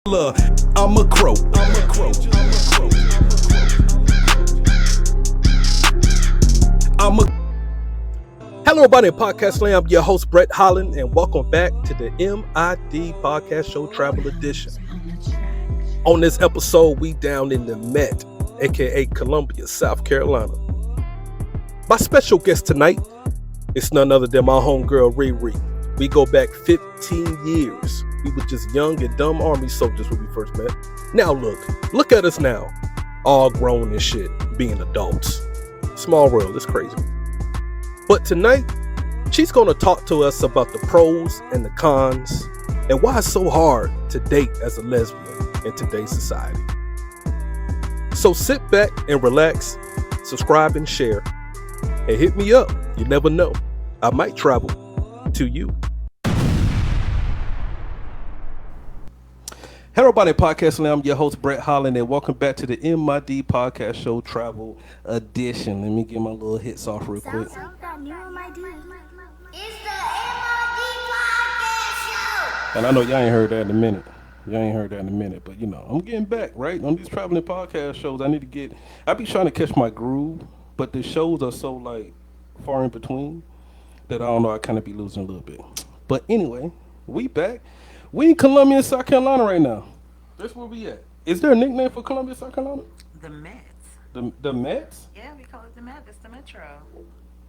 I'm a crow. Hello, everybody in Podcast Land. I'm your host, Brett Holland, and welcome back to the MID Podcast Show Travel Edition. On this episode, we down in the Met, aka Columbia, South Carolina. My special guest tonight is none other than my homegirl, RiRi. We go back 15 years. We were just young and dumb Army soldiers when we first met. Now look at us now. All grown and shit, being adults. Small world, it's crazy. But tonight, she's going to talk to us about the pros and the cons and why it's so hard to date as a lesbian in today's society. So sit back and relax, subscribe and share, and hit me up. You never know. I might travel to you. Hello, everybody, Podcast Land. I'm your host, Brett Holland, and welcome back to the MID Podcast Show Travel Edition. Let me get my little hits off real quick. It's the MID Podcast Show. And I know y'all ain't heard that in a minute. But you know, I'm getting back, right? On these traveling podcast shows, I be trying to catch my groove, but the shows are so like far in between that I don't know, I kind of be losing a little bit. But anyway, we back. We in Columbia, South Carolina right now. That's where we at. Is there a nickname for Columbia, South Carolina? The Mets. The Mets? Yeah, we call it the Mets. It's the Metro.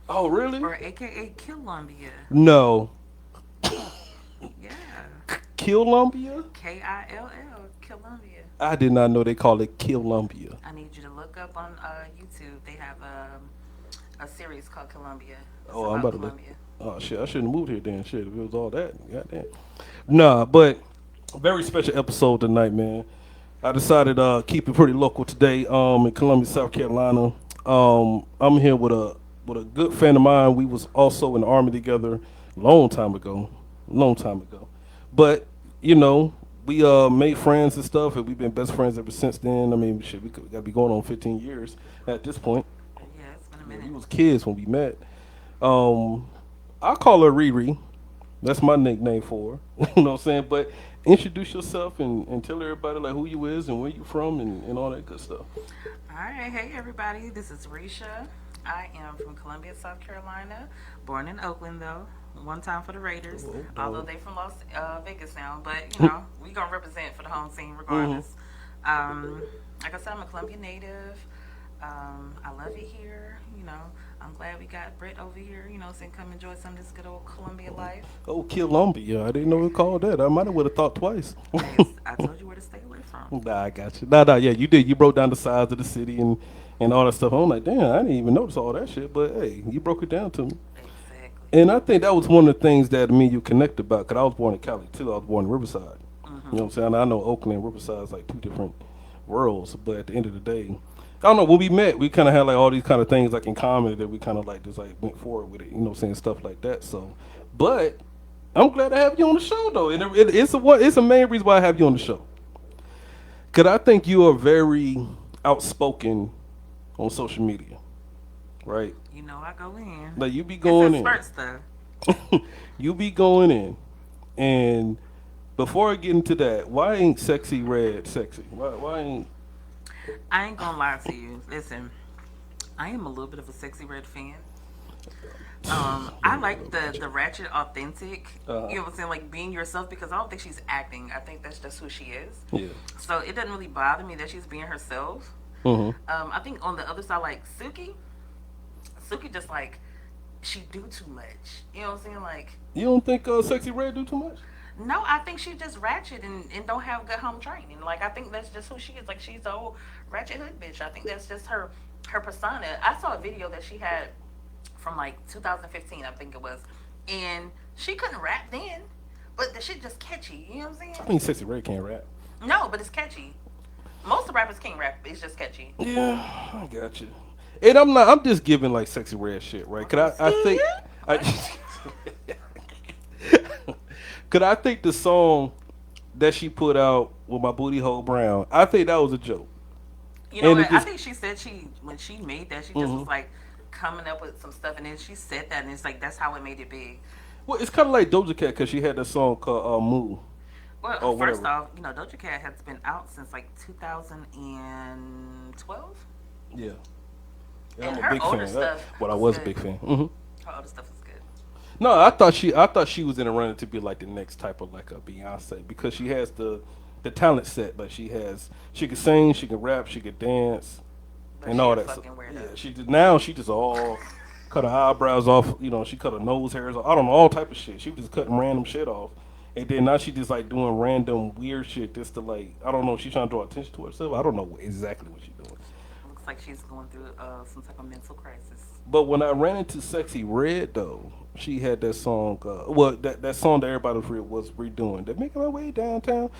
Oh, really? Or AKA Columbia. No. Yeah. Columbia? Kill, Columbia. I did not know they call it Columbia. I need you to look up on YouTube. They have a series called Columbia. It's Oh, I'm about to look. Columbia. Oh, shit. I shouldn't have moved here then. Shit, if it was all that. Goddamn. Nah, but a very special episode tonight, man. I decided to keep it pretty local today in Columbia, South Carolina. I'm here with a good friend of mine. We was also in the Army together long time ago. But, you know, we made friends and stuff, and we've been best friends ever since then. I mean, shit, we got to be going on 15 years at this point. Yeah, it's been a minute. We was kids when we met. I call her RiRi. That's my nickname for her. You know what I'm saying? But introduce yourself and tell everybody like who you is and where you from and all that good stuff. All right. Hey, everybody. This is Risha. I am from Columbia, South Carolina. Born in Oakland, though. One time for the Raiders. Although they from Las Vegas now. But, you know, we going to represent for the home team regardless. Like I said, I'm a Columbia native. I love it here. You know, I'm glad we got Brett over here, you know, so come enjoy some of this good old Columbia life. Oh, Columbia. I didn't know it called that. I might have would have thought twice. I told you where to stay away from. Nah, I got you. Nah, yeah, you did. You broke down the size of the city and all that stuff. I'm like, damn, I didn't even notice all that shit. But, hey, you broke it down to me. Exactly. And I think that was one of the things that me and you connected about, because I was born in Cali, too. I was born in Riverside. You know what I'm saying? I know Oakland and Riverside is like two different worlds, but at the end of the day, I don't know, when we met, we kind of had like all these kind of things like in common that we kind of like just like went forward with it, you know what I'm saying, stuff like that. So, but I'm glad to have you on the show though, and it's a main reason why I have you on the show. Because I think you are very outspoken on social media, right? You know I go in. Like you be going in. It's stuff. You be going in, and before I get into that, why ain't Sexy Red sexy? Why ain't... I ain't gonna lie to you. Listen, I am a little bit of a Sexy Red fan. I like the ratchet, authentic. You know what I'm saying, like being yourself. Because I don't think she's acting. I think that's just who she is. Yeah. So it doesn't really bother me that she's being herself. I think on the other side, like Suki just like she do too much. You know what I'm saying? Like You don't think Sexy Red do too much? no, I think she's just ratchet and don't have good home training. Like I think that's just who she is. Like she's the old ratchet hood bitch. I think that's just her persona. I saw a video that she had from like 2015, I think it was, and she couldn't rap then, but the shit just catchy. You know what I'm saying? I mean, Sexy Red can't rap. No, but it's catchy. Most of the rappers can't rap. It's just catchy. Yeah, I got you. And I'm just giving like Sexy Red shit, right? Cause I think the song that she put out with My Booty Hole Brown, I think that was a joke. You know what? I think she said when she made that, she just was like coming up with some stuff, and then she said that, and it's like that's how it made it big. Well, it's kind of like Doja Cat because she had that song called Moo. Well, or first whatever. off, Doja Cat has been out since like 2012, Yeah, yeah, and I'm a her big older fan. stuff Well, I was was a good. big fan. Her older stuff was good. No, I thought she was in a running to be like the next type of like a Beyonce because she has the talent set. Like she could sing, she could rap, she could dance, But and she all a that. So, fucking yeah, weirdo. she just all cut her eyebrows off. She cut her nose hairs off. I don't know, all type of shit. She was just cutting random shit off. And then now she just like doing random weird shit just to like I don't know. She's trying to draw attention to herself. I don't know exactly what she's doing. Looks like she's going through some type of mental crisis. But when I ran into Sexy Red though, she had that song. Well, that song that everybody was redoing. They're making my way downtown.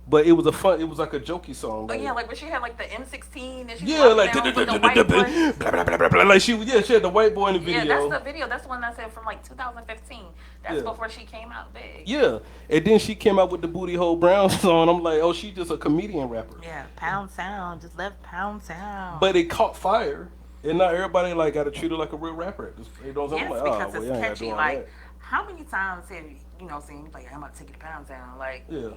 But it was a fun. It was like a jokey song. Oh Like yeah, like when she had like the M16 and she's yeah, walking like down with the white boy. blah, blah, blah, blah, blah. Like she was. Yeah, she had the white boy in the Yeah, that's the video. video. That's the one I said from like 2015. That's Yeah. before she came out big. Yeah, and then she came out with the Booty Hole Brown song. I'm like, oh, she just a comedian rapper. Yeah, Pound Sound just left Pound Sound. But it caught fire, and now everybody like got to treat her like a real rapper. You know what I'm Yes, like, oh, because well, it's you ain't got to do catchy. all Like, that. how many times have seen like I'm about to take you to Pound Town? Like, Yeah.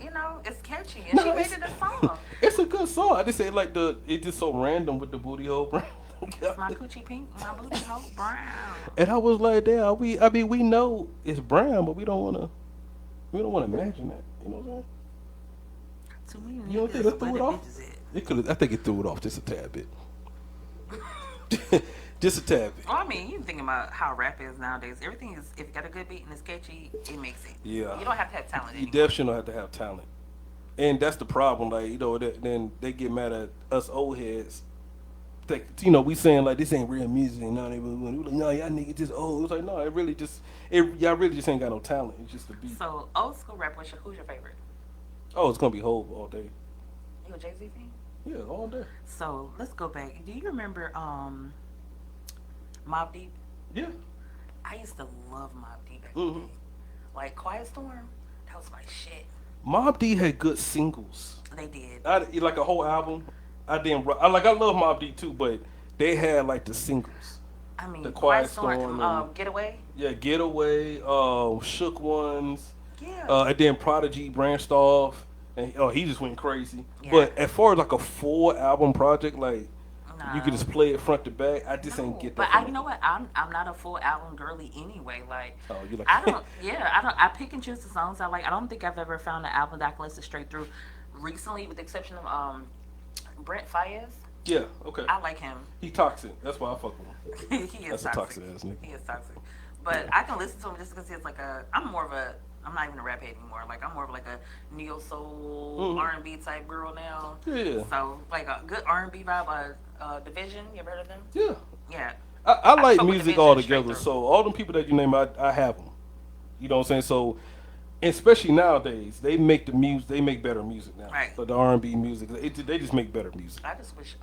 it's catchy, and No, she made it's, it a song. it's a good song. I just say like it just so random with the Booty Hole Brown. It's my coochie pink, my booty hole brown. And I was like, damn, I mean, we know it's brown, but we don't wanna imagine that. You know what Too many I'm saying? You don't think niggas, that where threw it the off? bitches at? It could. I think it threw it off just a tad bit. Just a tad bit. Well, I mean, you think about how rap is nowadays. Everything is, if you got a good beat and it's catchy, it makes it. Yeah. You don't have to have talent You anymore. definitely don't have to have talent, and that's the problem. Like then they get mad at us old heads. We saying like this ain't real music, and now they like, no, y'all niggas just old. It's like no, y'all really just ain't got no talent. It's just the beat. So, old school rap, who's your favorite? Oh, it's gonna be Hov all day. You a Jay-Z fan? Yeah, all day. So, let's go back. Do you remember Mobb Deep? Yeah. I used to love Mobb Deep back hmm in the day. Like Quiet Storm, that was my shit. Mobb D had good singles. They did. Like a whole album. I didn't. I love Mobb Deep too, but they had like the singles. I mean, The Quiet Quiet Storm, Storm and- Getaway. Yeah, Getaway, Shook Ones, Yeah. and then Prodigy branched off, and he just went crazy. Yeah. But as far as like a full album project, like you could Nah. just play it front to back, I just ain't No, get but that. you know what? I'm not a full album girly anyway. Like, Oh, you like? I don't. Yeah, I don't. I pick and choose the songs I like. I don't think I've ever found an album that I can listen straight through. Recently, with the exception of Brent Fayez, Yeah. Okay. I like him. He toxic. That's why I fuck with him. He That's is a toxic. toxic ass nigga. He is toxic. But I can listen to him just because he's like a. I'm more of a. I'm not even a rap head anymore. Like I'm more of like a neo soul R&B type girl now. Yeah. So like a good R&B vibe. Division. You ever heard of them? Yeah. Yeah. I like fuck with music Division all straight together. through. So all them people that you name, I have them. You know what I'm saying? So, especially nowadays, they make the music. They make better music now. Right. But the R&B music, they just make better music. I just wish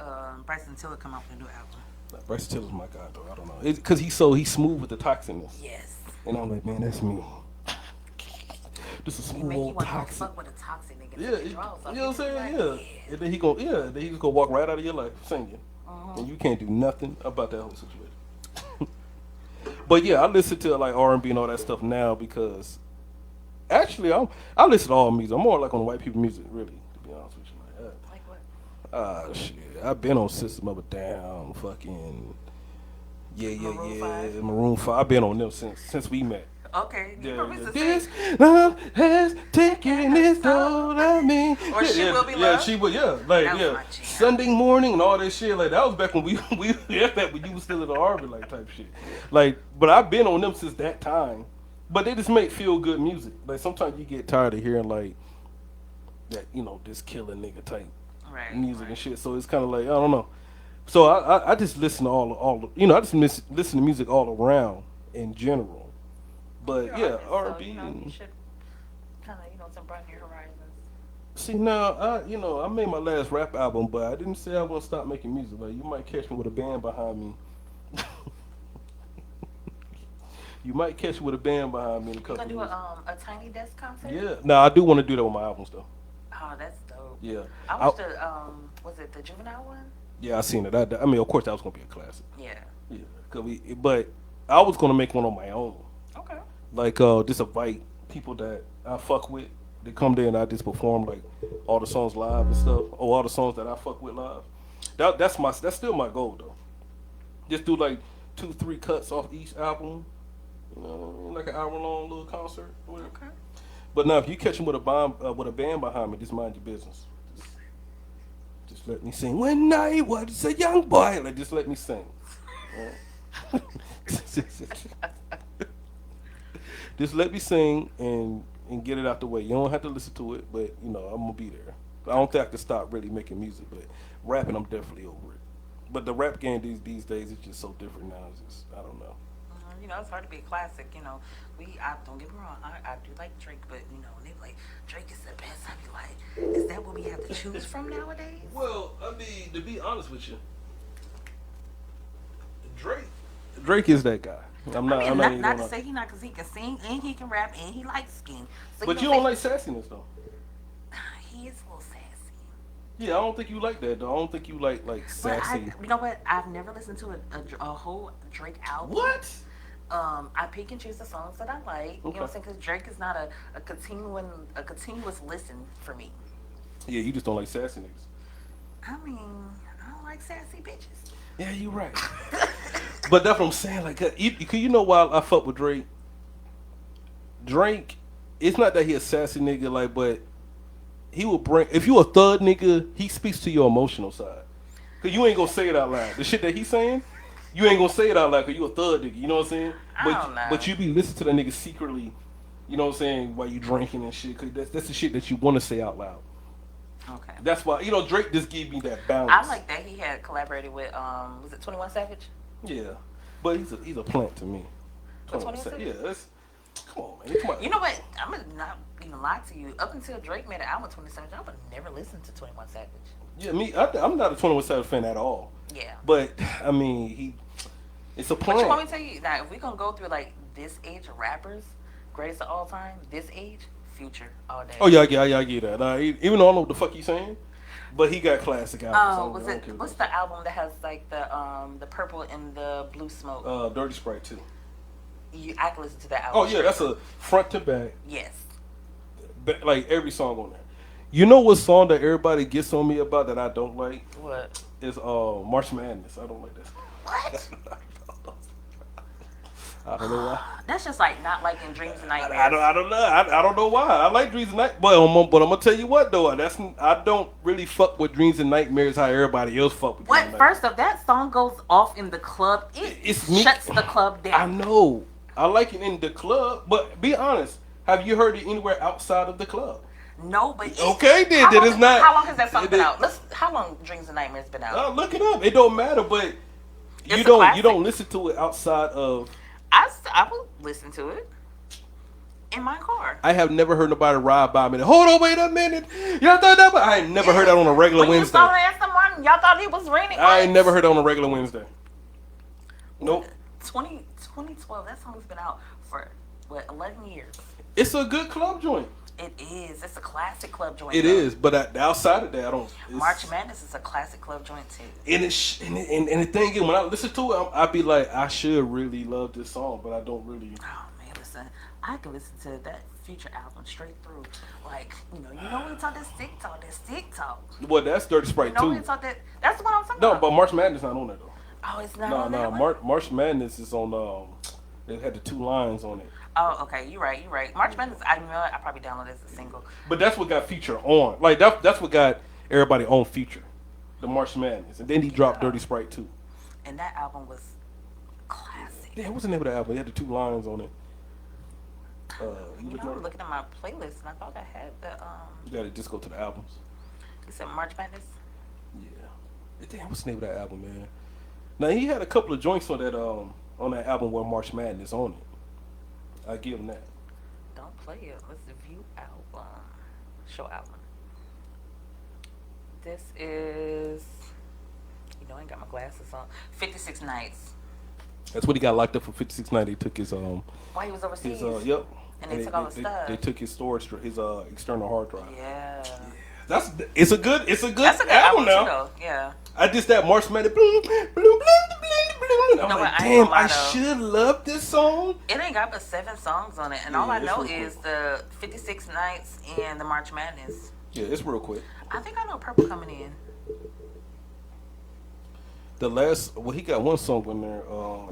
Bryson Tiller come out with a new album. Bryce Tiller's my guy, though. I don't know, because he's smooth with the toxicness, Yes. and I'm like, man, that's me. Just a He smooth make you old want to toxic. fuck with a toxic nigga. Yeah, Take the draws off. you know what I'm saying? Like, Yeah. And then he just gonna walk right out of your life singing, and you can't do nothing about that whole situation. But yeah, I listen to like R&B and all that stuff now because actually I listen to all music. I'm more like on white people music, really, to be honest with you. Like what? Shit, I've been on System of a Down, fucking Maroon yeah, 5? Maroon 5. I've been on them since we met. Okay. You Yeah, probably yeah. should This say. love has taken its toll on me. Or She Will Be Yeah, Loved? she will. Yeah, like That was yeah, my jam. Sunday morning and all that shit. Like that was back when we back when you was still in the army, like type shit. Like, but I've been on them since that time. But they just make feel good music. Like sometimes you get tired of hearing like that, this killer nigga type Right. music right. and shit. So it's kind of like I don't know. So I just listen to I just listen to music all around in general. But yeah, artist, R&B. So, you should kind of, some broaden your horizons. See now, I made my last rap album, but I didn't say I was gonna stop making music. Like you might catch me with a band behind me. You might catch me with a band behind me in a You couple gonna do years. a Tiny Desk concert? Yeah, no, I do want to do that with my albums though. Oh, that's dope. Yeah, I watched was it the Juvenile one? yeah, I seen it. I mean, of course, that was gonna be a classic. Yeah. Yeah, but I was gonna make one on my own. Okay. Like just invite people that I fuck with They come there and I just perform like all the songs live and stuff, or all the songs that I fuck with live. That's still my goal though. Just do like 2-3 cuts off each album, you know, like an hour long little concert. Or whatever. Okay. But now if you catch them with a band behind me, just mind your business. Just let me sing. When I was a young boy, like just let me sing. Just let me sing and get it out the way. You don't have to listen to it, but you know I'm gonna be there. I don't think I can stop really making music, but rapping I'm definitely over it. But the rap game these days is just so different now. It's just I don't know. You know, it's hard to be a classic. You know, I don't get me wrong. I do like Drake, but you know, when they be like Drake is the best, I be like, is that what we have to choose from nowadays? Well, I mean, to be honest with you, Drake is that guy. I'm not. I I'm mean, not, not, even not gonna to say he not, because he can sing and he can rap and he likes skin. So But you don't like sassiness though. he is a little sassy. Yeah, I don't think you like that though. I don't think you like But sassy. you know what? I've never listened to a whole Drake album. What? I pick and choose the songs that I like. You know what I'm saying? Because Drake is not a continuous listen for me. Yeah, you just don't like sassy niggas. I mean, I don't like sassy bitches. Yeah, you right. But that's what I'm saying. Like, you know why I fuck with Drake? Drake, it's not that he a sassy nigga, like, but he will bring. If you a thug nigga, he speaks to your emotional side. Cause you ain't gonna say it out loud. The shit that he's saying, you ain't gonna say it out loud. Cause you a thug nigga. You know what I'm saying? I don't know. But you be listening to that nigga secretly. You know what I'm saying? While you drinking and shit. Cause that's the shit that you want to say out loud. Okay. That's why Drake just gave me that balance. I like that he had collaborated with was it 21 Savage? Yeah, but he's a plant to me. 21 Savage? Yeah, come on, man. Come on. You know what? I'm gonna not even lie to you. Up until Drake made an album with 21 Savage, I would never listen to 21 Savage. Yeah, I'm not a 21 Savage fan at all. Yeah. But I mean, it's a But plant. you want me to tell you now? If we gonna go through like this age of rappers, greatest of all time, this age, Future all day. Oh yeah, I get that. Even though I don't know what the fuck he's saying, but he got classic albums. Oh, I don't care what's about the album that has like the purple and the blue smoke? it. Dirty Sprite 2. I can listen to that album. Oh yeah, that's a front to back, Yes. like every song on there. You know what song that everybody gets on me about that I don't like? What? Is March Madness. I don't like that. What? I don't know why. That's just like not liking Dreams and Nightmares. I don't know. I don't know why. I like Dreams and Nightmares, but I'm gonna tell you what though. I don't really fuck with Dreams and Nightmares how everybody else fuck with. What? First off, that song goes off in the club. It shuts the club I down. know. I like it in the club, but be honest. Have you heard it anywhere outside of the club? No, but Okay, then how that long- is not. How long has that song been out? How long Dreams and Nightmares been out? Look it up. It don't matter, but It's you a don't classic. listen to it outside of. I will listen to it in my car. I have never heard nobody ride by me. Hold on, wait a minute. Y'all thought that? I ain't never heard that on a regular When you Wednesday. saw Aston Martin, y'all thought it was raining. I ain't never heard that on a regular Wednesday. Nope. 2012. That song's been out for 11 years. It's a good club joint. It is. It's a classic club joint. It though. is, but outside of that, I don't. March Madness is a classic club joint too. And the thing is, when I listen to it, I be like, I should really love this song, but I don't really. Oh man, listen, I can listen to that Future album straight through. Like, you know we talk this TikTok, Well, that's Dirty Sprite we too. talk that. That's what I'm talking No, about. but March Madness not on there though. Oh, it's not No, on that no, one? March Madness is on. It had the 2 lines on it. Oh, okay, you're right. March Madness, I know I probably downloaded it as a single. But that's what got Future on. Like that's what got everybody on Future, the March Madness, and then he dropped Dirty Sprite 2. And that album was classic. Yeah, what's the name of the album? It had the 2 lines on it. You know, I'm looking at my playlist and I thought I had the You gotta just go to the albums. You said March Madness? Yeah. Damn, what's the name of that album, man? Now he had a couple of joints on that album where March Madness on it. I give him that. Don't play it. What's the View album? Show album. This is, I ain't got my glasses on. 56 Nights. That's what he got locked up for 56 nights. They took his While he was overseas. Yep. And they took all the stuff. They took his storage, his external hard drive. Yeah. It's a good That's a good album album now. too, though. Yeah. I just that March Madness. Bloom, bloom, bloom, bloom, bloom. I'm know like, what? I ain't damn, gonna lie, I though. should love this song. It ain't got but 7 songs on it, and Yeah, all I it's know real is quick. the 56 Nights and the March Madness. Yeah, it's real quick. I think I know Purple coming in. The last, well, he got one song on there.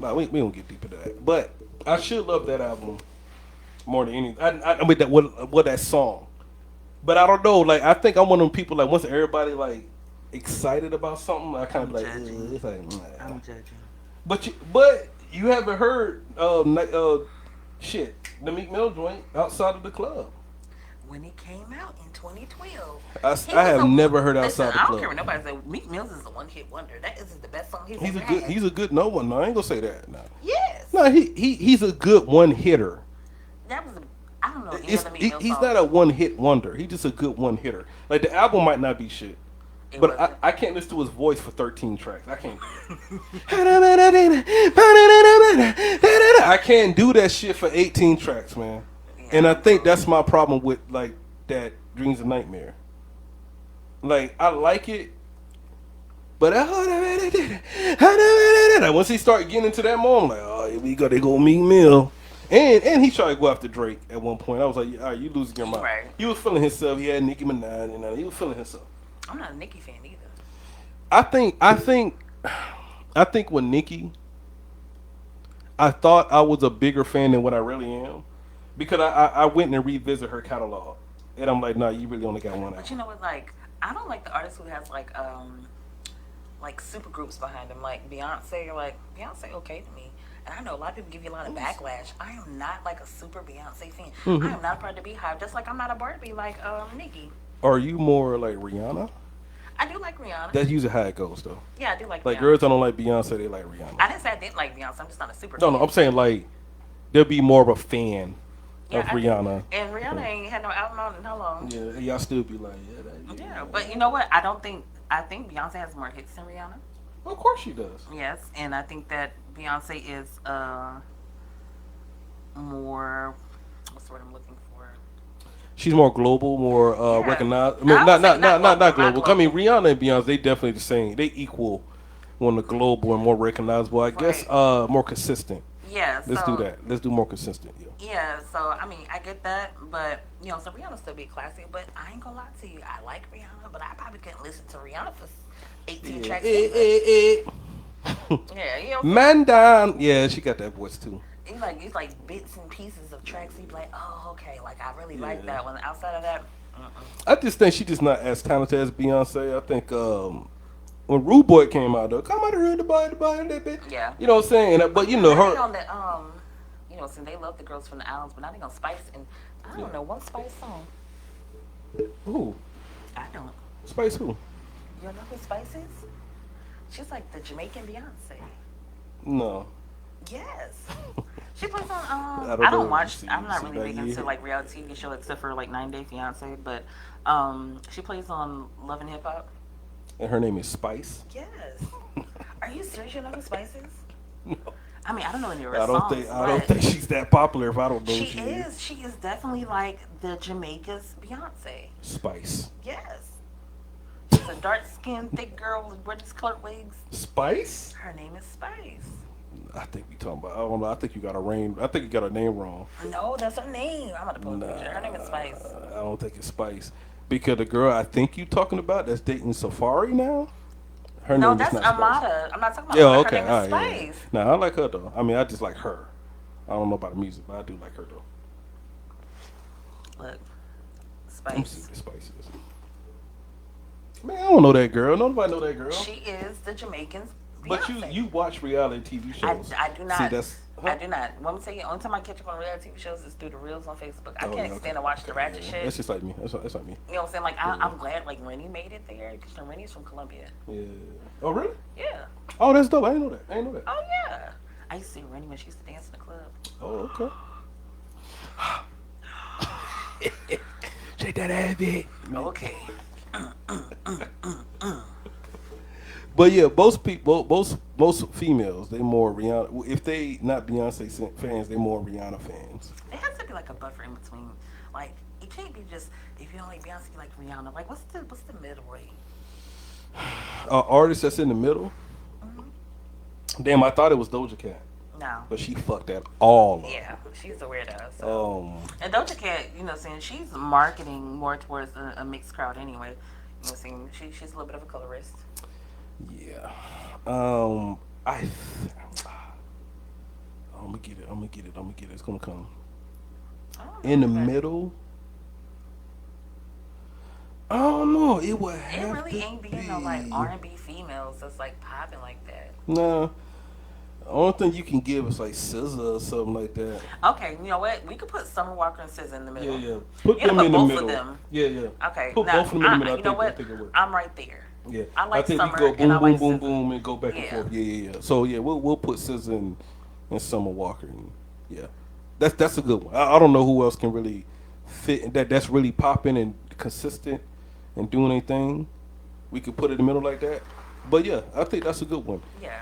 Nah, we don't get deep into that. But I should love that album more than anything. I mean, that what that song. But I don't know. Like, I think I'm one of them people. Like, once everybody like excited about something, I kind of be like, judging. it's like, nah. I'm judging. But you haven't heard shit, the Meek Mill joint outside of the club. When it came out in 2012, I have never heard listen, outside the I don't club. care what nobody says. Meek Mills is a one-hit wonder. That is the best song he's He's ever a good. had. He's a good no one. No, I ain't gonna say that. No. Yes. No, he's a good one hitter. That was. I don't know any other Meek Mill He's songs. not a one hit wonder. He's just a good one hitter. Like the album might not be shit, It but wasn't. I can't listen to his voice for 13 tracks. I can't. I can't do that shit for 18 tracks, man. And I think that's my problem with like that Dreams of Nightmare. Like I like it, but once he start getting into that mode, I'm like, oh, here we go. They go Meek Mill. And he tried to go after Drake at one point. I was like, all right, you losing your mind. Right. He was feeling himself. He had Nicki Minaj, and he was feeling himself. I'm not a Nicki fan either. I think with Nicki, I thought I was a bigger fan than what I really am, because I went and revisit her catalog, and I'm like, nah, you really only got one But album. you know what? Like, I don't like the artists who has like super groups behind them, like Beyonce. Like Beyonce, okay to me. And I know a lot of people give you a lot of backlash. I am not like a super Beyonce fan. Mm-hmm. I am not a part of the Beehive, just like I'm not a Barbie like Nicki. Are you more like Rihanna? I do like Rihanna. That's usually how it goes, though. Yeah, I do like Like Rihanna. girls that don't like Beyonce, they like Rihanna. I didn't say I didn't like Beyonce. I'm just not a super No, fan. I'm saying like there'll be more of a fan of I do. Rihanna. And Rihanna ain't had no album out in how long? Yeah, y'all still be like, Yeah, but you know what? I think Beyonce has more hits than Rihanna. Of course she does. Yes, and I think that Beyonce is more. What's the word I'm looking for? She's more global, more Yeah. recognized. I I mean, would not say not global. global. I mean, Rihanna and Beyonce, they definitely the same. They equal on the global and more recognizable. I guess Right. more consistent. Yeah, Let's so, do that. Let's do more consistent. Yeah. Yeah, so I mean, I get that, but so Rihanna still be classic. But I ain't gonna lie to you, I like Rihanna, but I probably couldn't listen to Rihanna for 18 tracks. Yeah, Man down. Yeah, she got that voice too. It's like bits and pieces of tracks. You be like, oh, okay, like I really like that one. Outside of that, I just think she's just not as talented as Beyonce. I think when Rude Boy came out, though, come out here the body, that bitch. Yeah. You know what I'm saying? But you know her. On the, since they love the girls from the islands, but now they gonna Spice and I don't know one Spice song. Who? I don't. Spice who? You don't know who Spice is? She's like the Jamaican Beyonce. No. Yes. She plays on. I I don't don't know. watch. See- I'm not see really that big yet. into like reality TV show except for like 9 Day Fiance. But she plays on Love and Hip Hop. And her name is Spice. Yes. Are you serious? You know who Spice is? No. I mean, I don't know any of her I don't songs. think I don't but think she's that popular. If I don't know who she is. She is definitely like the Jamaica's Beyonce. Spice. Yes. She's a dark skinned, thick girl with British colored wigs. Spice? Her name is Spice. I think we talking about. I don't know. I think you got her name wrong. No, that's her name. I'm gonna post a picture. Her name is Spice. I don't think it's Spice because the girl I think you talking about that's dating Safari now. Her No, name that's is not Spice. Amada. I'm not talking about Yeah, her. okay. Her name All is right, yeah. Spice. Nah, I like her though. I mean, I just like her. I don't know about the music, but I do like her though. Look, Let me see Spice. what Spice is. Man, I don't know that girl. Nobody know that girl. She is the Jamaican's Beyonce. But you watch reality TV shows. I do not. See, that's. I do not. Let me tell you, only time I catch up on reality TV shows is through the reels on Facebook. I Oh, can't yeah, stand to watch the ratchet shit. That's just like me. That's like me. You know what I'm saying? Like, I'm glad, like, Rennie made it there, because Rennie's from Colombia. Yeah. Oh, really? Yeah. Oh, that's dope. I didn't know that. Oh, yeah. I used to see Rennie when she used to dance in the club. Oh, okay. Shake that ass, bitch. Okay. But yeah, most people, most females, they more Rihanna. If they not Beyonce fans, they more Rihanna fans. There has to be, like, a buffer in between. Like, it can't be just, if you don't like Beyonce, you like Rihanna. Like, what's the middle way? Artist that's in the middle. Damn, I thought it was Doja Cat, No. but she fucked that all up. Yeah, she's a weirdo. So. And Doja Cat, saying she's marketing more towards a mixed crowd anyway. Saying she's a little bit of a colorist. Yeah. I. I'm gonna get it. I'm gonna get it. I'm gonna get it. It's gonna come I don't in the know, but middle. I don't know. It would it have really to ain't be. being no like R&B females that's like popping like that. Nah. The only thing you can give is like SZA or something like that. Okay, you know what? We could put Summer Walker and SZA in the middle. Yeah, yeah. Put You gotta them put in the both middle. of them. Yeah, yeah. Okay, Put now both of them in the middle. you know I what? think it works. I'm right there. Yeah. I like think Summer we go boom, and I boom, like boom, SZA. boom, and go back and Yeah. forth. Yeah, yeah, yeah. So yeah, we'll put SZA and Summer Walker. And, yeah, that's a good one. I don't know who else can really fit that's really popping and consistent and doing anything. We could put it in the middle like that. But yeah, I think that's a good one. Yeah,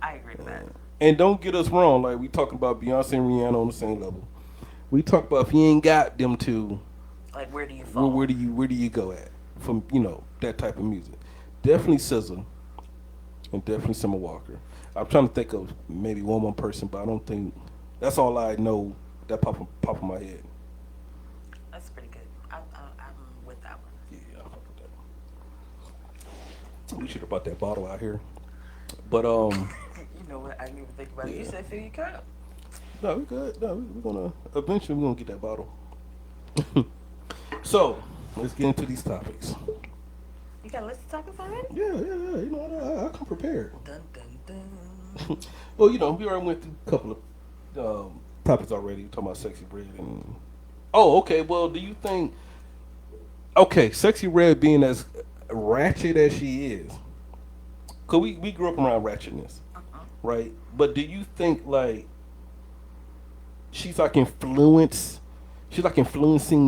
I agree with that. And don't get us wrong, like we talking about Beyonce and Rihanna on the same level. We talk about if you ain't got them two, Like, where do you fall? where do you go at from that type of music? Definitely SZA and definitely Summer Walker. I'm trying to think of maybe one more person, but I don't think that's all I know that pop in my head. That's pretty good. I'm with that one. Yeah, I fuck with that. We should have brought that bottle out here, but You know what? I didn't even think about it. You Yeah. said fill your cup. no, we good. No, we're gonna eventually we're gonna get that bottle. So let's get into these topics. You got a list of topics already? Yeah, yeah, yeah. You know, I come prepared. Dun dun dun. Well, we already went through a couple of topics already. We're talking about Sexy Red and okay. Well, do you think Sexy Red being as ratchet as she is? Cause we grew up around ratchetness, right? But do you think like she's like influencing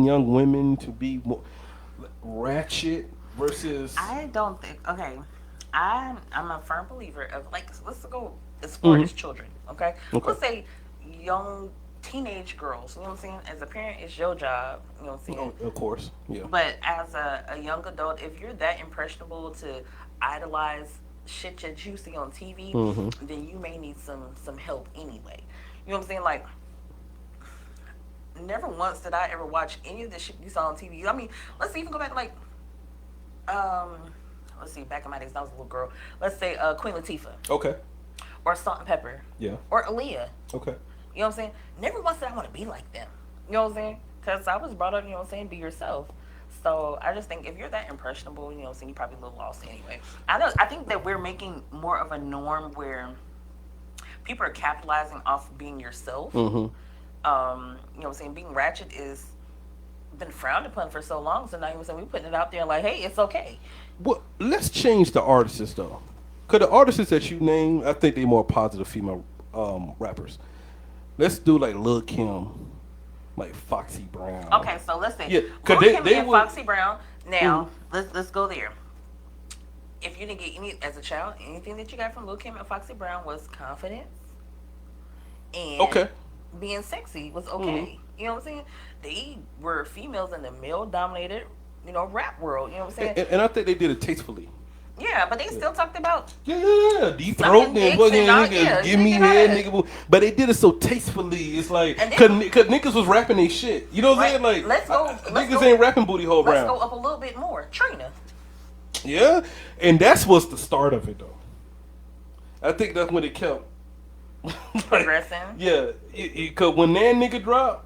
young women to be more ratchet versus? I don't think. Okay, I'm a firm believer of like let's go as far as children. Okay, Okay. let's say young teenage girls. You know what I'm saying? As a parent, it's your job. You know what I'm saying? Oh, of course, yeah. But as a young adult, if you're that impressionable to idolize shit that you see on TV, then you may need some help anyway. You know what I'm saying? Like, never once did I ever watch any of the shit you saw on TV. I mean, let's even go back like, let's see, back in my days, I was a little girl. Let's say Queen Latifah Okay, or Salt and Pepper yeah. or Aaliyah. Okay. You know what I'm saying? Never once did I want to be like them. You know what I'm saying? Because I was brought up, you know what I'm saying, be yourself. So I just think if you're that impressionable, you know what I'm saying, you're probably a little lost anyway. I think that we're making more of a norm where people are capitalizing off being yourself. You know what I'm saying? Being ratchet is been frowned upon for so long. So now you know what I'm saying, we're putting it out there like, hey, it's okay. Well, let's change the artists though. Cause the artists that you name, I think they're more positive female rappers. Let's do like Lil Kim, like Foxy Brown. Okay, so let's say Yeah, Lil 'cause Kim they and would- Foxy Brown. Now let's go there. If you didn't get any as a child, anything that you got from Lil Kim and Foxy Brown was confidence and Okay. being sexy was okay. You know what I'm saying? They were females in the male-dominated, rap world. You know what I'm saying? And I think they did it tastefully. Yeah, but they still talked about Yeah, deep throat Sucking and dicks fucking and all- niggas, yeah, give me you can have head, that. nigga. But they did it so tastefully. It's like, And cause, then- cause niggas was rapping their shit. You know what I'm saying? Right. Like, Let's go- let's niggas go- ain't rapping booty hole let's go round. up a little bit more. Trina. Yeah, and that's what's the start of it though. I think that's when it kept Progressing. Yeah, cause when that nigga dropped,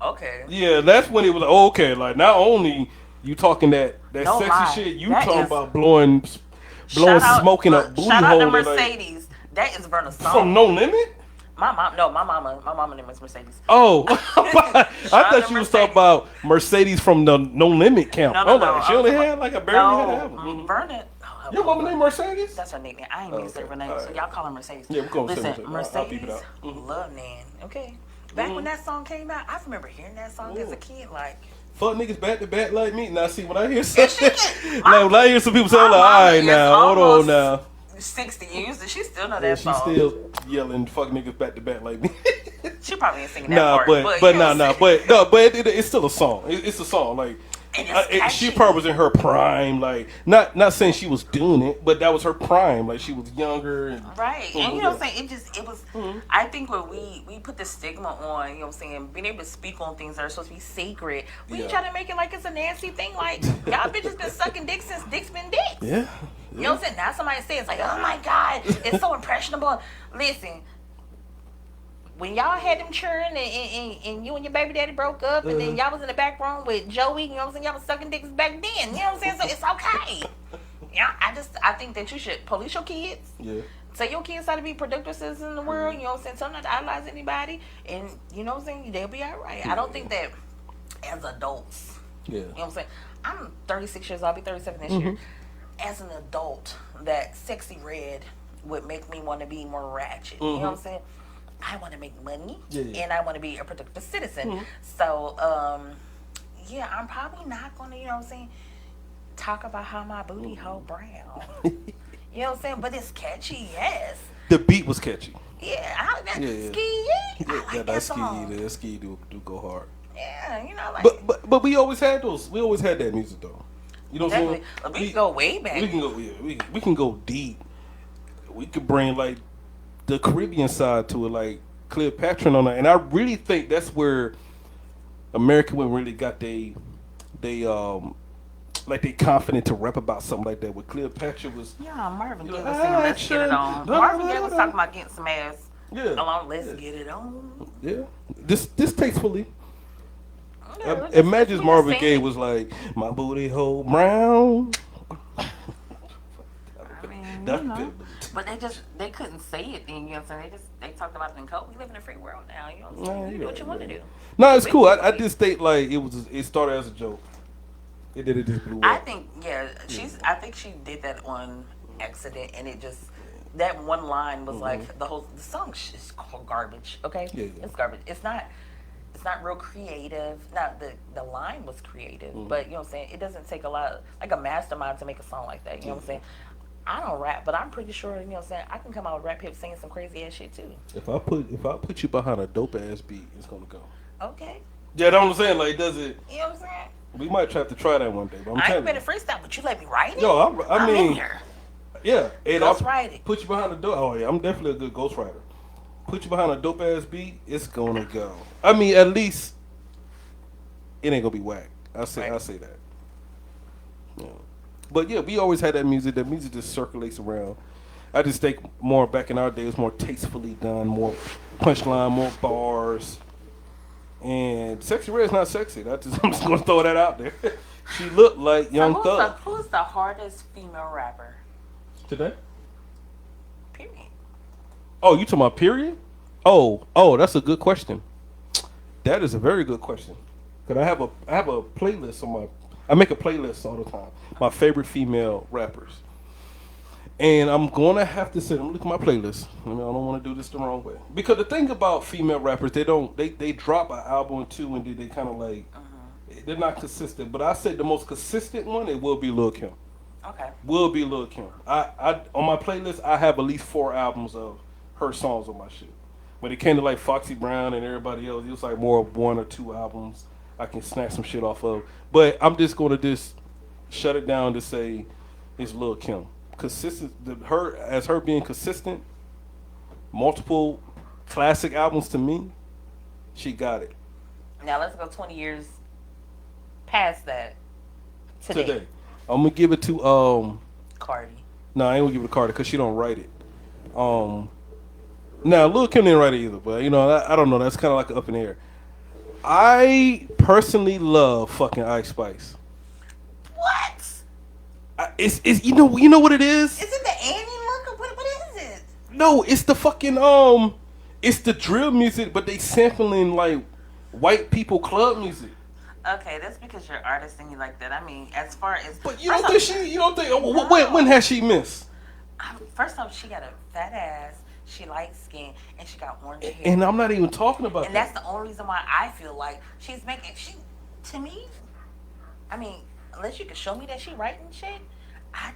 Okay. yeah, that's when it was like, okay. Like not only you talking that No sexy lie. shit, you That talking is- about blowing Shout out- smoking look, up booty shout hole out to and, like, Mercedes. That is Verna song. from No Limit. My mama name is Mercedes. Oh, I Shout thought out you to was talking Mercedes. about Mercedes from the No Limit camp. No, I no, was no. like, she I was only about- had like a barely had a No, album. Verna. Your mama named Mercedes? That's her nickname. I ain't Oh, mean to say okay. her name, All so right. y'all call her Mercedes. Yeah, we're gonna say Listen, Mercedes. I'll beep it Mercedes, out. love Nan. Okay. Back when that song came out, I remember hearing that song as a kid. Like, Fuck niggas back to back like me. Now see when I hear she some, can- like when I hear some people say, my like, all mama right is now, hold on almost now. 60 years, and she still know Yeah, that she song. still yelling fuck niggas back to back like me. She probably ain't singing that Nah, part. but you know what I'm saying? but it's still a song. It's a song. Like And it's She catchy. probably was in her prime, like not saying she was doing it, but that was her prime. Like she was younger and Right. And you know what I'm saying? It was Mm-hmm. I think when we put the stigma on, you know what I'm saying, being able to speak on things that are supposed to be sacred, we Yeah. try to make it like it's a nasty thing. Like y'all bitches been sucking dick since dick's been dicks. Yeah. You know what I'm saying? Now somebody says like, oh my God, it's so impressionable. Listen, when y'all had them churn and you and your baby daddy broke up and then y'all was in the back room with Joey, you know what I'm saying? Y'all was sucking dicks back then. You know what I'm saying? So it's okay. Yeah, I think that you should police your kids. Yeah. Say your kids how to be productive citizens in the world, you know what I'm saying? Tell them not to idolize anybody and you know what I'm saying, they'll be alright. I don't think that as adults, Yeah. you know what I'm saying? I'm 36 years old, I'll be 37 this year. As an adult, that sexy red would make me want to be more ratchet. You know what I'm saying? I want to make money and I want to be a productive citizen. So, yeah, I'm probably not going to, you know what I'm saying, talk about how my booty hole brown. You know what I'm saying? But it's catchy, yes. The beat was catchy. Yeah, I like that Yeah. ski. I like that song. That ski do go hard. Yeah, you know, like But we always had those. We always had that music though. You know what I'm saying? definitely. We can go way back. We can go. Yeah, we can go deep. We could bring like the Caribbean side to it, like Cleopatra on that. And I really think that's where American women really got they like they confident to rap about something like that. With Cleopatra was Yeah, Marvin Gaye know, was singing "Let's Get It On." action. Marvin Gaye was talking about getting some ass. yeah Along, let's get it on. yeah this distastefully. Yeah, Imagine we Marvin just Gaye saying. was like my booty hole brown. I mean, That- you know, but they couldn't say it then. You know what I'm saying? They talked about it in code. We live in a free world now. You know what I'm saying? You do what you want to do. No, it's cool. I just think like it started as a joke. It just blew I up. think I think she did that on accident, and it just that one line was like the song is called garbage. Okay, Yeah. it's garbage. It's not real creative. Not the line was creative, but you know what I'm saying. It doesn't take a lot like a mastermind to make a song like that. You know what I'm saying. I don't rap, but I'm pretty sure you know what I'm saying. I can come out with rap hip singing some crazy ass shit too. If I put you behind a dope ass beat, it's gonna go. Okay, Yeah, that's what I'm saying. Like, does it? you know what I'm saying. We might have to try that one day. But I'm I ain't telling been you. a freestyle, but you let me write it. Yo, I I'm mean, in here. yeah. And Ghost I'll writing. put you behind a dope. Oh yeah, I'm definitely a good ghostwriter. Put you behind a dope ass beat, it's gonna go. I mean, at least it ain't gonna be whack. I say that. Yeah. But yeah, we always had that music. That music just circulates around. I just think more back in our day it was more tastefully done, more punchline, more bars. And Sexy Red's not sexy. I'm just gonna throw that out there. She looked like Young Thug. Who's the hardest female rapper? Today? Period. Oh, you talking about period? Oh, that's a good question. That is a very good question. Cause I have a playlist on I make a playlist all the time. My favorite female rappers. And I'm gonna have to say, let me look at my playlist. I mean, I don't want to do this the wrong way. Because the thing about female rappers, they drop an album or two and they kind of like they're not consistent. But I said the most consistent one, it will be Lil Kim. Okay. Will be Lil Kim. I on my playlist, I have at least 4 albums of her songs on my shit. When it came to like Foxy Brown and everybody else, it was like more of 1 or 2 albums I can snatch some shit off of. But I'm just gonna shut it down to say it's Lil Kim. Consistent, her being consistent, multiple classic albums to me, she got it. Now let's go 20 years past that. Today. I'm gonna give it to Cardi. No, I ain't gonna give it to Carter because she don't write it. Now Lil Kim didn't write it either, but you know I don't know. That's kind of like up in the air. I personally love fucking Ice Spice. What? It's you know what it is? Is it the Annie look? What is it? No, it's the fucking it's the drill music, but they sampling like white people club music. Okay, that's because you're artist and you like that. I mean, as far as But you don't think when has she missed? First off, she got a fat ass. She light skin and she got orange hair. And I'm not even talking about And that. that's the only reason why I feel like she's making to me. I mean, unless you can show me that she writing shit, I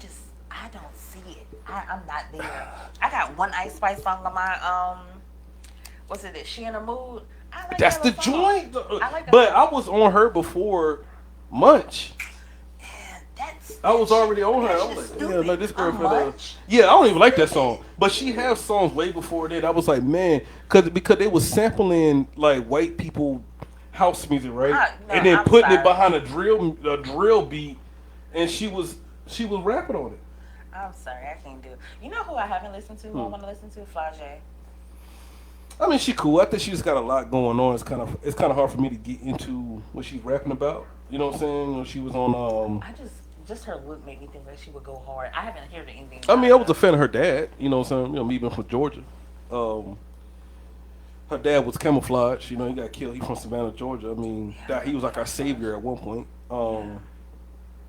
don't see it. I'm not there. I got one Ice Spice song on my what's it? Is She in a Mood? I like That's that the little song. joint. I like that But song. I was on her before Munch. That's I was already on her. That's I was just like, yeah, stupid. like this girl A for the. Munch? Yeah, I don't even like that song. But she has songs way before that. I was like, man, because they was sampling like white people house music, right? No, And then I'm putting it sorry. behind a drill beat, and she was rapping on it. I'm sorry, I can't do it. You know who I haven't listened to? Who I want to listen to? Flau'jae. I mean, she cool. I think she's got a lot going on. It's kind of hard for me to get into what she's rapping about. You know what I'm saying? When she was on. I just her look made me think that she would go hard. I haven't heard anything. I mean, I about was a her. fan of her dad. You know what I'm saying? Me being from Georgia. Um, her dad was camouflage. You know, he got killed. He from Savannah, Georgia. I mean, he was like our savior at one point.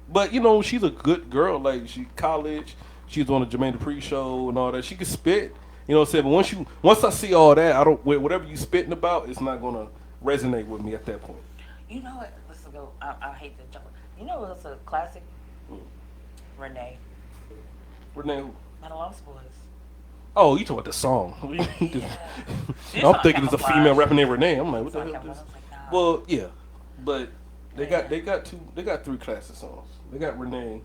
But you know, she's a good girl. Like she college. She was on the Jermaine Dupri show and all that. She could spit. You know what I'm saying? But once I see all that, I don't. Whatever you spitting about, it's not gonna resonate with me at that point. You know what? Let's go. I hate to jump. You know what's a classic? Renee. Renee. My Lost Boys. Oh, you talking about the song? She's I'm on thinking it's a Camouflage. female rapper named Renee. I'm like, what She's the on hell is Camouflage. this? I was like, nah. Well, yeah, but they got Yeah. they got three classic songs. They got Renee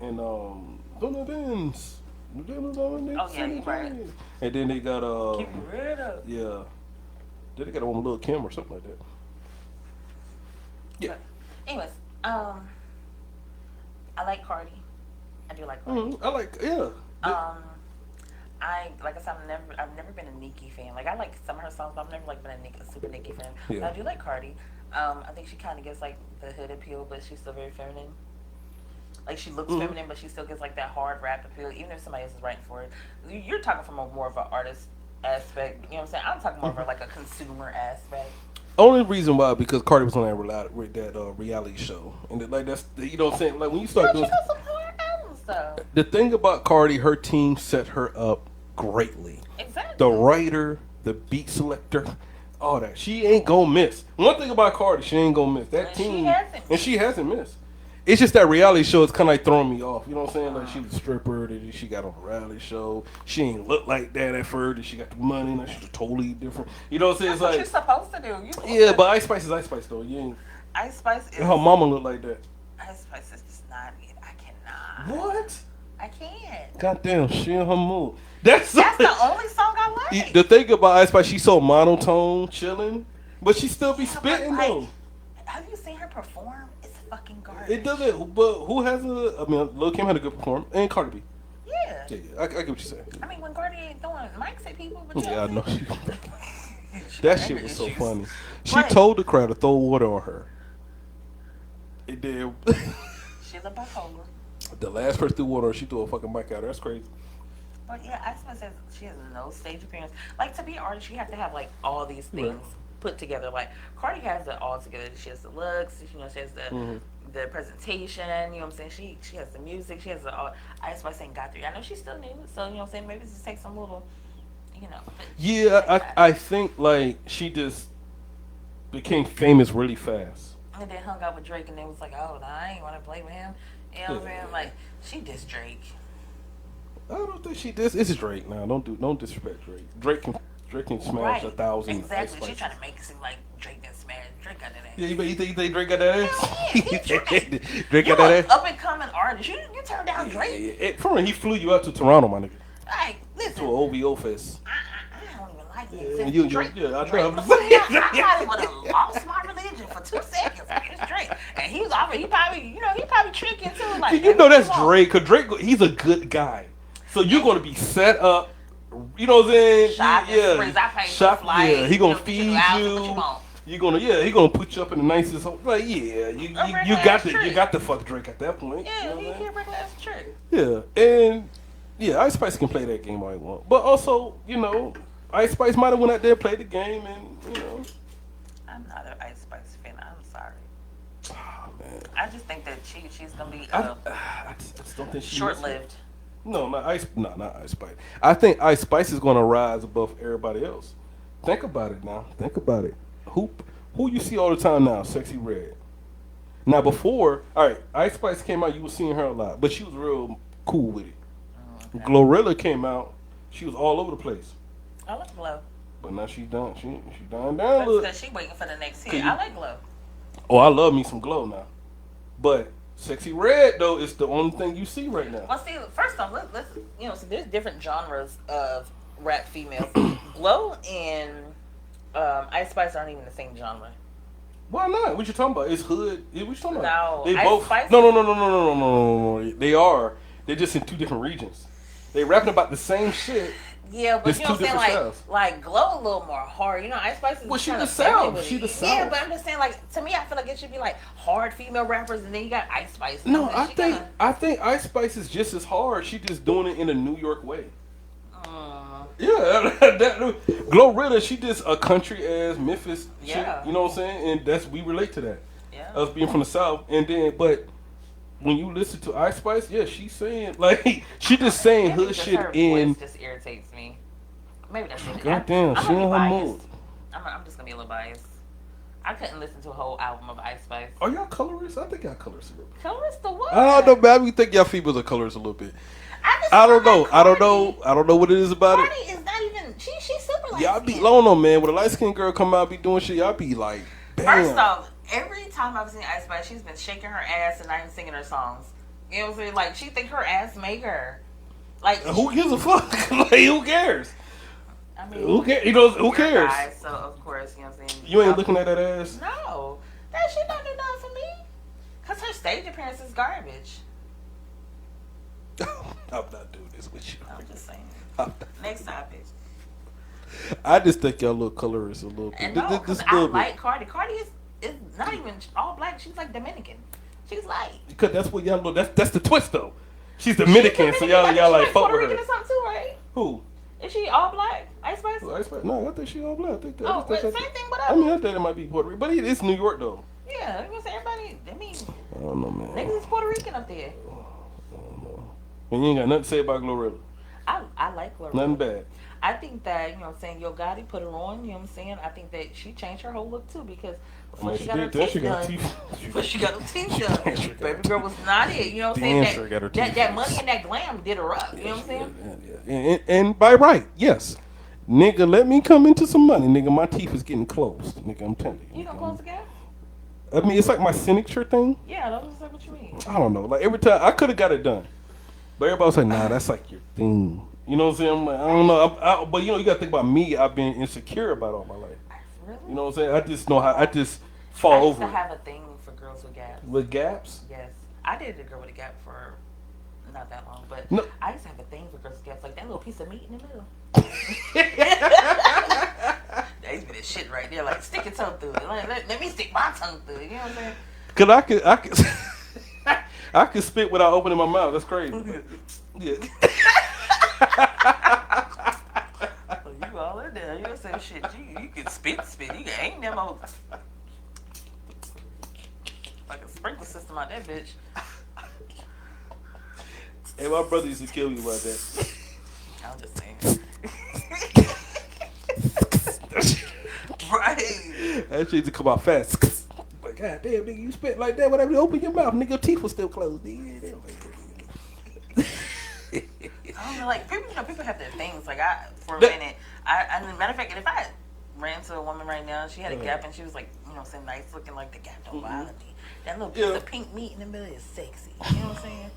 and Donna Benz. Oh yeah, you're right. And then they got Keep it red up. yeah. Then they got one with Lil Kim or something like that. Yeah. But anyways, I like Cardi. I do like Cardi. I like Like I said, I've never been a Nicki fan. Like I like some of her songs, but I've never like been a super Nicki fan. Yeah. But I do like Cardi. I think she kind of gets like the hood appeal, but she's still very feminine. Like she looks feminine, but she still gets like that hard rap appeal, even if somebody else is writing for it. You're talking from a more of an artist aspect. You know what I'm saying? I'm talking more of a, like a consumer aspect. Only reason why because Cardi was on that reality show, and that's you know what I'm saying. Like when you start But doing she got some hard albums though. the thing about Cardi, her team set her up greatly. Exactly. The writer, the beat selector, all that. She ain't gonna miss. One thing about Cardi, she ain't gonna miss. That And she team, hasn't. and she hasn't missed. It's just that reality show is kind of like throwing me off. You know what I'm saying? Like she was a stripper that she got on a reality show. She ain't look like that at first. And she got the money. Now she's totally different. You know what I'm saying? That's what you're It's supposed to do. yeah, but Ice Spice is Ice Spice though. You ain't. Ice Spice is. Her mama look like that. Ice Spice is just not it. I cannot. What? I can't. Goddamn, she in her mood. That's That's the only song I like. The thing about Ice Spice, she's so monotone, chilling, but she still be Yeah, but, spitting like, though. Have you seen her perform? It's fucking garbage. It doesn't. But who has a? I mean, Lil Kim had a good performance, and Cardi B. Yeah. Yeah, I get what you're saying. I mean, when Cardi ain't doing mics at people, but Yeah, I know. She That got shit was so issues. funny. She But told the crowd to throw water on her. It did. she's a bipolar. The last person threw water on her, she threw a fucking mic at her. That's crazy. But yeah, Ice Spice says she has no stage appearance. Like to be an artist, you have to have like all these things Right. put together. Like Cardi has it all together. She has the looks, you know, she has the presentation. You know what I'm saying? She has the music. She has the all. Ice Spice ain't got through. I know she's still new, so you know what I'm saying. Maybe it just takes some little, you know. But Yeah, I think like she just became famous really fast. and then hung out with Drake, and then was like, oh, no, I ain't want to play with him. You know what I'm saying? Like she dissed Drake. I don't think she did. It's Drake now. Don't disrespect Drake. Drake can smash 1,000. Exactly. Ice She's Spice. trying to make it seem like Drake didn't smash. Drake got that ass. Yeah, you think Drake got that ass? Hell yeah, he Drake. Drake You got that an ass? up and coming artist. You turned down Drake. From he flew you out to Toronto, my nigga, Like, to listen, an OVO fest. I don't even like Yeah, it. you- Drake. yeah, I know. Drake. I probably would have lost my religion for 2 seconds. It's Drake, and he was already. He probably tricking too. Like, You know that's come on. Drake, cause Drake, he's a good guy. So you're gonna be set up. You know what I'm saying? Shop and spreads. I paid for flights, Yeah, he gonna you know, feed get out, what you you. want. He gonna put you up in the nicest home. Like, yeah, you got to Trick. you got to fuck Drake at that point. Yeah, you know he what I'm saying? regular ass trick. Yeah, and yeah, Ice Spice can play that game all he want. But also, you know, Ice Spice might have went out there and played the game, and you know, I'm not an Ice Spice fan. I'm sorry. oh, man, I just think that she's gonna be I just don't think she short lived. No, not Ice Spice. I think Ice Spice is gonna rise above everybody else. Think about it now. Think about it. Who you see all the time now? Sexy Red. Now before, all right, Ice Spice came out, you were seeing her a lot, but she was real cool with it. Okay. Glorilla came out, she was all over the place. I like Glow. But now she's done. She dying down a That's little. because she waiting for the next hit. Can you- I like Glow. Oh, I love me some Glow now. But Sexy Red though is the only thing you see right now. Well, see, first off, let's so there's different genres of rap females. Glow and Ice Spice aren't even the same genre. Why not? What you talking about? It's hood. What you talking No, about? They Ice both. Spice. No. They are. They're just in two different regions. They rapping about the same shit. Yeah, but There's you know two what I'm saying? different styles. Like Glow a little more hard. You know, Ice Spice is Well, she kind the of friendly South. with She it. the Yeah, South. but I'm just saying, like, to me, I feel like it should be like hard female rappers, and then you got Ice Spice. You No, know, I she think kinda- I think Ice Spice is just as hard. She just doing it in a New York way. Uh, Yeah, Glorilla, she just a country ass Memphis chick. Yeah. You know what I'm saying? And that's we relate to that. yeah. Us being from the South, and then but when you listen to Ice Spice, yeah, she's saying like she just saying Maybe hood just shit her in. voice just irritates me. Maybe that's it. Goddamn, I'm she gonna be in her biased. mood. I'm just gonna be a little biased. I couldn't listen to a whole album of Ice Spice. Are y'all colorists? I think y'all colorists a little bit. Colorist the what? I don't know, man. We think y'all females are colorists a little bit. Just I don't feel know. like I don't Cardi- know. I don't know what it is about Cardi it. is not even. She's super light. Y'all be low on, man. When a light skinned girl come out, be doing shit. Y'all be like, bam. First off, every time I've seen Ice Spice, she's been shaking her ass and not even singing her songs. You know what I'm saying? Like, she think her ass make her. Like, Who gives a fuck? Like, who cares? I mean, Who cares? You know, who you're a cares? guy, so of course, you know what I'm saying. You ain't looking at that ass. No, that shit don't do nothing for me. Cause her stage appearance is garbage. I'm not doing this with you. I'm just saying. I'm Next topic. I just think y'all look colorist a little bit. And no, because Just a I little bit. like Cardi. Cardi is not even all black. She's like Dominican. She's light. Because that's what y'all look. That's the twist though. She's Dominican, so y'all like fuck Puerto with Rican her. or something too, right? Who? Is she all black? Ice Spice? Who, Ice Spice? No, I think she all black. I think that. Oh, but that's- same thing with I us. mean, I think it might be Puerto Rican, but it's New York though. Yeah, you know what I'm saying? Everybody, I mean, I don't know, man. niggas is Puerto Rican up there. And you ain't got nothing to say about Glorilla. I like Glorilla. Nothing bad. I think that, you know what I'm saying, Yo Gotti put her on, you know what I'm saying? I think that she changed her whole look too because before Man, she she got her did that. teeth She got her done, teeth. before she got her teeth Damn done, sure got baby her girl was not it, you know what I'm saying? Damn sure got her teeth That done. money and that glam did her up, you know what I'm saying? Yeah. And by right, yes. Nigga, let me come into some money. Nigga, my teeth is getting closed. Nigga, I'm telling you. You gonna close the gap? I mean, it's like my signature thing. Yeah, that was like what you mean. I don't know. Like every time I could have got it done, but everybody was like, "Nah, that's like your thing." You know what I'm saying? I'm like, I don't know. But you know, you gotta think about me. I've been insecure about all my life. Really? You know what I'm saying? I just know how. I just fall I used over to it. have a thing for girls with gaps. With gaps. Yes. I dated a girl with a gap for not that long, but No. I used to have a thing for girls with gaps, like that little piece of meat in the middle. That used to be the shit right there. Like, stick your tongue through it. Let me stick my tongue through it. You know what I'm saying? Cause I could, I could spit without opening my mouth. That's crazy. Yeah. Oh, you all in there. You say shit. You can spit. You can aim them over. Like a sprinkler system out that bitch. Hey, my brother used to kill me about that. I'm just saying. Right. That shit used to come out fast. Like, God damn, nigga, you spit like that whenever you open your mouth, nigga, your teeth was still closed. Nigga. I don't know, like people, people have their things. Like for a That- minute, matter of fact, if I ran to a woman right now, she had a gap and she was like, you know, saying nice looking, like the gap don't bother me. That little piece Yeah. of pink meat in the middle is sexy. You know what I'm saying?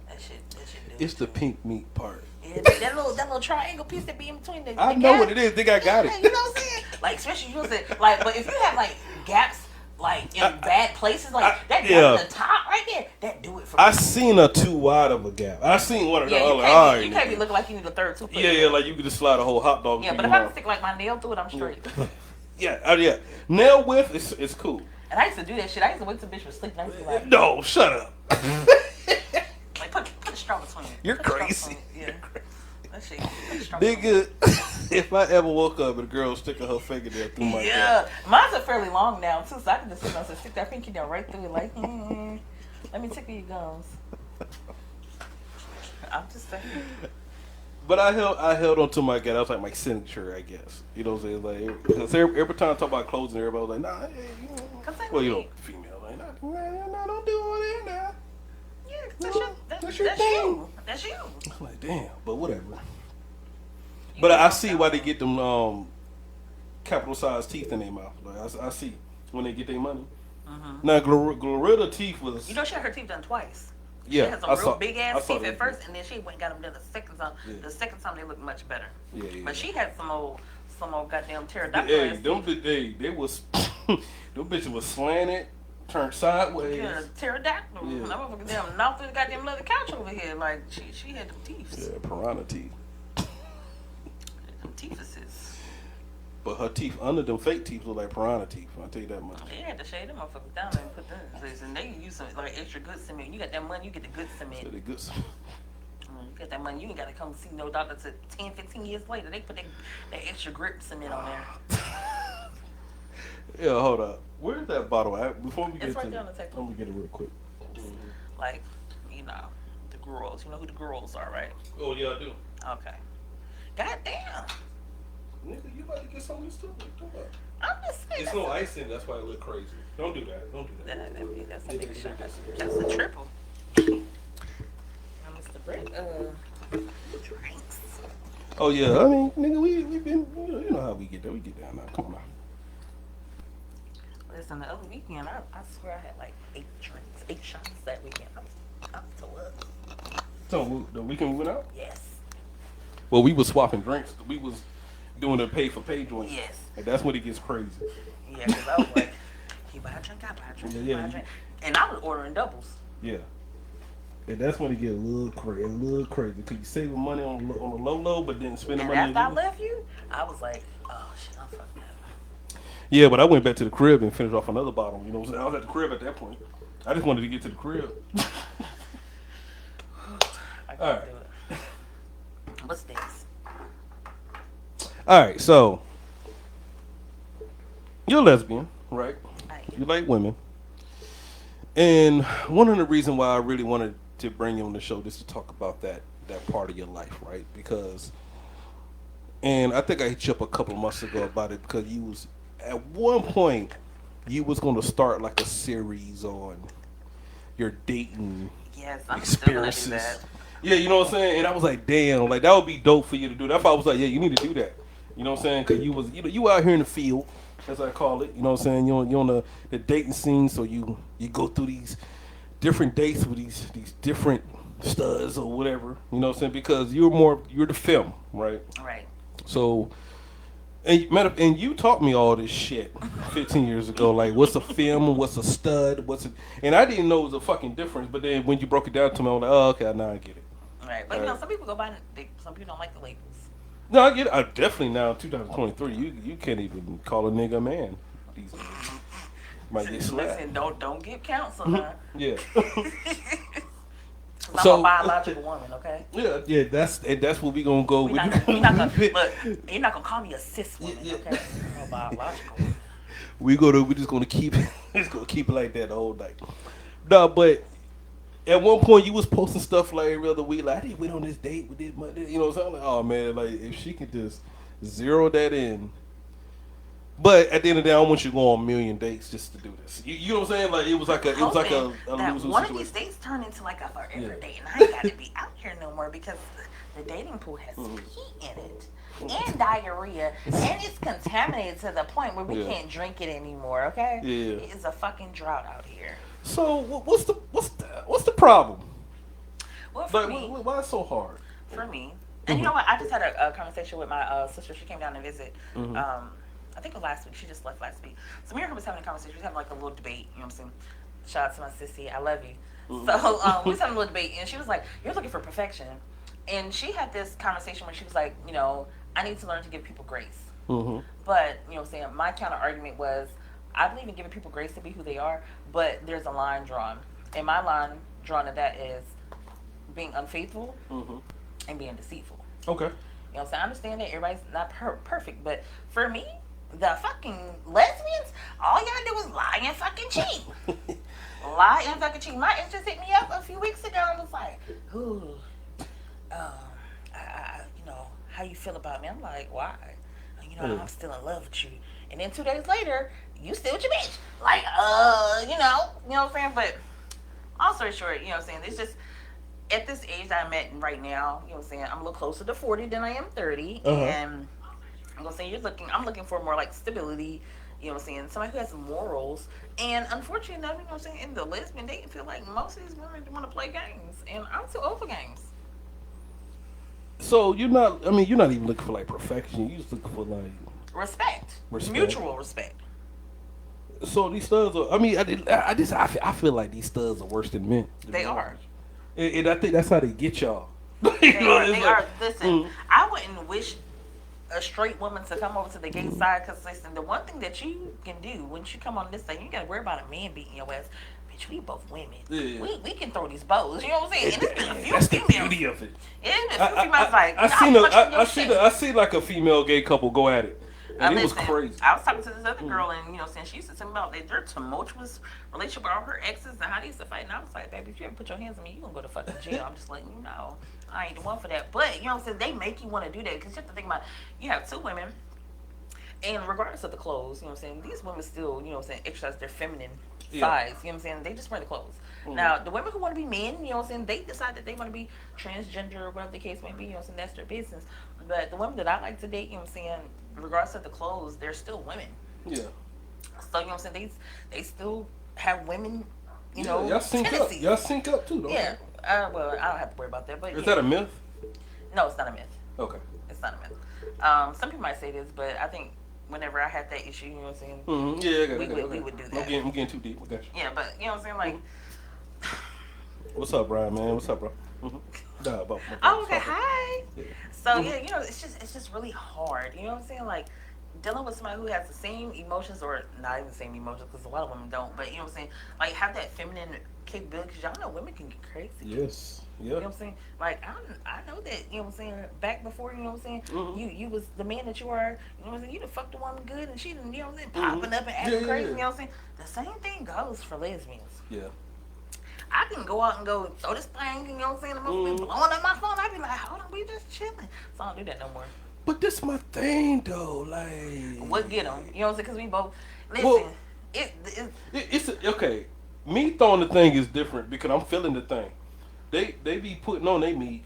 That shit do. It's the pink meat part. Yeah, that little triangle piece that be in between the. I the know gap. what it is. Think I got Yeah, it. you know what I'm saying? Like especially you say like, but if you have like gaps. Like in bad places, like that gap yeah. in the top right there, that do it for I me. seen a too wide of a gap. I seen one of Yeah, the you other. can't, All be, right, you can't be nigga. looking like you need a third tooth. Yeah, like you could just slide a whole hot dog. Yeah, through but your if I can mouth. stick like my nail through it, I'm straight. Yeah. Nail width is cool. And I used to do that shit. I used to wait till bitch was sleeping. I used to be like, No, shut up. like put a straw between it. You're Put a straw crazy. between it. Yeah. That shit. Put a straw between it. Nigga, if I ever woke up and a girl sticking her finger there through my Yeah. gap. Mine's are fairly long now too, so I can just sit down and stick that pinky down right through it like, let me tickle your gums. I'm just saying. But I held on to my gap. That was like my signature, I guess. You know what I'm saying? Like, because every time I talk about clothes and everybody was like, nah, hey, you know. Cause they Well, you know, like- female. Like, nah, don't do all that now. Yeah, 'cause That's your that's thing. you. That's you. I'm like, damn, but whatever. But I see why they get them capital sized teeth in their mouth. Like I see when they get their money. Now, Glorilla teeth was. You know, she had her teeth done twice. She Yeah, had some I real saw. big I ass saw teeth that. at first, and then she went and got them done the second time. Yeah. The second time they looked much better. Yeah, yeah. But she had some old goddamn pterodactyl Hey, ass them, teeth. hey, they was, them bitches was slanted, turned sideways. Yeah, pterodactyl. Yeah. That motherfucker damn knocked through the goddamn leather couch over here. Like she had them teeth. Yeah, piranha teeth. Them teethuses. But her teeth under them fake teeth look like piranha teeth. I'll tell you that much. They had to shade them motherfuckers down and put them in place. And they use some like extra good cement. You got that money, you get the good cement. So they good. You get that money, you ain't gotta come see no doctor till 10, 15 years later. They put that extra grip cement on there. Yeah, hold up. Where's that bottle at? Before we get It's right to there on the table. let me get it real quick. Like, you know, the girls. You know who the girls are, right? Oh yeah, I do. Okay. God damn. Nigga, you about to get some of this too? I'm just saying. It's no ice in. That's why it look crazy. Don't do that. Don't do that. That's a big shot. That's a triple. Now, Mr. Brick, drinks. Oh yeah, I mean, nigga, we been you know how we get there. We get down now. Come on now. Listen, the other weekend, I swear I had like 8 drinks, 8 shots that weekend. I'm so up. So the weekend we went out. Yes. Well, we was swapping drinks. We was doing a pay for pay joint. Yes. And that's when it gets crazy. Yeah, because I was like, he buy a drink, I buy a drink, he buy a drink. And I was ordering doubles. Yeah. And that's when it get a little crazy. Because you saving money on the low, but then spending And money. after I left you, I was like, oh shit, I'm fucked up. Yeah, but I went back to the crib and finished off another bottle. You know what I'm saying? I was at the crib at that point. I just wanted to get to the crib. I can't All right. do it. What's this? All right, so you're a lesbian, right? I You like women. And one of the reasons why I really wanted to bring you on the show just to talk about that part of your life, right? Because, and I think I hit you up a couple of months ago about it because you was at one point you was going to start like a series on your dating Yes, I'm still gonna do experiences. that. Yeah, you know what I'm saying? And I was like, damn, like that would be dope for you to do. That's why I was like, yeah, you need to do that. You know what I'm saying? Because you was, you out here in the field, as I call it. You know what I'm saying? You're on the dating scene, so you go through these different dates with these different studs or whatever. You know what I'm saying? Because you're the film, right? Right. So, and you taught me all this shit 15 years ago. Like, what's a film? What's a stud? And I didn't know it was a fucking difference. But then when you broke it down to me, I was like, oh, okay, now I get it. Right. But you know, some people go by, some people don't like the labels. No, I get it. I definitely now, 2023, you can't even call a nigga a man these days. Might get slapped. Listen, don't get counsel, huh? Yeah. I'm a biological woman, okay? Yeah. That's what we gonna go with. You're not gonna call me a cis woman, Yeah. okay? I'm a biological. We just gonna keep it like that the whole night. No, but at one point you was posting stuff like every other week, like I didn't went on this date with this, you know what I'm saying? Like, oh man, like if she could just zero that in. But at the end of the day, I don't want you to go on a million dates just to do this. You know what I'm saying? Like it was like a that losing one situation. of these dates turn into like a forever Yeah. date, and I ain't got to be out here no more because the dating pool has pee in it and diarrhea, and it's contaminated to the point where we Yeah. can't drink it anymore. Okay? Yeah. It's a fucking drought out here. So what's the problem? Well, for Like me, why it's so hard? And you know what? I just had a conversation with my sister. She came down to visit. Mm-hmm. I think it was last week. She just left last week. So me and her was having a conversation. We was having like a little debate. You know what I'm saying? Shout out to my sissy. I love you. Mm-hmm. So we was having a little debate, and she was like, "You're looking for perfection," and she had this conversation where she was like, "You know, I need to learn to give people grace." Mm-hmm. But you know what I'm saying? My counter argument was, I believe in giving people grace to be who they are, but there's a line drawn, and my line drawn to that is being unfaithful and being deceitful. Okay. You know what I'm saying? I understand that everybody's not perfect, but for me, the fucking lesbians, all y'all do is lie and fucking cheat. Lie and fucking cheat. My ex just hit me up a few weeks ago and was like, ooh, you know, how you feel about me? I'm like, why? You know, I'm still in love with you. And then 2 days later, you still with your bitch. Like, you know what I'm saying? But long story short, you know what I'm saying? It's just, at this age that I'm at right now, you know what I'm saying? I'm a little closer to 40 than I am 30. And I'm gonna say I'm looking for more like stability, You know what I'm saying? Somebody who has morals. And unfortunately enough, you know what I'm saying, in the lesbian dating feel like most of these women want to play games. And I'm too old for games. So you're not. I mean, you're not even looking for like perfection. You're just looking for like Respect. respect. Mutual respect. So these studs are. I mean, I feel like these studs are worse than men. To They be are. honest. And I think that's how they get y'all. They are. They are. Listen, I wouldn't wish a straight woman to come over to the gay side because, listen, the one thing that you can do once you come on this side, you got to worry about a man beating your ass. Bitch, we both women. Yeah. We can throw these bows. You know what I'm saying? And it's been a few That's the females. beauty of it. Yeah, a few females like, I see like a female gay couple go at it, and it was listen, crazy. I was talking to this other girl, and you know, saying she used to tell me about their tumultuous relationship with all her exes and how they used to fight. And I was like, baby, if you ever put your hands on me, you gonna go to fucking jail. I'm just letting you know, I ain't the one for that. But you know what I'm saying? They make you want to do that because you have to think about. You have two women, and regardless of the clothes, you know what I'm saying? These women still, you know what I'm saying, exercise their feminine sides. You know what I'm saying? They just wear the clothes. Now, the women who want to be men, you know what I'm saying, they decide that they want to be transgender or whatever the case may be, you know what I'm saying, that's their business. But the women that I like to date, you know what I'm saying, regardless of the clothes, they're still women. Yeah. So, you know what I'm saying, they still have women, you know, y'all sync up. tendencies. Y'all sync up too, though. Yeah. Well, I don't have to worry about that. But Is that a myth? No, it's not a myth. Okay. It's not a myth. Some people might say this, but I think whenever I had that issue, you know what I'm saying, Yeah, we would do that. I'm getting too deep. I got you. Yeah, but you know what I'm saying, like. What's up, Brian, man? What's up, bro? Oh, okay. Hi. Yeah. So yeah, you know, it's just really hard. You know what I'm saying? Like dealing with somebody who has the same emotions, or not even the same emotions, because a lot of women don't. But you know what I'm saying? Like have that feminine capability, because y'all know women can get crazy. Yes. Yeah. You know what I'm saying? Like I know that, you know what I'm saying, back before, you know what I'm saying, you was the man that you are, you know what I'm saying, you done fucked the woman good and she done, you know what I'm saying, popping up and acting crazy, you know what I'm saying? The same thing goes for lesbians. Yeah. I can go out and go throw this thing, you know what I'm saying, the movie be blowing up my phone, I'd be like, hold on, we just chilling. So I don't do that no more. But this my thing though, like. What get them? You know what I'm saying? Because we both, listen, well, it's okay. Me throwing the thing is different because I'm feeling the thing. They be putting on they meat.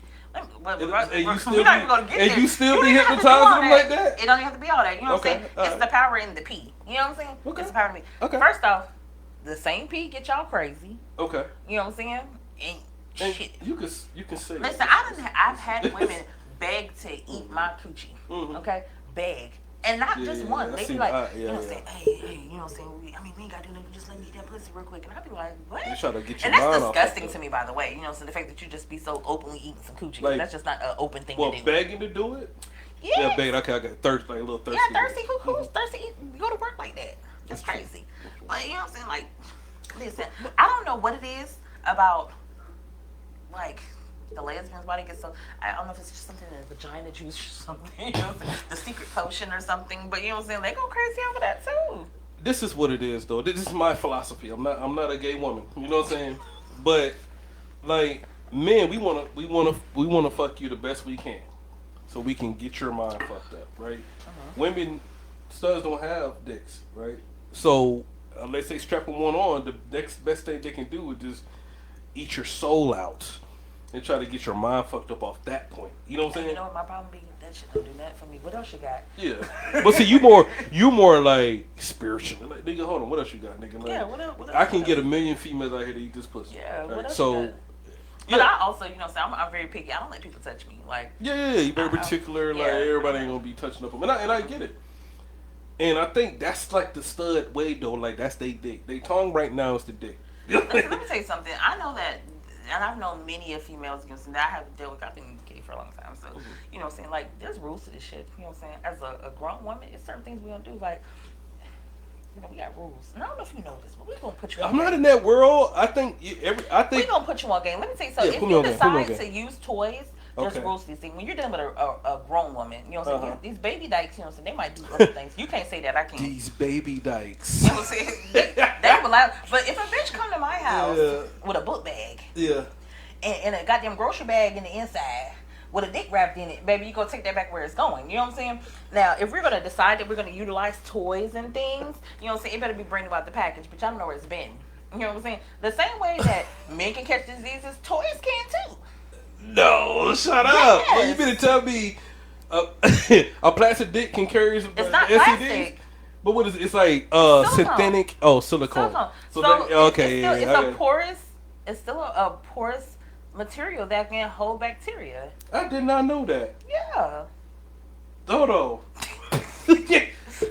But And you still we're not even gonna get there. you still be don't even have to do hypnotizing all them like that? It don't even have to be all that. You know what I'm saying? Okay, It's the power in the P. You know what I'm saying? Okay. It's the power in the P. Okay. First off, the same P get y'all crazy. Okay. You know what I'm saying? And shit. You can say. Listen, I've had women beg to eat my coochie. Okay, beg. And not just one. They be like, you know what I'm saying? Hey, you know what I'm saying? We ain't got to do nothing. Just let me eat that pussy real quick. And I be like, what? They try to get your and that's mind off disgusting of to me, by the way. You know what I'm saying? The fact that you just be so openly eating some coochie. Like, that's just not an open thing Well, to do. begging to do it? Yeah. Begging. Okay, I got thirsty, like a little thirsty. Yeah, thirsty. Who's thirsty? You go to work like that. That's crazy. But you know what I'm saying? Like, listen, I don't know what it is about, like, the lesbian's body gets so, I don't know if it's just something in the vagina juice or something, you know what I'm saying? The secret potion or something, but you know what I'm saying? They go crazy over that too. This is what it is, though. This is my philosophy. I'm not a gay woman. You know what I'm saying? But like, men, we wanna fuck you the best we can, so we can get your mind fucked up, right? Women, studs don't have dicks, right? So unless they strap one on, the next best thing they can do is just eat your soul out and try to get your mind fucked up off that point. You know what I'm saying? You know what my problem be? That shit don't do that for me. What else you got? Yeah. But see, you more like spiritual. Like, nigga, hold on, what else you got, nigga? Like, Yeah, what else? I can get a million females out here to eat this pussy. Yeah, what else So, you got? But I also, you know, so I'm very picky. I don't let people touch me. Like, yeah, you very particular. Like, everybody ain't gonna be touching up them, and I get it. And I think that's like the stud way though. Like, that's they dick. They tongue right now is the dick. Listen, let me tell you something. I know that, and I've known many of females, you know, that I have dealt with. I've been gay for a long time, so you know what I'm saying. Like, there's rules to this shit. You know what I'm saying. As a grown woman, it's certain things we don't do. Like, you know, we got rules. And I don't know if you know this, but we're gonna put you. I'm not in that world. I think we're gonna put you on game. Let me tell you something. Yeah, if you decide to use toys, there's rules to these things. When you're dealing with a grown woman, you know what I'm saying? These baby dykes, you know what I'm saying? They might do other things. You can't say that. I can't. These baby dykes. You know what I'm saying? They will allow. But if a bitch come to my house with a book bag, and a goddamn grocery bag in the inside with a dick wrapped in it, baby, you gonna take that back where it's going. You know what I'm saying? Now, if we're gonna decide that we're gonna utilize toys and things, you know what I'm saying? It better be bringing about the package, but y'all don't know where it's been. You know what I'm saying? The same way that men can catch diseases, toys can too. No, shut up. Well, you better tell me a plastic dick can carry some It's not STDs? plastic. But what is it? It's like Silicone. synthetic. Oh, silicone. Silicone. So, So that, okay, it's still, yeah, it's a porous. It's still a porous material that can hold bacteria. I did not know that. Yeah. Dodo.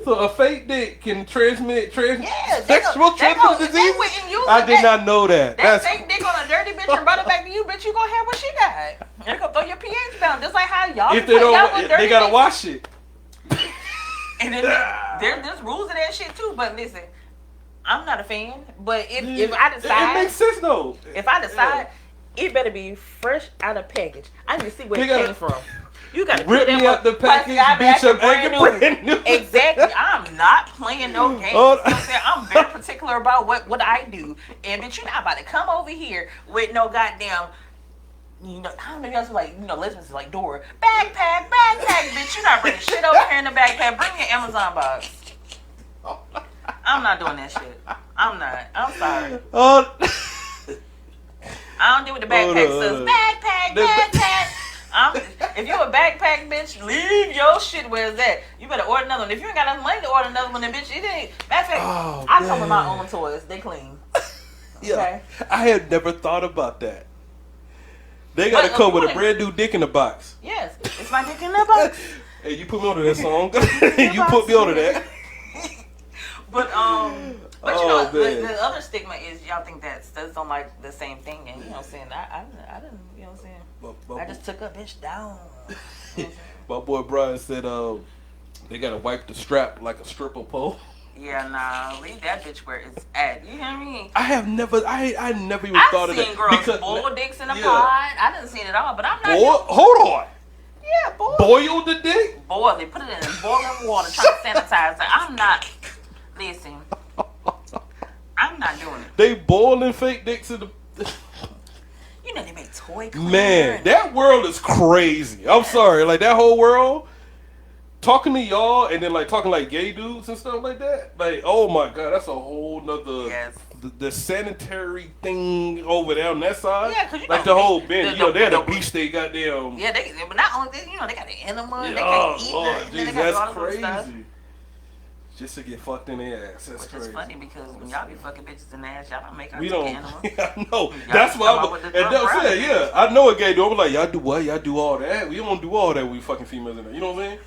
So a fake dick can transmit Yeah, sexual transmitted disease. I did not know that. That fake dick on a dirty bitch and run it back to you, bitch. You gonna have what she got. You're gonna throw your pH down, just like how y'all. If they don't, they gotta wash it. And then there's rules in that shit too. But listen, I'm not a fan. But if I decide, it makes sense though. If I decide, it better be fresh out of package. I need to see where it came from. You gotta rip me out the package, bitch. I'm brand new. Exactly. I'm not playing no games. You know what I'm saying? I'm very particular about what I do. And bitch, you're not about to come over here with no goddamn. You know, I don't know if y'all like, you know, lesbians like Dora. Backpack, bitch. You're not bringing shit over here in the backpack. Bring your Amazon box. I'm not doing that shit. I'm not. I'm sorry. I don't deal with the backpack stuff. Backpack. If you're a backpack bitch, leave your shit where it's at. You better order another one. If you ain't got enough money to order another one, then bitch, it ain't. Matter of fact, I come with my own toys. They clean. Yeah. Okay? I had never thought about that. They gotta come with a brand new dick in the box. Yes, it's my dick in the box. Hey, you put me onto that song. You put me onto that. But you know, the other stigma is y'all think that studs don't like the same thing, and you know what I'm saying. I didn't, you know what I'm saying. I just took a bitch down. My boy Brian said, they gotta wipe the strap like a stripper pole. Yeah, nah, leave that bitch where it's at. You hear me? I have never, I never even thought of that. I've seen girls boil dicks in a pot. I didn't see it all, but I'm not. Hold on. Yeah, boil the dick. Boil it, put it in boiling water, try to sanitize it. I'm not. Listen, I'm not doing it. They boiling fake dicks in the. You know they make toy cleaner. Man, that world is crazy. I'm sorry, like that whole world. Talking to y'all and then like talking like gay dudes and stuff like that. Like, oh my god, that's a whole nother. Yes. The sanitary thing over there on that side. Yeah, cause you like know, the whole bin. You know, they had a beach they goddamn. Yeah, but not only that, you know, they got the enema. Yeah, they can't eat Lord, nothing. geez, They got that's all this stuff. crazy. Just to get fucked in the ass. That's crazy. It's funny because when y'all be fucking bitches in the ass, y'all don't make our we chicken don't. enema. Yeah, I know. That's why I'm. And that's it. Yeah, I know a gay dude. I'm like, y'all do what? Y'all do all that? We don't do all that. We fucking females in there. You know what I'm saying?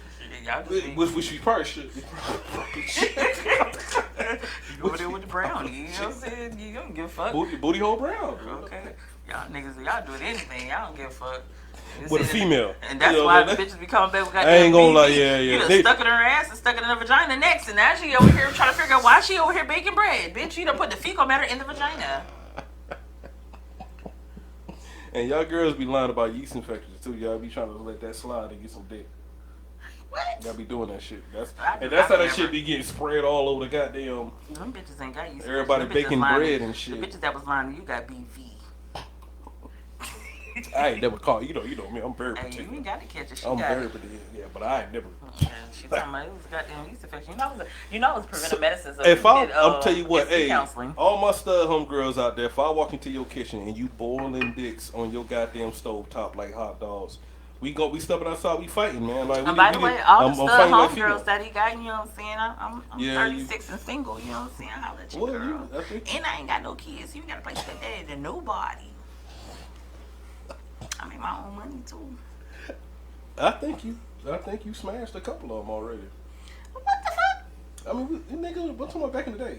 Which we probably should. You go over there with the brownie. You know what I'm saying? You don't give a fuck. Booty hole brown. Okay. Y'all niggas, y'all do anything. Y'all don't give a fuck. With a female. And that's why the bitches be coming back with goddamn I ain't gonna lie, BB. yeah. You done stuck it in her ass and stuck it in her vagina next. And now she over here trying to figure out why she over here baking bread. Bitch, you done put the fecal matter in the vagina. And y'all girls be lying about yeast infections too. Y'all be trying to let that slide and get some dick. What? Y'all be doing that shit. That's how that shit be getting spread all over the goddamn. Them bitches ain't got yeast. Everybody baking bread and shit. The bitches that was lying, you got BV. I ain't never caught. You know me. I'm very Hey, particular. you ain't got to catch it. I'm very particular. Yeah, but I ain't never. She talking about it was goddamn yeast infection. You know it was preventive medicine. So if I'm tell you what, hey, counseling. all my stud homegirls out there, if I walk into your kitchen and you boiling dicks on your goddamn stove top like hot dogs, we stepping outside, we fighting, man. Like, and by the way, all the stud homegirls like that he got, you know what I'm saying? I'm 36 and single, you know what I'm saying? I'll let you, girl. And I ain't got no kids. You ain't got to play stepdaddy to nobody. I make my own money too. I think you smashed a couple of them already. What the fuck? I mean, nigga, what's talking about back in the day?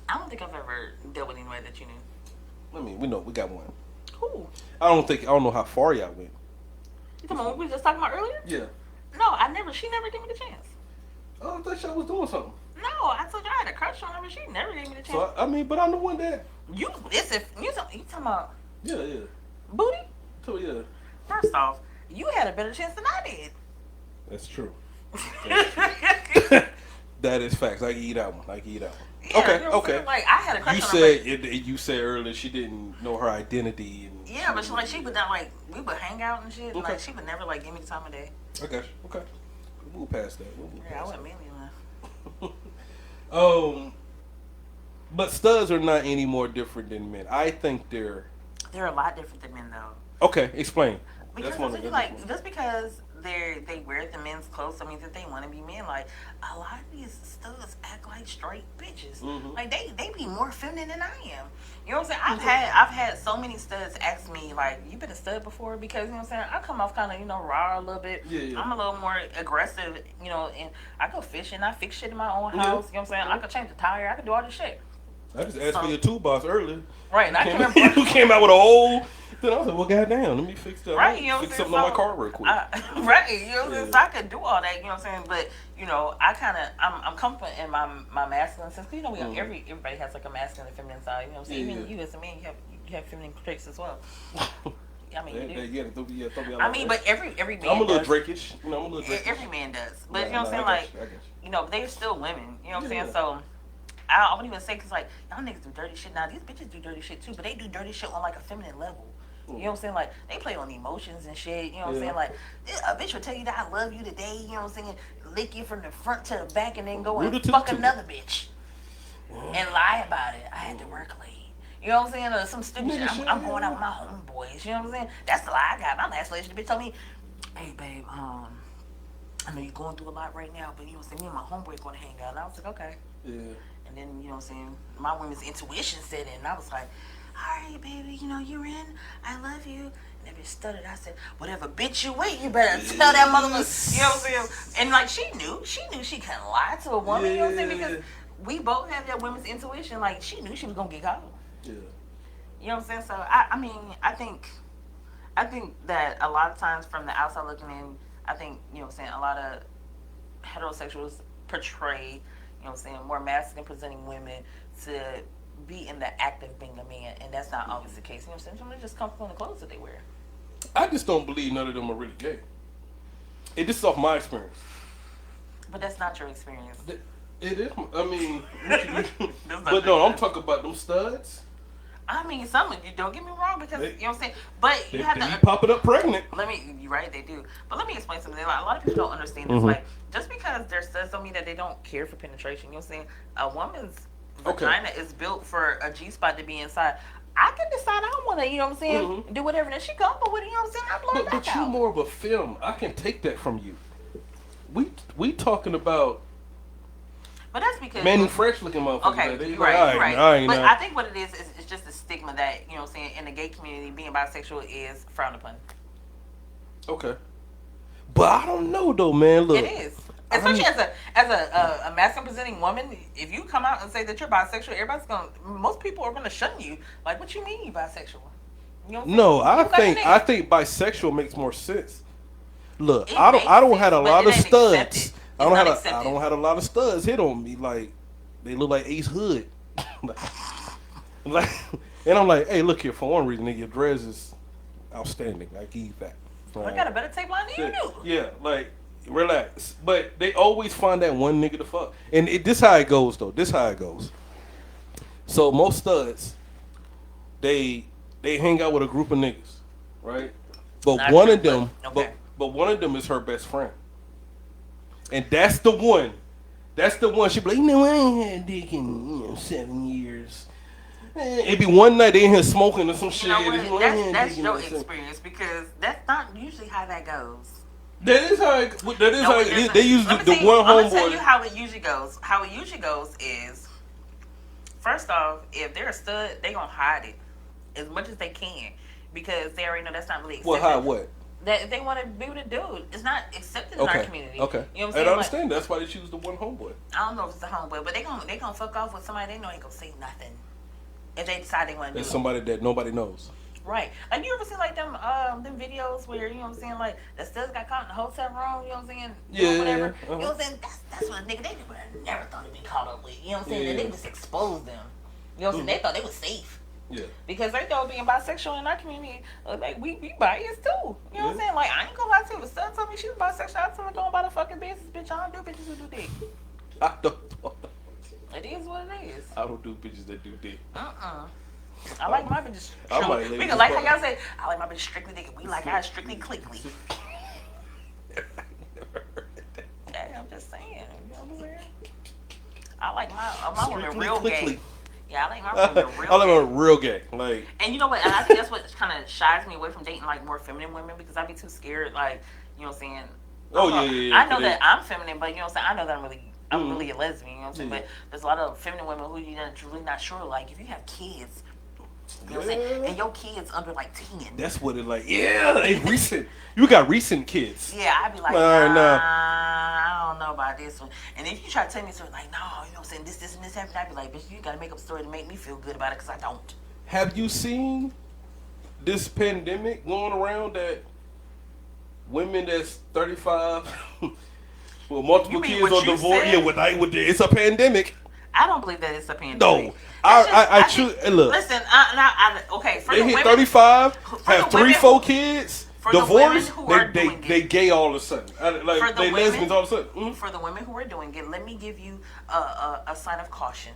I don't think I've ever dealt with anybody that you knew. I mean, we know we got one. Who? I don't know how far y'all went. You talking about what we were just talking about earlier? Yeah. No, she never gave me the chance. Oh, I thought y'all was doing something. No, I told you I had a crush on her, but she never gave me the chance. So I mean, but I'm the one that you talking about yeah. booty? So yeah. First off, you had a better chance than I did. That's true. That is facts. I can eat that one. Yeah, Okay. Like I had a crush on her. You said earlier she didn't know her identity. And yeah, but she would not like we would hang out and shit. And, like she would never like give me the time of day. I got you. Okay. We'll move past that. I wasn't meaning enough. But studs are not any more different than men. I think they're They're a lot different than men, though. Okay, explain. Because That's one of like just because they wear the men's clothes, I mean that they want to be men. Like a lot of these studs act like straight bitches. Like they be more feminine than I am. You know what I'm saying? I've had so many studs ask me like, "You been a stud before?" Because you know what I'm saying. I come off kind of raw a little bit. Yeah. I'm a little more aggressive. And I go fishing. I fix shit in my own house. You know what I'm saying? I can change the tire. I can do all this shit. I just asked for your toolbox earlier. Right, and I You can't came, remember. you came out with a whole. Then I was like, well, goddamn, let me fix that. Right, you know what I'm fix saying? something on my car real quick. Right, you know what I'm saying? So I could do all that, you know what I'm saying? But, I'm comfortable in my masculine sense. Cause, everybody has like a masculine and feminine side, you know what I'm saying? Even you as a man, you have feminine traits as well. I mean, you do. I mean, but every man I'm a little does. Drakish. I'm a little Drakish. Every man does. But, Yeah, you know what I'm saying? I Like, got you. they're still women, you know what I'm saying? Yeah. So I wouldn't even say, because, like, y'all niggas do dirty shit. Now, these bitches do dirty shit, too, but they do dirty shit on, like, a feminine level. You know what I'm saying? Like, they play on emotions and shit. You know what I'm saying? Like, a bitch will tell you that I love you today. You know what I'm saying? Lick you from the front to the back and then go and fuck another bitch. And lie about it. I had to work late. You know what I'm saying? Or some stupid shit. I'm going out with my homeboys. You know what I'm saying? That's the lie I got. My last relationship, the bitch told me, hey, babe, I know you're going through a lot right now, but you know what I'm saying? Me and my homeboy going to hang out. And I was like, okay. Yeah. And then, you know what I'm saying? My woman's intuition set in. And I was like, all right, baby, you're in. I love you. And that bitch stuttered. I said, whatever bitch you wait, you better tell that motherfucker. You know what I'm saying? And like, she knew she couldn't lie to a woman. You know what I'm saying? Because we both have that women's intuition. Like, she knew she was going to get caught. Yeah. You know what I'm saying? So, I think that a lot of times from the outside looking in, I think, you know what I'm saying, a lot of heterosexuals portray, you know what I'm saying, more masculine presenting women to be in the act of being a man, and that's not always the case. You know what I'm saying? Some of them just comfortable in the clothes that they wear. I just don't believe none of them are really gay. This is off my experience. But that's not your experience. It is. I mean, but no, I'm talking about them studs. I mean, some of you, don't get me wrong, because you know what I'm saying. But you have they to be popping up pregnant. you're right, they do. But let me explain something. Like, a lot of people don't understand this. Like, just because they're studs don't mean that they don't care for penetration. You know what I'm saying? A woman's vagina is built for a G spot to be inside. I can decide I want to, you know what I'm saying, do whatever that she comfortable with it, you know what I'm saying? I blow it back But you out. more of a film. I can take that from you. We talking about But that's because Manny Fresh looking motherfuckers. okay, They you're like, right, all you're right. But nah. I think what it is it's just a stigma that, you know what I'm saying, in the gay community, being bisexual is frowned upon. Okay. But I don't know though, man. Look, It is. Especially as a masculine presenting woman, if you come out and say that you're bisexual, most people are gonna shun you. Like, what you mean you bisexual? You know what I'm no, saying? I think bisexual makes more sense. Look, It I don't makes have a sense, lot but of it ain't studs. accepted. I don't It's not have accepted. a lot of studs hit on me. Like they look like Ace Hood. like, and I'm like, hey, look here. For one reason, nigga, your dress is outstanding. I give you that. I got a better tape line than you do. Yeah, like relax. But they always find that one nigga to fuck. And this how it goes though. This how it goes. So most studs, they hang out with a group of niggas, right? But Not one true, of them, but okay. but one of them is her best friend, and that's the one. That's the one. She be like, you know, I ain't had dick in 7 years. It be one night they in here smoking or some shit. You know what? I ain't had That's dick in your 7 experience, because that's not usually how that goes. That is how it is. They use Let me the tell you- one I'm gonna tell homeboy. you how it usually goes. How it usually goes is, first off, if they're a stud, they gonna hide it as much as they can, because they already know that's not really accepted. Well, hide what? That if they want to be with a dude, it's not accepted in our community. Okay. You know what I'm And saying? I Like, understand. That's why they choose the one homeboy. I don't know if it's the homeboy, but they gonna fuck off with somebody they know ain't gonna say nothing if they decide they want to do It's it. somebody that nobody knows. Right. Like, you ever see like them videos where, you know what I'm saying, like the studs got caught in the hotel room, you know what I'm saying? Doing whatever. Uh-huh. You know what I'm saying? That's what a nigga they would have never thought to be caught up with. You know what I'm saying? That they just exposed them. You know what I'm saying? They thought they was safe. Yeah. Because they thought being bisexual in our community, like, we biased too. You know what I'm saying? Like, I ain't gonna lie to you. If a stud told me she was bisexual, I told her go about a fucking business, bitch. I don't do bitches who do dick. I don't. It is what it is. I don't do bitches that do dick. I like my bitches. I True. might leave We this can, like how part. y'all say, I like my bitch strictly dick. We like ours strictly clickly. Yeah, I'm just saying. You know what I'm saying? I like my woman Strictly real clickly. gay. Yeah, I like my women real I like gay. them real gay. Like, And you know what? And I think that's what kind of shies me away from dating like more feminine women because I'd be too scared. Like, you know what I'm saying? oh I yeah. I know that I'm feminine, but you know what I'm saying? I know that I'm Mhm. really a lesbian. You know what I'm saying? Yeah. But there's a lot of feminine women who you're really not sure. Like, if you have kids, you know what I'm saying? And your kids under like 10. That's what it like. Yeah, it's recent. You got recent kids. Yeah, I'd be like, Nah, nah. I don't know about this one. And if you try to tell me something like, no, you know what I'm saying, this, and this happened, I'd be like, bitch, you got to make up a story to make me feel good about it because I don't. Have you seen this pandemic going around that women that's 35 with multiple You mean kids what or you divorced? said? Yeah, it's a pandemic. I don't believe that it's a pandemic. No, That's just- I think- choose. Look, Listen, okay, for they the hit women, 35, for have the 3, women 4 who- kids, for the women divorced. who are doing They it. gay all of a sudden. For Like the they women- lesbians all of a sudden. Mm. for the women who are doing it, let me give you a sign of caution.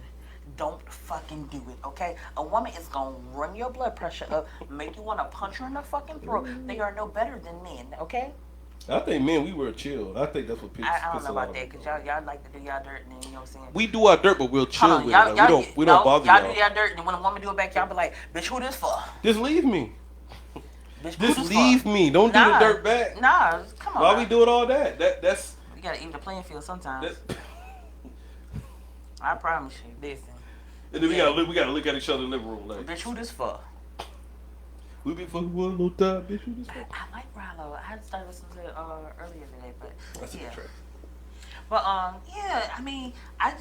Don't fucking do it, okay? A woman is gonna run your blood pressure up, make you want to punch her in the fucking throat. They are no better than men, okay? I think men, we were chilled. I think that's what pisses. I don't know a lot about of that people because off. y'all like to do y'all dirt and then you know what I'm saying. We do our dirt, but we'll chill Hold on, with y'all, it. Like, we don't bother y'all y'all. do y'all dirt and when a woman do it back, y'all be like, bitch, who this for? Just leave me. Bitch, who Just this leave for? me. Don't do the dirt back. Nah, come on. Why now. we doing all that? That's. We gotta even the playing field sometimes. That, I promise you. Listen, and then we gotta look at each other in the living room like, bitch, who this for? we be fucking one little time, bitch. Who this for? I like Rilo. I had started listening to it earlier today, but That's a yeah. good track. But yeah. I mean, I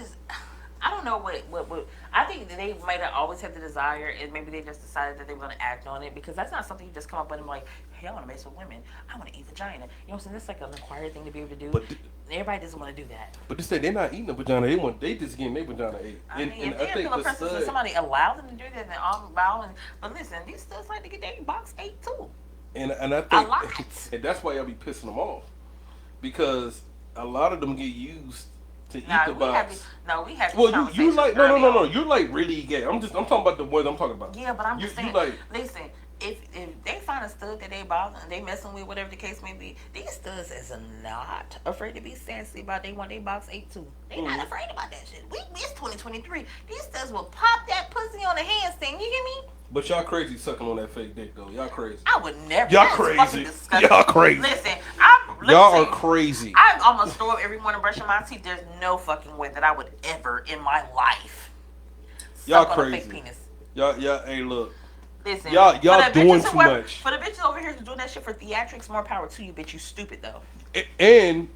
don't know what. I think that they might have always had the desire, and maybe they just decided that they were going to act on it because that's not something you just come up with and be like, hey, I want to mess with women. I want to eat vagina. You know what I'm saying? That's like a required thing to be able to do. But Everybody doesn't want to do that. But they're not eating the vagina. They just getting their vagina ate. I mean, And if they I have think no the preference and stud. somebody allow them to do that, then I'm bowing. But listen, these studs like to get their box ate too. And I A think, lot. and that's why y'all be pissing them off, because a lot of them get used to eat Nah, the we box. have these Well, you conversations like early no. on. You're like really gay. I'm talking about the ones I'm talking about. Yeah, but I'm You- just you saying. like- Listen, if they find a stud that they bother and they messing with, whatever the case may be, these studs is not afraid to be sassy about they want their box ate too. They not afraid about that shit. It's 2023. These studs will pop that pussy on a handstand. You hear me? But y'all crazy sucking on that fake dick though. Y'all crazy. I would never. Y'all That is crazy. fucking disgusting. Y'all crazy. Listen, Y'all are crazy. I almost throw up every morning brushing my teeth. There's no fucking way that I would ever in my life Y'all suck on a crazy. fake penis. Y'all. Hey, look. Listen, Y'all for the doing bitches too who much. For the bitches over here who's doing that shit for theatrics, more power to you, bitch. You stupid though. And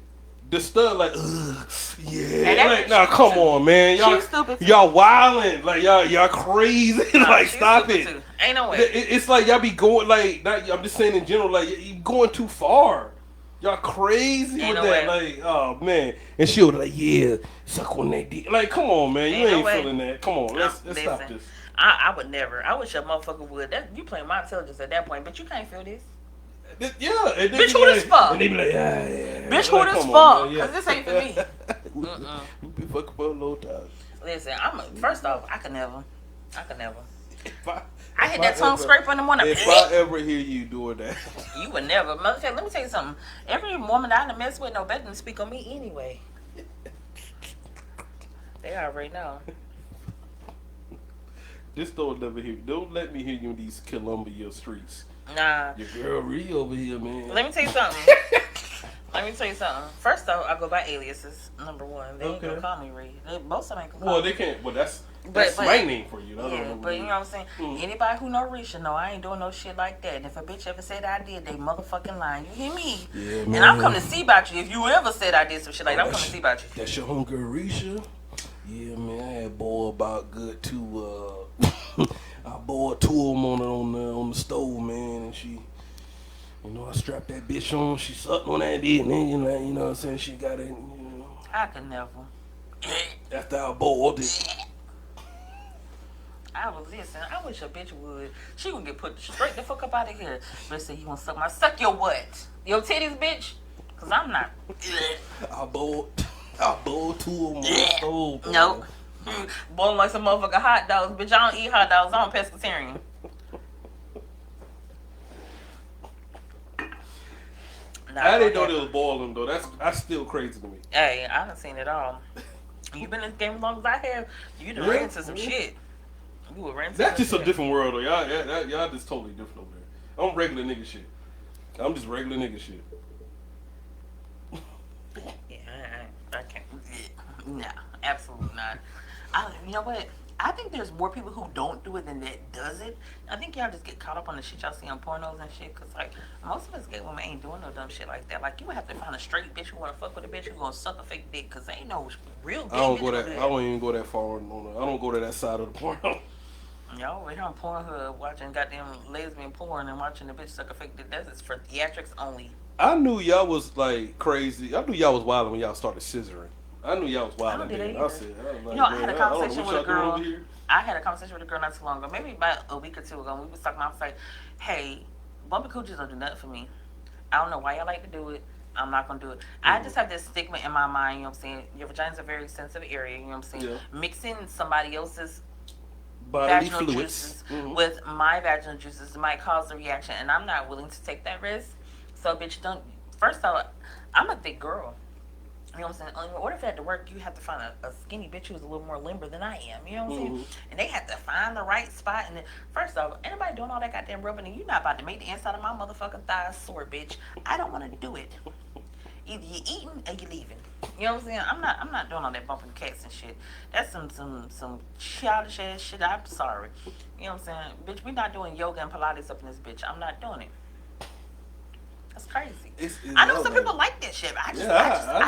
the stud like, ugh, yeah. And that Like, bitch nah, come stupid. on, man. She's stupid too. Y'all wildin'. Like y'all crazy. Nah, like she's stop stupid it. too. Ain't no way. It's like y'all be going like. I'm just saying in general. Like you going too far. Y'all crazy Ain't with no that. way. Like oh man. And she was like, yeah, suck on that dick. Like come on, man. You Ain't no ain't way. feeling that. Come on, let's stop Listen, this. I would never. I wish a motherfucker would. You playing my intelligence at that point, but you can't feel this. Yeah. And Bitch, who this for? And they be like, yeah. Bitch, who Like, this come on, for? man, yeah. Cause this ain't for me. We be fucking for a little time. Listen, first off, I could never. If I hit that tongue scraper in the morning. If I ever hear you doing that, You would never. Motherfucker, let me tell you something. Every woman I done mess with no better than speak on me anyway. They already know. just don't never hear. Don't let me hear you in these Columbia streets. Nah. Your girl Ree over here, man. Let me tell you something. First off, I go by aliases. Number one, they ain't gonna Okay. call me Ree. Most of them ain't gonna call Well, me. they can't. Well, that's But- my name for you. I don't Yeah, know but you know what I'm saying? Anybody who know Risha know I ain't doing no shit like that. And if a bitch ever said I did, they motherfucking lying. You hear me? Yeah, And I'm man. coming to see about you. If you ever said I did some shit like that, I'm coming to see about you. That's your homegirl Risha. Yeah, man. I had boiled about good too. I boiled 2 of them on the stove, man, and she. You know, I strapped that bitch on. She sucked on that dick, and then you know what I'm saying. She got it. You know, I could never. after I boiled it. I was listen. I wish a bitch would. She would get put straight the fuck up out of here. But say you want to suck your what? Your titties, bitch? Cause I'm not. I boiled 2 of them on the stove. man. Nope. Boiling like some motherfucking hot dogs, bitch. I don't eat hot dogs. I'm pescatarian. Nah, I didn't know fuck they that. was boiling though. That's still crazy to me. Hey, I done seen it all. You been in this game as long as I have. You done ran into some shit. You were renting. That's just a different world, though. Y'all just totally different over there. I'm regular nigga shit. I'm just regular nigga shit. Yeah, I can't. No, absolutely not. You know what? I think there's more people who don't do it than that does it. I think y'all just get caught up on the shit y'all see on pornos and shit. Cause like most of us gay women ain't doing no dumb shit like that. Like you would have to find a straight bitch who wanna fuck with a bitch who gonna suck a fake dick. Cause ain't no real gay I don't bitch go gonna that. do I don't even go that far. I don't go to that side of the porno. Y'all over here on Pornhub watching goddamn lesbian porn and watching the bitch suck a fake dick. That's just for theatrics only. I knew y'all was like crazy. I knew y'all was wilding when y'all started scissoring. I knew y'all was I don't wilding. do that I either. said, I was like, You know, I man, had a I don't know conversation what with a y'all doing girl. over here. I had a conversation with a girl not too long ago, maybe about a week or two ago. And we was talking. I was like, "Hey, bumping coochies don't do nothing for me. I don't know why y'all like to do it. I'm not gonna do it. I just have this stigma in my mind. You know what I'm saying? Your vagina's a very sensitive area. You know what I'm saying? Yeah. Mixing somebody else's Bodily vaginal fluids. juices with my vaginal juices might cause a reaction, and I'm not willing to take that risk. So, bitch, don't. First off, I'm a thick girl. You know what I'm saying? In order for that to work, you have to find a skinny bitch who's a little more limber than I am. You know what I'm saying? And they have to find the right spot. And then, first off, anybody doing all that goddamn rubbing, and you're not about to make the inside of my motherfucking thighs sore, bitch. I don't want to do it. Either you're eating or you're leaving. You know what I'm saying? I'm not doing all that bumping cats and shit. That's some childish ass shit. I'm sorry. You know what I'm saying? Bitch, we not doing yoga and Pilates up in this bitch. I'm not doing it. That's crazy. I know some people like that shit. I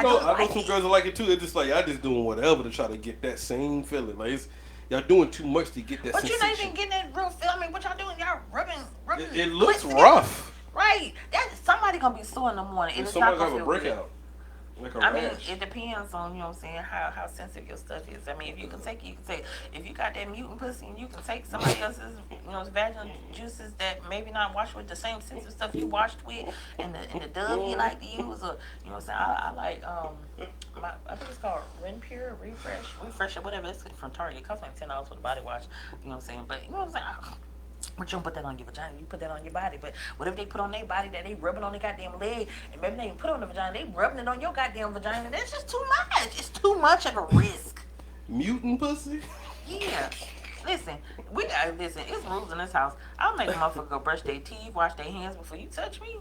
know some girls that like it too. It's just like y'all just doing whatever to try to get that same feeling. Like y'all doing too much to get that. But sensation. you're not even getting that real feel. I mean, what y'all doing? Y'all rubbing. It looks rough. Right. That somebody gonna be sore in the morning. And it's somebody not gonna have a breakout. Like a rash. mean, it depends on, you know what I'm saying, how sensitive your stuff is. I mean, if you can take it, you can take it. If you got that mutant pussy and you can take somebody else's, you know, vaginal juices that maybe not washed with the same sensitive stuff you washed with, and the dove you like to use, or, you know what I'm saying, I like, I think it's called Renpure, Refresh, or whatever. It's from Target. It costs like $10 for the body wash, you know what I'm saying, but, you know what I'm saying, but you don't put that on your vagina, you put that on your body. But whatever they put on their body that they rubbing on their goddamn leg, and maybe they put on the vagina, they rubbing it on your goddamn vagina. That's just too much. It's too much of a risk. Mutant pussy? Yeah. Listen, it's rules in this house. I'll make a motherfucker go brush their teeth, wash their hands before you touch me.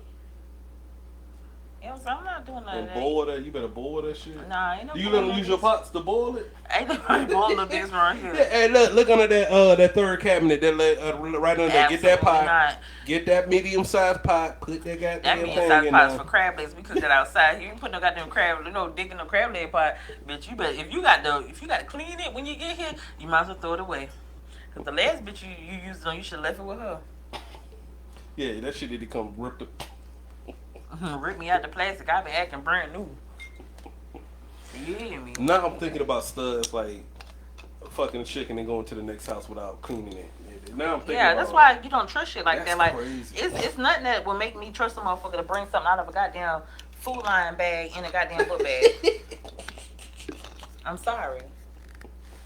You know what I'm saying? I'm not doing none of that. Boil that? You better boil that shit? Nah, ain't no You let them use your pots to boil it? Ain't nobody boiling no things right here. Hey, look under that third cabinet, right under there. Get that pot. Not. Get that medium-sized pot. Put that goddamn That thing means in size there. pots for crab legs. We cook that outside. You ain't put no goddamn dick in no crab leg pot. Bitch, you better, if you got to clean it when you get here, you might as well throw it away. Cause the last bitch you used it on, you should have left it with her. Yeah, that shit need to come ripped up. Rip me out the plastic. I been acting brand new. You hear me? Now I'm thinking about studs like fucking a chicken and going to the next house without cleaning it. Now I'm thinking about, that's why you don't trust shit like that's that. Like crazy. it's nothing that will make me trust a motherfucker to bring something out of a goddamn Food Line bag in a goddamn book bag. I'm sorry.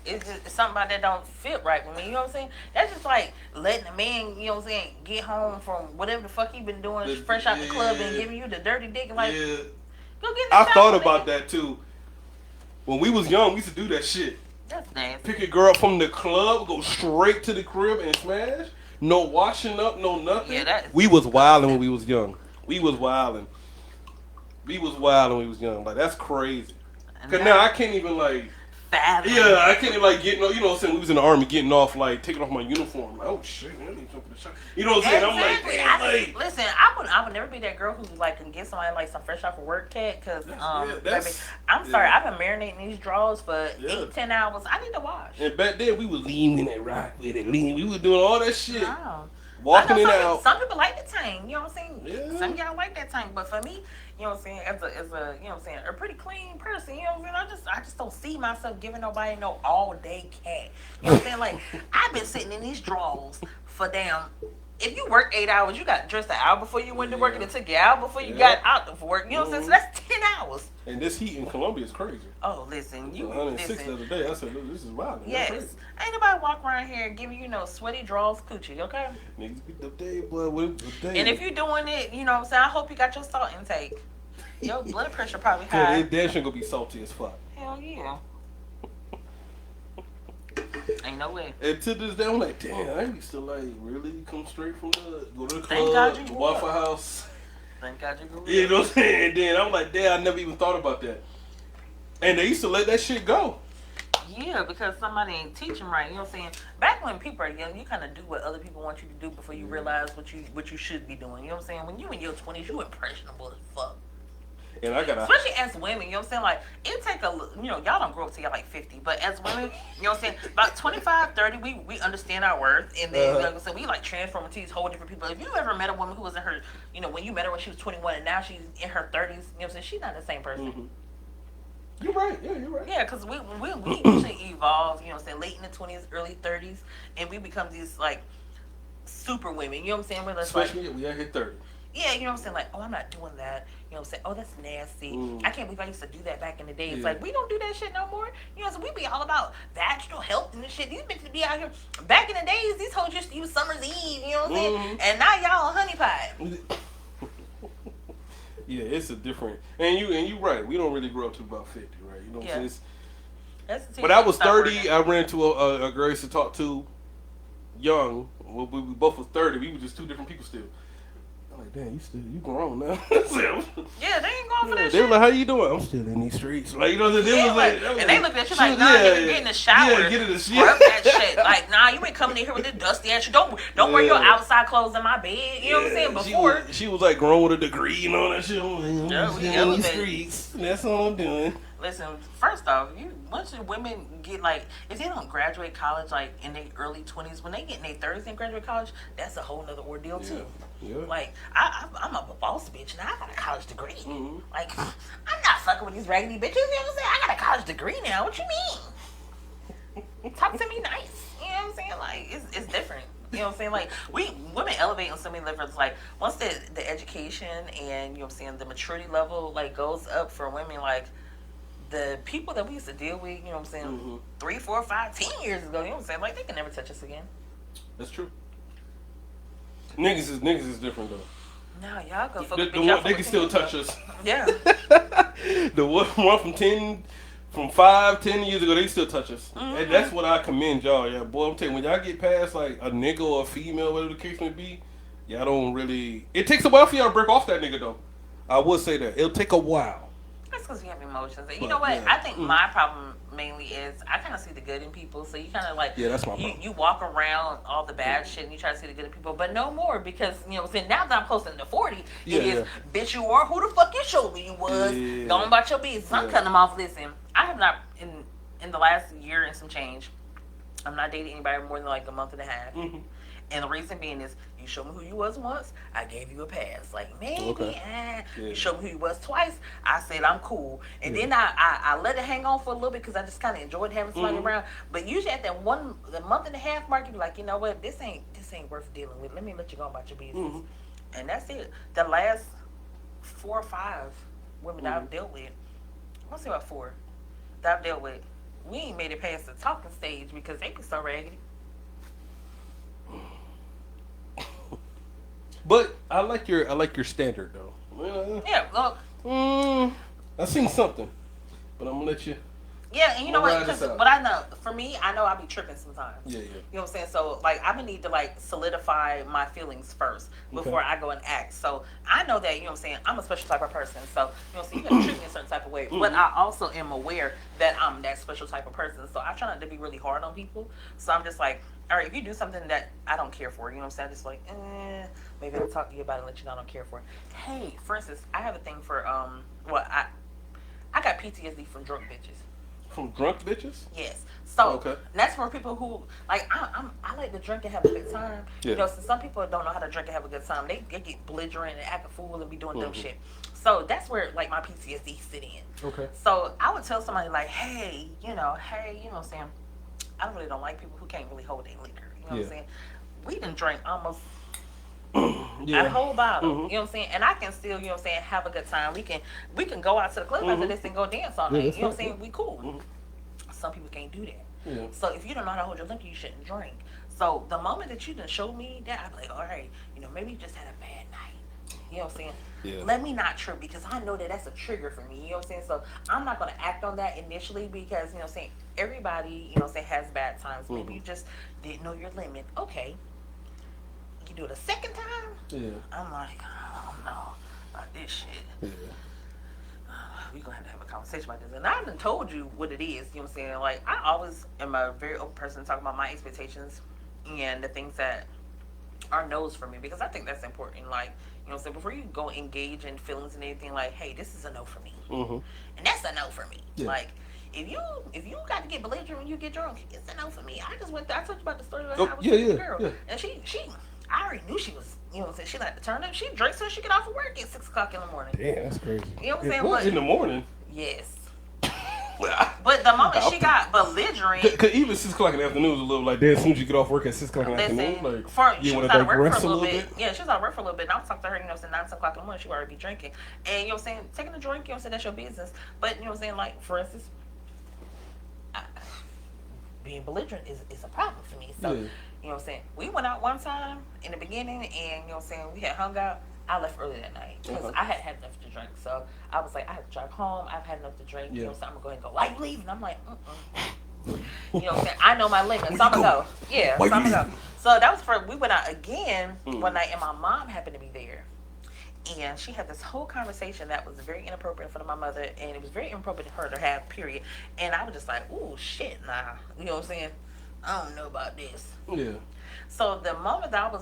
It's just something about that don't fit right with me. You know what I'm saying? That's just like letting a man, you know what I'm saying, get home from whatever the fuck he been doing, fresh out the club and giving you the dirty dick and like, go get the I thought shower, about nigga. that too. When we was young, we used to do that shit. That's nasty. Pick a girl up from the club, go straight to the crib and smash. No washing up, no nothing. Yeah, we was wilding when we was young. We was wilding. We was wilding when we was young. Like, that's crazy. Cause now I can't even like. Yeah, I can't even like getting. You know what I'm saying? We was in the army, getting off like taking off my uniform. Like, oh shit, I need to jump in the shot. You know what I'm saying? Exactly. I'm like, listen, I would never be that girl who like can get somebody like some fresh off of work cat. Cause baby, I'm sorry, I've been marinating these drawers for 8-10 hours. I need to wash. And back then we was leaning and rock with it, lean. We was doing all that shit. No. Walking it out. Some people like the tang, you know what I'm saying? Yeah. Some of y'all like that tang, but for me, you know what I'm saying, as a you know what I'm saying, a pretty clean person, you know what I'm saying? I just don't see myself giving nobody no all day cat. You know what I'm saying? Like, I've been sitting in these drawers for damn. If you work 8 hours, you got dressed an hour before you went to work, and it took you out before you got out of work. You know what I'm saying? So that's 10 hours. And this heat in Colombia is crazy. Oh, listen, you 106 listen. the other day. I said, this is wild. Yes, ain't nobody walk around here giving you no sweaty drawers coochie, okay? Niggas get the day, boy. What the day? And if you're doing it, you know what I'm saying, I hope you got your salt intake. Your blood pressure probably high. It damn sure gonna be salty as fuck. Hell yeah. And Ain't no way. And to this day, I'm like, damn, I used to like really come straight from go to the Thank God club, you the grew Waffle up. House. Thank God you grew up. You know what I'm saying? And then I'm like, damn, I never even thought about that. And they used to let that shit go. Yeah, because somebody ain't teaching right. You know what I'm saying? Back when people are young, you kind of do what other people want you to do before you realize what you should be doing. You know what I'm saying? When you in your 20s, you impressionable as fuck. And I gotta. Especially as women, you know what I'm saying? Like, it take y'all don't grow up till y'all like 50. But as women, you know what I'm saying? About 25, 30, we understand our worth. And then, like I said, we like transform into these whole different people. If you ever met a woman who was in her, when you met her when she was 21 and now she's in her 30s, you know what I'm saying? She's not the same person. Mm-hmm. You're right. Yeah, you're right. Yeah, because we usually evolve, you know what I'm saying, late in the 20s, early 30s, and we become these, like, super women, you know what I'm saying? We're just Especially we out here 30. Yeah, you know what I'm saying? Like, oh, I'm not doing that. You know what I'm saying? Oh, that's nasty. I can't believe I used to do that back in the day. It's like, we don't do that shit no more. You know what I'm saying? We be all about vaginal health and this shit. These bitches be out here. Back in the days, these hoes used to use Summer's Eve, you know what I'm saying? And now y'all on honey pie. Yeah, it's a different. And you right. We don't really grow up to about 50, right? You know what I'm saying? But I was 30. I ran into a girl I used to talk to young. Well, we both was 30. We were just two different people still. I'm like, damn, you grown now. Yeah, they ain't going for that shit. They were like, how you doing? I'm still in these streets. Like, you know, they was like, and they looked at you like, nah, get in the shower. Yeah, get in the shower. That shit. Like, nah, you ain't coming in here with this dusty ass shit. Don't wear your outside clothes in my bed. You know what I'm saying? Before. She was like grown with a degree and all that shit. I'm we in these streets. That's all I'm doing. Listen, first off, once women get like, if they don't graduate college like in their early 20s, when they get in their 30s and graduate college, that's a whole nother ordeal too. Yeah. Like, I'm a boss bitch now. I got a college degree. Like, I'm not fucking with these raggedy bitches. You know what I'm saying? I got a college degree now. What you mean? Talk to me nice. You know what I'm saying? Like, it's different. You know what I'm saying? Like, women elevate on so many levels. Like, once the education and, you know what I'm saying, the maturity level, like, goes up for women, like, the people that we used to deal with, you know what I'm saying, 3, 4, 5, 10 years ago, you know what I'm saying, like, they can never touch us again. That's true. Niggas is different though. No, y'all go fuck they can still touch us. Yeah. The one from 5, 10 years ago, they still touch us. And that's what I commend y'all. Yeah, boy, I'm telling you, when y'all get past like a nigga or a female, whatever the case may be, y'all don't really. It takes a while for y'all to break off that nigga though. I would say that it'll take a while. That's because we have emotions. You know what? Yeah. I think my problem mainly is I kind of see the good in people. So you kind of like, that's my problem. You walk around all the bad shit and you try to see the good in people, but no more because, you know what I'm saying, now that I'm close to 40, it is, bitch, you are who the fuck you showed me you was. Go on about your business. I'm cutting them off. Listen, I have not, in the last year and some change, I'm not dating anybody more than like a month and a half. And the reason being is, you showed me who you was once, I gave you a pass. Like, maybe, You showed me who you was twice, I said I'm cool. And then I let it hang on for a little bit because I just kind of enjoyed having somebody around. But usually at the month and a half mark, you be like, you know what, this ain't worth dealing with. Let me let you go about your business. And that's it. The last 4 or 5 women that I've dealt with, let's say about 4 that I've dealt with, we ain't made it past the talking stage because they be so raggedy. But I like your standard though. Yeah, look. I seen something, but I'm gonna let you. Yeah, and you know what? But I know, for me, I know I be tripping sometimes. Yeah. You know what I'm saying? So, like, I'm gonna need to, like, solidify my feelings first before I go and act. So, I know that, you know what I'm saying, I'm a special type of person. So, you know what I'm saying, you gotta treat me a certain type of way. But I also am aware that I'm that special type of person. So, I try not to be really hard on people. So, I'm just like, all right, if you do something that I don't care for, you know what I'm saying, I'm just like, maybe I'll talk to you about it and let you know I don't care for it. Hey, for instance, I have a thing for, I got PTSD from drunk bitches. From drunk bitches? Yes. So that's for people who like I like to drink and have a good time. Yeah. You know, so some people don't know how to drink and have a good time. They get belligerent and act a fool and be doing dumb shit. So that's where like my PTSD sit in. Okay. So I would tell somebody like, hey, you know what I'm saying, I really don't like people who can't really hold their liquor. You know what I'm saying? We done drank almost a whole bottle. You know what I'm saying? And I can still, you know what I'm saying, have a good time. We can go out to the club after this and go dance all night. You know what I'm saying? We cool. Some people can't do that. Yeah. So if you don't know how to hold your liquor, you shouldn't drink. So the moment that you done showed me that, I'm like, all right, you know, maybe you just had a bad night. You You know what I'm saying? Yeah. Let me not trip because I know that that's a trigger for me. You know what I'm saying? So I'm not going to act on that initially because, you know what I'm saying, everybody, you know what I'm saying, has bad times. Maybe you just didn't know your limit. Okay. You do it a second time? Yeah. I'm like, I don't know about this shit. Yeah. We're going to have a conversation about this. And I done told you what it is. You know what I'm saying? Like, I always am a very open person to talk about my expectations and the things that are no's for me because I think that's important. Like, you know what I'm saying? Before you go engage in feelings and anything, like, hey, this is a no for me. Mm-hmm. And that's a no for me. Yeah. Like, if you got to get belligerent when you get drunk, it's a no for me. I just went there. I told you about the story about how I was with the girl. Yeah. And she, I already knew she was, you know what I'm saying? She liked to turn up. She drinks so she get off of work at 6 o'clock in the morning. Damn, that's crazy. You know what I'm saying? What, But, in the morning? yes. But the moment she got belligerent, Cause even 6 o'clock in the afternoon is a little like that. As soon as you get off work at 6 o'clock in the afternoon, like she you was want to out of work digress for a little bit. Yeah, she was out of work for a little bit. And I was talking to her, you know, saying 9 o'clock in the morning, she would already be drinking. And you know what I'm saying, taking a drink, you know what I'm saying, that's your business. But you know what I'm saying, like for instance, being belligerent is a problem for me. So, you know what I'm saying? We went out one time in the beginning and, you know what I'm saying, we had hung out. I left early that night because I had had enough to drink. So I was like, I have to drive home. I've had enough to drink. You know what I'm saying? I'm going to go ahead and go, why you leaving? I'm like, You know what I'm saying? I know my limits. So I'm going to go. Yeah, so I'm going to go. So that was we went out again one night and my mom happened to be there. And she had this whole conversation that was very inappropriate in front of my mother, and it was very inappropriate for her to have, period. And I was just like, ooh, shit, nah. You know what I'm saying? I don't know about this. Yeah. So the moment that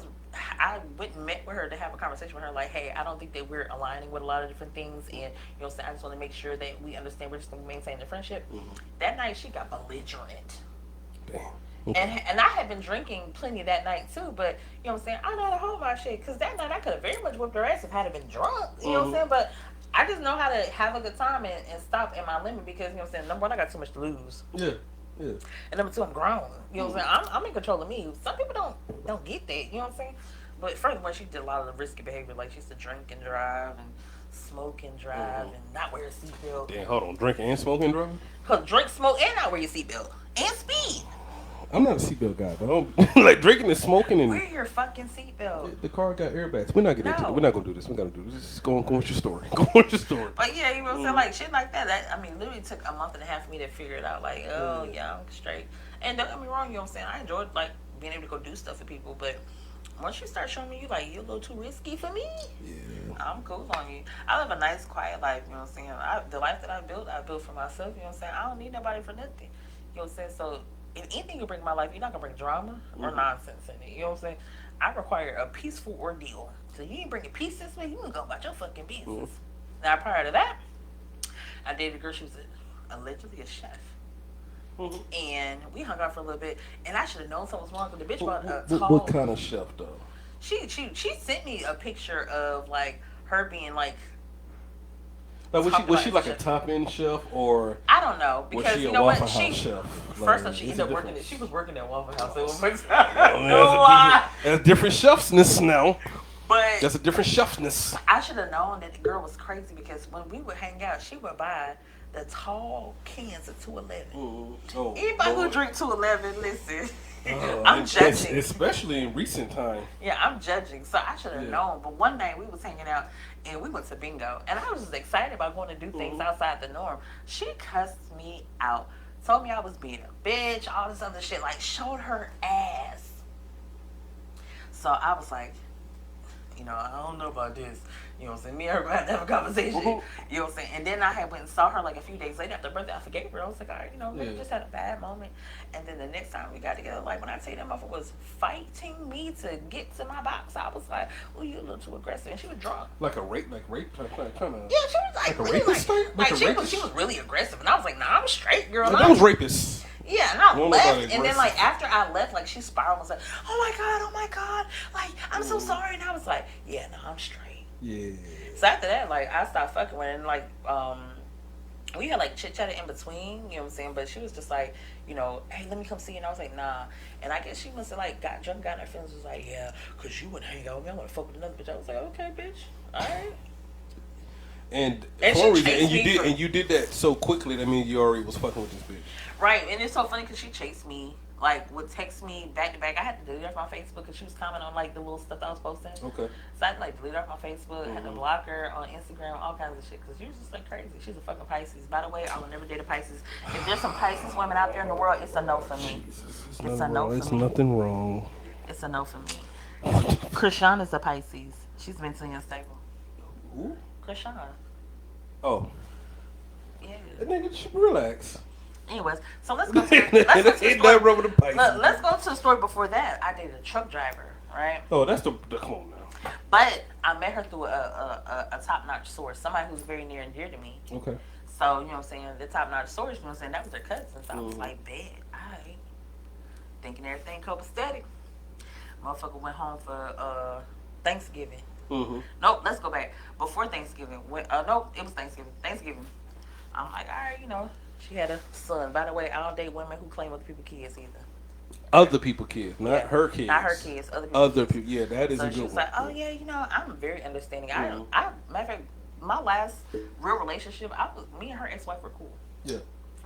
I went and met with her to have a conversation with her, like, hey, I don't think that we're aligning with a lot of different things, and, you know what I'm saying, I just want to make sure that we understand we're just going to maintain the friendship. That night, she got belligerent. Damn. Okay. And I had been drinking plenty that night too, but you know what I'm saying, I know how to hold my shit because that night I could have very much whipped her ass if I had been drunk. You know what I'm saying? But I just know how to have a good time and stop at my limit because you know what I'm saying. Number one, I got too much to lose. Yeah. Yeah. And number two, I'm grown. You know what I'm saying? I'm in control of me. Some people don't get that. You know what I'm saying? But furthermore, she did a lot of the risky behavior, like she used to drink and drive and smoke and drive and not wear a seatbelt. Damn, hold on, drinking and smoking, driving? Cause drink, smoke, and not wear your seatbelt and speed. I'm not a seatbelt guy, but I don't like drinking and smoking and Wear your fucking seatbelt. the car got airbags. We're not getting into No. it. We're not gonna do this. We're gonna do this. Just go on with your story. Go on with your story. But yeah, you know what I'm saying? Like shit like that. I mean, literally took a month and a half for me to figure it out. Like, oh yeah, I'm straight. And don't get me wrong, you know what I'm saying? I enjoyed like being able to go do stuff for people, but once you start showing me you like you're a little too risky for me, I'm cool on you. I live a nice, quiet life. You know what I'm saying? The life that I built for myself. You know what I'm saying? I don't need nobody for nothing. You know what I'm saying? So if anything you bring in my life, you're not gonna bring drama or nonsense in it. You know what I'm saying? I require a peaceful ordeal. So you ain't bringing peace this way, you can go about your fucking business. Now prior to that, I dated a girl. She was allegedly a chef. And we hung out for a little bit, and I should have known something was wrong because the bitch brought a tall. What kind of chef though? She sent me a picture of like her being like. Like was she like a top end chef or? I don't know because was she you a know Waffle what House she. chef? First Like, off, she ended up working. She was working at Waffle House at one point. That's different chefsness now. But That's a different chefsness. I should have known that the girl was crazy because when we would hang out, she would buy the tall cans of 211. Oh, Anybody who Lord. drink 211, listen. I'm judging. Especially in recent time. Yeah, I'm judging. So I should have known. But one night we was hanging out and we went to bingo. And I was just excited about going to do things outside the norm. She cussed me out. Told me I was being a bitch, all this other shit. Like, showed her ass. So I was like, you know, I don't know about this. You know what I'm saying? Me and her had to have a conversation. You know what I'm saying? And then I had went and saw her like a few days later after her birthday. I forgave her. I was like, all right, you know, maybe just had a bad moment. And then the next time we got together, like when I tell you that motherfucker was fighting me to get to my box, I was like, oh, you a little too aggressive. And she was drunk. Like rape kind of. Yeah, she was like, a really rapist type? Like a she rapist? was really aggressive. And I was like, nah, I'm straight, girl. That was rapist. Yeah, and I Don't left, nobody and then aggressive. like after I left, like she spiraled and was like, oh my god, like I'm so sorry, and I was like, yeah, no, I'm straight. Yeah. So after that, like I stopped fucking with her, and like we had like chit chatted in between, you know what I'm saying? But she was just like, you know, hey, let me come see you, and I was like, nah. And I guess she must have like got drunk, got in her feelings, was like, yeah, cause you wouldn't hang out with me, I want to fuck with another bitch. I was like, okay, bitch, all right. And And for she reason, chased me for- you did that so quickly. That means you already was fucking with this bitch. Right, and it's so funny because she chased me like would text me back to back. I had to delete her off my Facebook because she was commenting on like the little stuff that I was posting. Okay. So I had to like delete her off my Facebook. I had to block her on Instagram, all kinds of shit because she was just like crazy. She's a fucking Pisces. By the way, I will never date a Pisces. If there's some Pisces women out there in the world, it's a no for me. It's It's a no for It's me. nothing wrong. It's a no for me. Krishan is a Pisces. She's mentally unstable. Who? Krishan. Oh, Yeah. that nigga, just relax. Anyways, so let's go to the Ain't nothing wrong with the Pisces. let's go to the story before that. I dated a truck driver, right? Oh, that's the come on now. But I met her through a top notch source, somebody who's very near and dear to me. Okay. So, you know what I'm saying, the top notch source, you know what I'm saying, that was her cousin. So I was like, bet, alright. Thinking everything copacetic. Motherfucker went home for Thanksgiving. Mm-hmm. Nope, let's go back. Before Thanksgiving. Nope, it was Thanksgiving. Thanksgiving. I'm like, alright, you know, she had a son. By the way, I don't date women who claim other people's kids either. Other people kids, not Yeah, her kids. Not her kids, other people's Other kids. people. Yeah, that is So a she good was one. like, oh yeah, you know, I'm very understanding. Mhm. I matter of fact, my last real relationship, me and her ex-wife were cool. Yeah.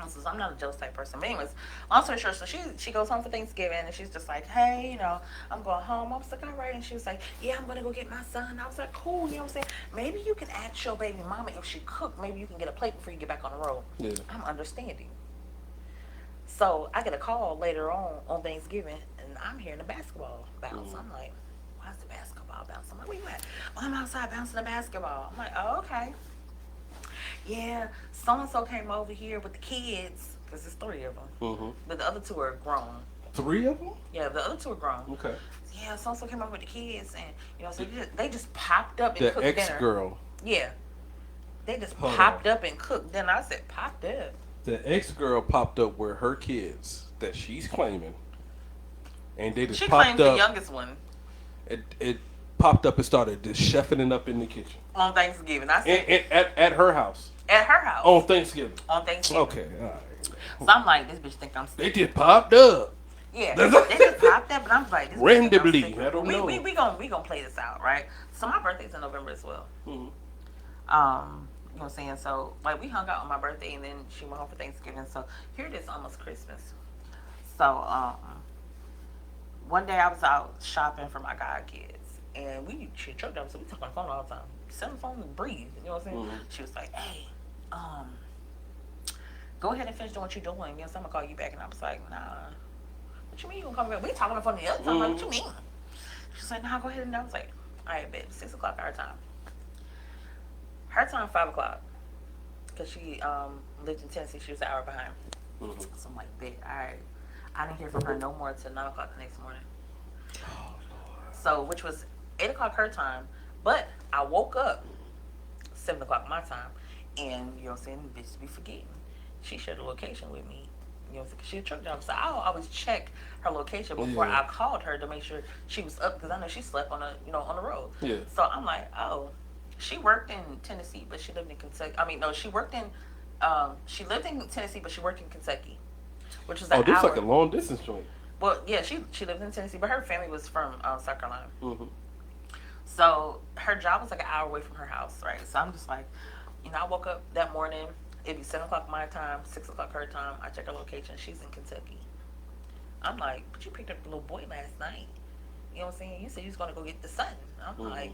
So I'm not a jealous type person. But anyways, long story short, so she goes home for Thanksgiving and she's just like, hey, you know, I'm going home. I was like, all right. And she was like, yeah, I'm going to go get my son. I was like, cool. You know what I'm saying? Maybe you can ask your baby mama if she cooked. Maybe you can get a plate before you get back on the road. Yeah. I'm understanding. So I get a call later on Thanksgiving and I'm hearing the basketball bounce. I'm like, why's the basketball bounce? I'm like, where you at? Oh, I'm outside bouncing the basketball. I'm like, oh, okay. Yeah, so-and-so came over here with the kids, because there's 3 of them. Mm-hmm. But the other 2 are grown. 3 of them? Yeah, the other 2 are grown. Okay. Yeah, so-and-so came over with the kids, and, you know, so they just popped up and The cooked dinner. ex-girl. Yeah. They just Hold popped on. up and cooked dinner. I said, popped up. The ex-girl popped up with her kids that she's claiming. And they just She popped claims the up. youngest one It popped up and started just chefing it up in the kitchen. on Thanksgiving. I said, At her house. at her house. On Thanksgiving. On Thanksgiving. Okay, all right. So I'm like, this bitch think I'm They sick. just popped up. Yeah, they just popped up, and I'm like, this bitch think I'm Randomly, sick. I don't know. We gonna play this out, right? So my birthday's in November as well. Mhm. You know what I'm saying? So, like, we hung out on my birthday, and then she went home for Thanksgiving. So, here it is, almost Christmas. So, one day I was out shopping for my god kids, and she truck driver, so we talk on the phone all the time. Sit on the phone and breathe. You know what I'm saying? Mhm. She was like, hey, go ahead and finish doing what you're doing. You know, so I'm gonna call you back. And I was like, nah. What you mean you gonna call me back? We talking on the phone the other time. Like, what you mean? She's like, nah, go ahead. And I was like, all right, babe, 6 o'clock our time. Her time 5 o'clock, because she lived in Tennessee. She was an hour behind. Mhm. So I'm like, bet, all right. I didn't hear from her no more until 9 o'clock the next morning. So, which was 8 o'clock her time, but I woke up 7 o'clock my time, and you know what I'm saying, bitches be forgetting. She shared the location with me. You know, because she's a truck driver, so I'll always check her location before Yeah. I called her to make sure she was up, because I know she slept on the road. Yeah. So I'm like, oh, she worked in Tennessee, but she lived in Kentucky. I mean, no, she lived in Tennessee, but she worked in Kentucky, which was an Oh, this is hour. like a long distance joint. Well, yeah, she lived in Tennessee, but her family was from South Carolina. Mm-hmm. So her job was like an hour away from her house, right? So I'm just like, you know, I woke up that morning. It'd be 7 o'clock my time, 6 o'clock her time. I check her location. She's in Kentucky. I'm like, but you picked up the little boy last night. You know what I'm saying? You said you was gonna go get the son. I'm like,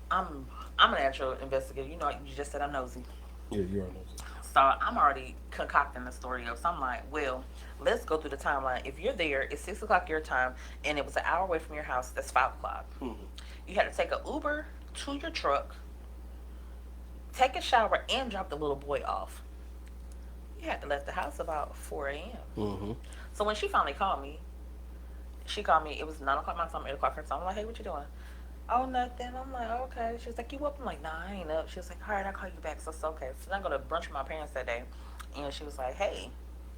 I'm an actual investigator. You know, you just said I'm nosy. Yeah, you are nosy. So I'm already concocting the story up. So I'm like, well, let's go through the timeline. If you're there, it's 6 o'clock your time, and it was an hour away from your house. That's 5 o'clock. Mhm. You You had to take an Uber to your truck, take a shower, and drop the little boy off. You had to left the house about 4 a.m. Mm-hmm. So when she finally called me, it was 9 o'clock my time, 8 o'clock her time. I'm like, hey, what you doing? Oh, nothing. I'm like, okay. She was like, you up? I'm like, nah, I ain't up. She was like, all right, I'll call you back. So it's okay. So then I go to brunch with my parents that day. And she was like, hey,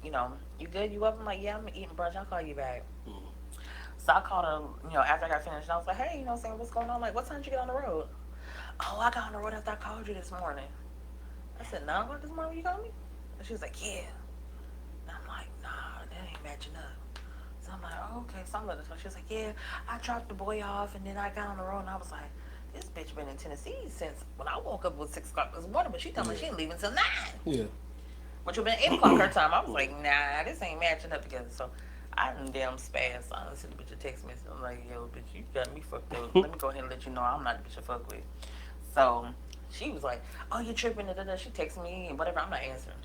you know, you good? You up? I'm like, yeah, I'm eating brunch. I'll call you back. Mhm. So I called her, you know, after I got finished. And I was like, hey, you know what I'm saying? What's going on? Like, what time did you get on the road? Oh, I got on the road after I called you this morning. I said, 9 o'clock this morning when you called me? And she was like, yeah. And I'm like, nah, that ain't matching up. So I'm like, oh, okay. So I'm letting her talk. She was like, yeah, I dropped the boy off and then I got on the road and I was like, this bitch been in Tennessee since when I woke up was 6 o'clock this morning, but she told me she ain't leaving till 9. Yeah. Which would have been 8 o'clock her time. I was like, nah, this ain't matching up together. So I done damn spaz. I done sent the bitch a text message. I'm like, yo, bitch, you got me fucked up. Let me go ahead and let you know I'm not the bitch to fuck with. So she was like, oh, you're tripping. Da, da, da. She texted me and whatever. I'm not answering.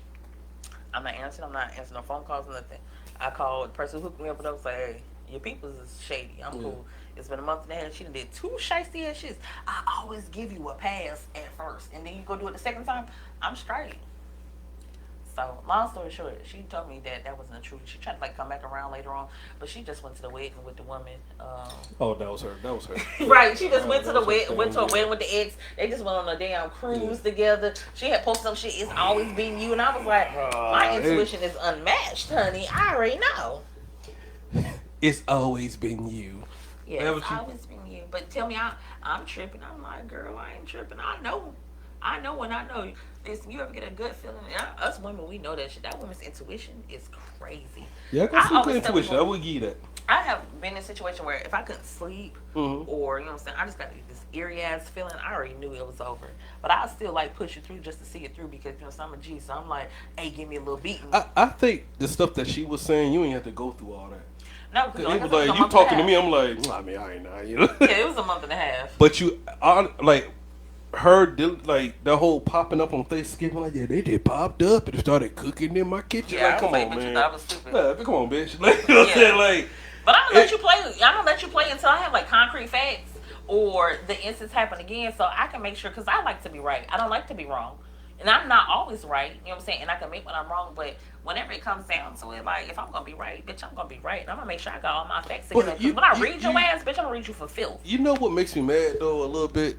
I'm not answering. I'm not answering no phone calls or nothing. I called the person who hooked me up and I was like, hey, your people's is shady. I'm cool. It's been a month and a half. She done did 2 shiesty ass shits. I always give you a pass at first, and then you go do it the second time. I'm straight. So, long story short, she told me that that wasn't the truth. She tried to like come back around later on, but she just went to the wedding with the woman. Oh, that was her. That was her. Right, she just went to the wedding, went to a wedding with the ex. They just went on a damn cruise together. She had posted some shit. It's always been you, and I was like, my intuition is unmatched, honey. I already know. It's always been you. Yeah, it's always been you. But tell me, I'm tripping. I'm like, girl, I ain't tripping. I know when I know. Listen, you ever get a good feeling? Us women, we know that shit. That woman's intuition is crazy. Yeah, I got some good intuition. I would give you that. I have been in a situation where if I couldn't sleep or, you know what I'm saying, I just got this eerie ass feeling, I already knew it was over. But I still like push it through just to see it through because, you know, I'm a G. So I'm like, hey, give me a little beating. I think the stuff that she was saying, you ain't have to go through all that. No, because it was like, you talking to me, I'm like, I mean, I ain't know, you know? Yeah, it was a month and a half. But like, like, the whole popping up on Thanksgiving, like, yeah, they just popped up and started cooking in my kitchen. Yeah, like, come on, but man. You thought I was stupid. Yeah, come on, bitch. Like, you know what I'm saying? Like, but I'm gonna let you play. I'm gonna let you play until I have like concrete facts or the instance happen again, so I can make sure. Because I like to be right. I don't like to be wrong, and I'm not always right. You know what I'm saying? And I can admit when I'm wrong, but whenever it comes down to it, like if I'm gonna be right, bitch, I'm gonna be right. And I'm gonna make sure I got all my facts together. When I read your ass, bitch, I'm gonna read you for filth. You know what makes me mad though a little bit?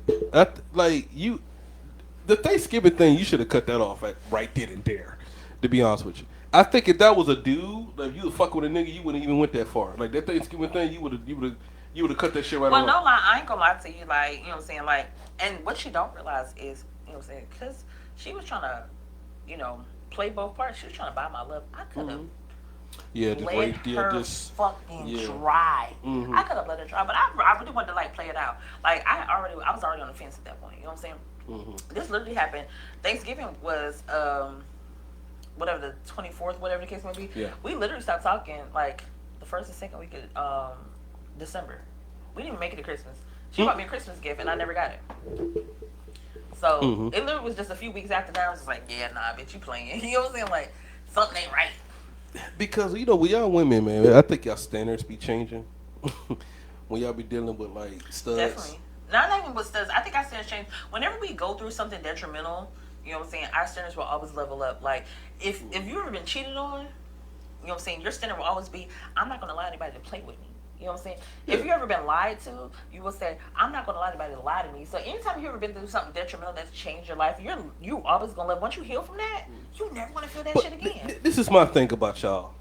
The Thanksgiving thing, you should have cut that off right then and there. To be honest with you, I think if that was a dude, like you would fuck with a nigga, you wouldn't even went that far. Like that Thanksgiving thing, you would have cut that shit right off. Well, no lie, I ain't gonna lie to you. Like, you know what I'm saying? Like, and what you don't realize is, you know what I'm saying? Because she was trying to, you know, play both parts. She was trying to buy my love. I could have. Yeah, let her fucking dry. I could have let her dry, but I really wanted to like play it out. Like I was already on the fence at that point. You know what I'm saying? This literally happened. Thanksgiving was whatever the 24th, whatever the case may be. Yeah. We literally stopped talking like the first and second week of December. We didn't even make it to Christmas. She bought me a Christmas gift and I never got it. So it literally was just a few weeks after that. I was just like, yeah, nah, bitch, you playing. You know what I'm saying? Like something ain't right. Because you know, we y'all women, man. I think y'all standards be changing when y'all be dealing with like studs. Definitely. Not even with studs. I think our standards change whenever we go through something detrimental. You know what I'm saying? Our standards will always level up. Like if you ever been cheated on, you know what I'm saying? Your standard will always be, I'm not gonna allow anybody to play with me. You know what I'm saying? Yeah. If you ever been lied to, you will say, I'm not gonna allow anybody to lie to me. So anytime you ever been through something detrimental that's changed your life, you always gonna live. Once you heal from that, you never wanna feel that shit again. This is my thing about y'all.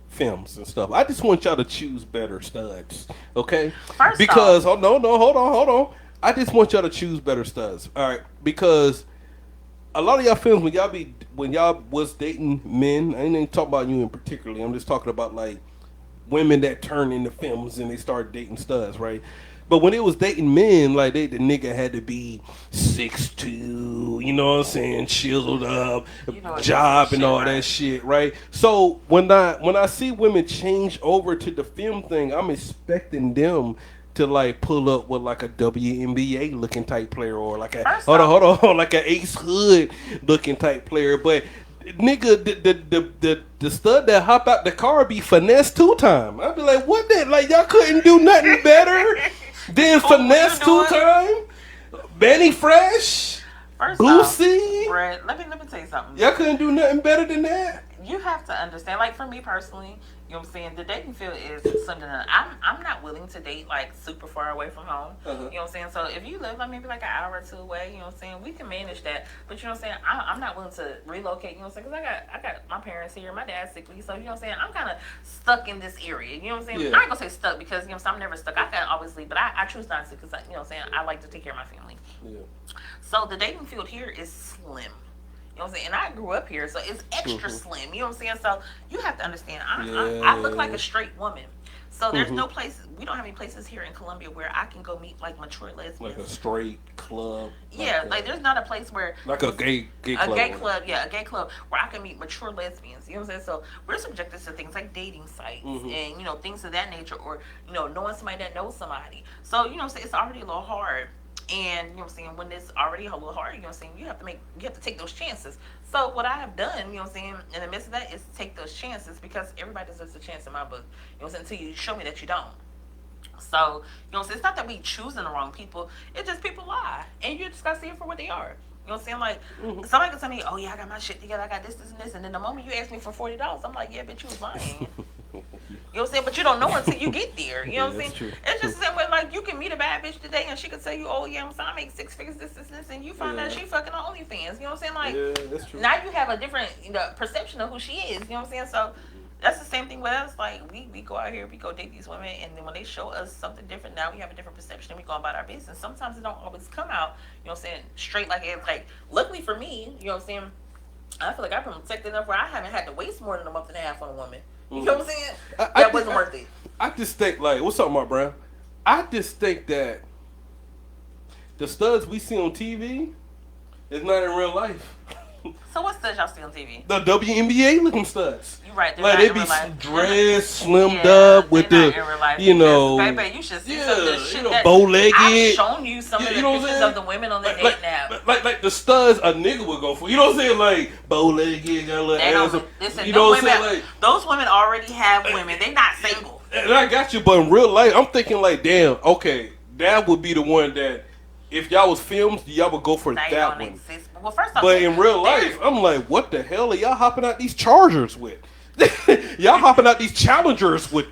Films and stuff. I just want y'all to choose better studs, okay? Because hold on. I just want y'all to choose better studs, all right? Because a lot of y'all films when y'all was dating men, I ain't even talking about you in particularly. I'm just talking about like women that turn into films and they start dating studs, right? But when it was dating men, like the nigga had to be 6'2", you know what I'm saying, chiseled up, job and all that shit, right? So when I see women change over to the film thing, I'm expecting them to like pull up with like a WNBA looking type player or like a hold on, like a Ace Hood looking type player, but. Nigga, the stud that hop out the car be finesse 2-time. I'd be like, what that? Like y'all couldn't do nothing better than finesse 2-time? Benny Fresh, Boosie. Brett, let me tell you something. Y'all couldn't do nothing better than that. You have to understand. Like for me personally, you know what I'm saying. The dating field is something that I'm not willing to date like super far away from home. You know what I'm saying. So if you live like maybe like an hour or two away, you know what I'm saying, we can manage that. But you know what I'm saying, I'm not willing to relocate. You know what I'm saying, because I got my parents here, my dad's sickly, so you know what I'm saying. I'm kind of stuck in this area. You know what I'm saying. Yeah. I ain't gonna say stuck because you know what I'm saying, I'm never stuck. I can always leave, but I choose not to because you know what I'm saying, I like to take care of my family. Yeah. So the dating field here is slim. You know what I'm saying? And I grew up here, so it's extra slim. You know what I'm saying? So you have to understand, I look like a straight woman. So there's no place. We don't have any places here in Columbia where I can go meet like mature Like a lesbians. straight club. Yeah, like there's not a place where like a gay a club. gay club, yeah, a gay club where I can meet mature lesbians. You know what I'm saying? So we're subjected to things like dating sites and things of that nature, or knowing somebody that knows somebody. So it's already a little hard. And you know what I'm saying, when it's already a little hard, you know what I'm saying, you have to take those chances. So what I have done, you know what I'm saying, in the midst of that is take those chances, because everybody deserves a chance in my book. You know what I'm saying, until you show me that you don't. So, it's not that we choosing the wrong people. It's just people lie. And you just gotta see it for what they are. You know what I'm saying? Like, somebody can tell me, oh, yeah, I got my shit together. I got this, this, and this. And then the moment you ask me for $40, I'm like, yeah, bitch, you was lying. You know what I'm saying? But you don't know until you get there. You know what I'm saying? True. It's just the same way, like, you can meet a bad bitch today and she could tell you, oh, yeah, I make 6 figures, this, and you find out she fucking on OnlyFans. You know what I'm saying? Like, that's true. now you have a different perception of who she is. You know what I'm saying? So, that's the same thing with us. Like, we go out here, we go date these women, and then when they show us something different, now we have a different perception, and we go about our business. Sometimes it don't always come out, straight like it's like. Luckily for me, you know what I'm saying, I feel like I've been protected enough where I haven't had to waste more than a month and a half on a woman. You know what I'm saying? That wasn't worth it. I just think, like, what's up, Mark Brown? I just think that the studs we see on TV is not in real life. So what studs y'all see on TV? The WNBA looking studs. You're right. Like, they be dressed, slimmed up with the, Baby, you should see some of the shit that bow-legged. I've shown you some of the pictures of the women on the date now. Like the studs a nigga would go for. You know what I'm saying? Like, bow-legged, got a little ass. Listen, you know what I'm saying? Like, those women already have women. They're not single. And I got you, but in real life, I'm thinking like, damn, okay, that would be the one that, if y'all was filmed, y'all would go for that one. Well, first off, but in real life, I'm like, what the hell are y'all hopping out these Chargers with? Y'all hopping out these Challengers with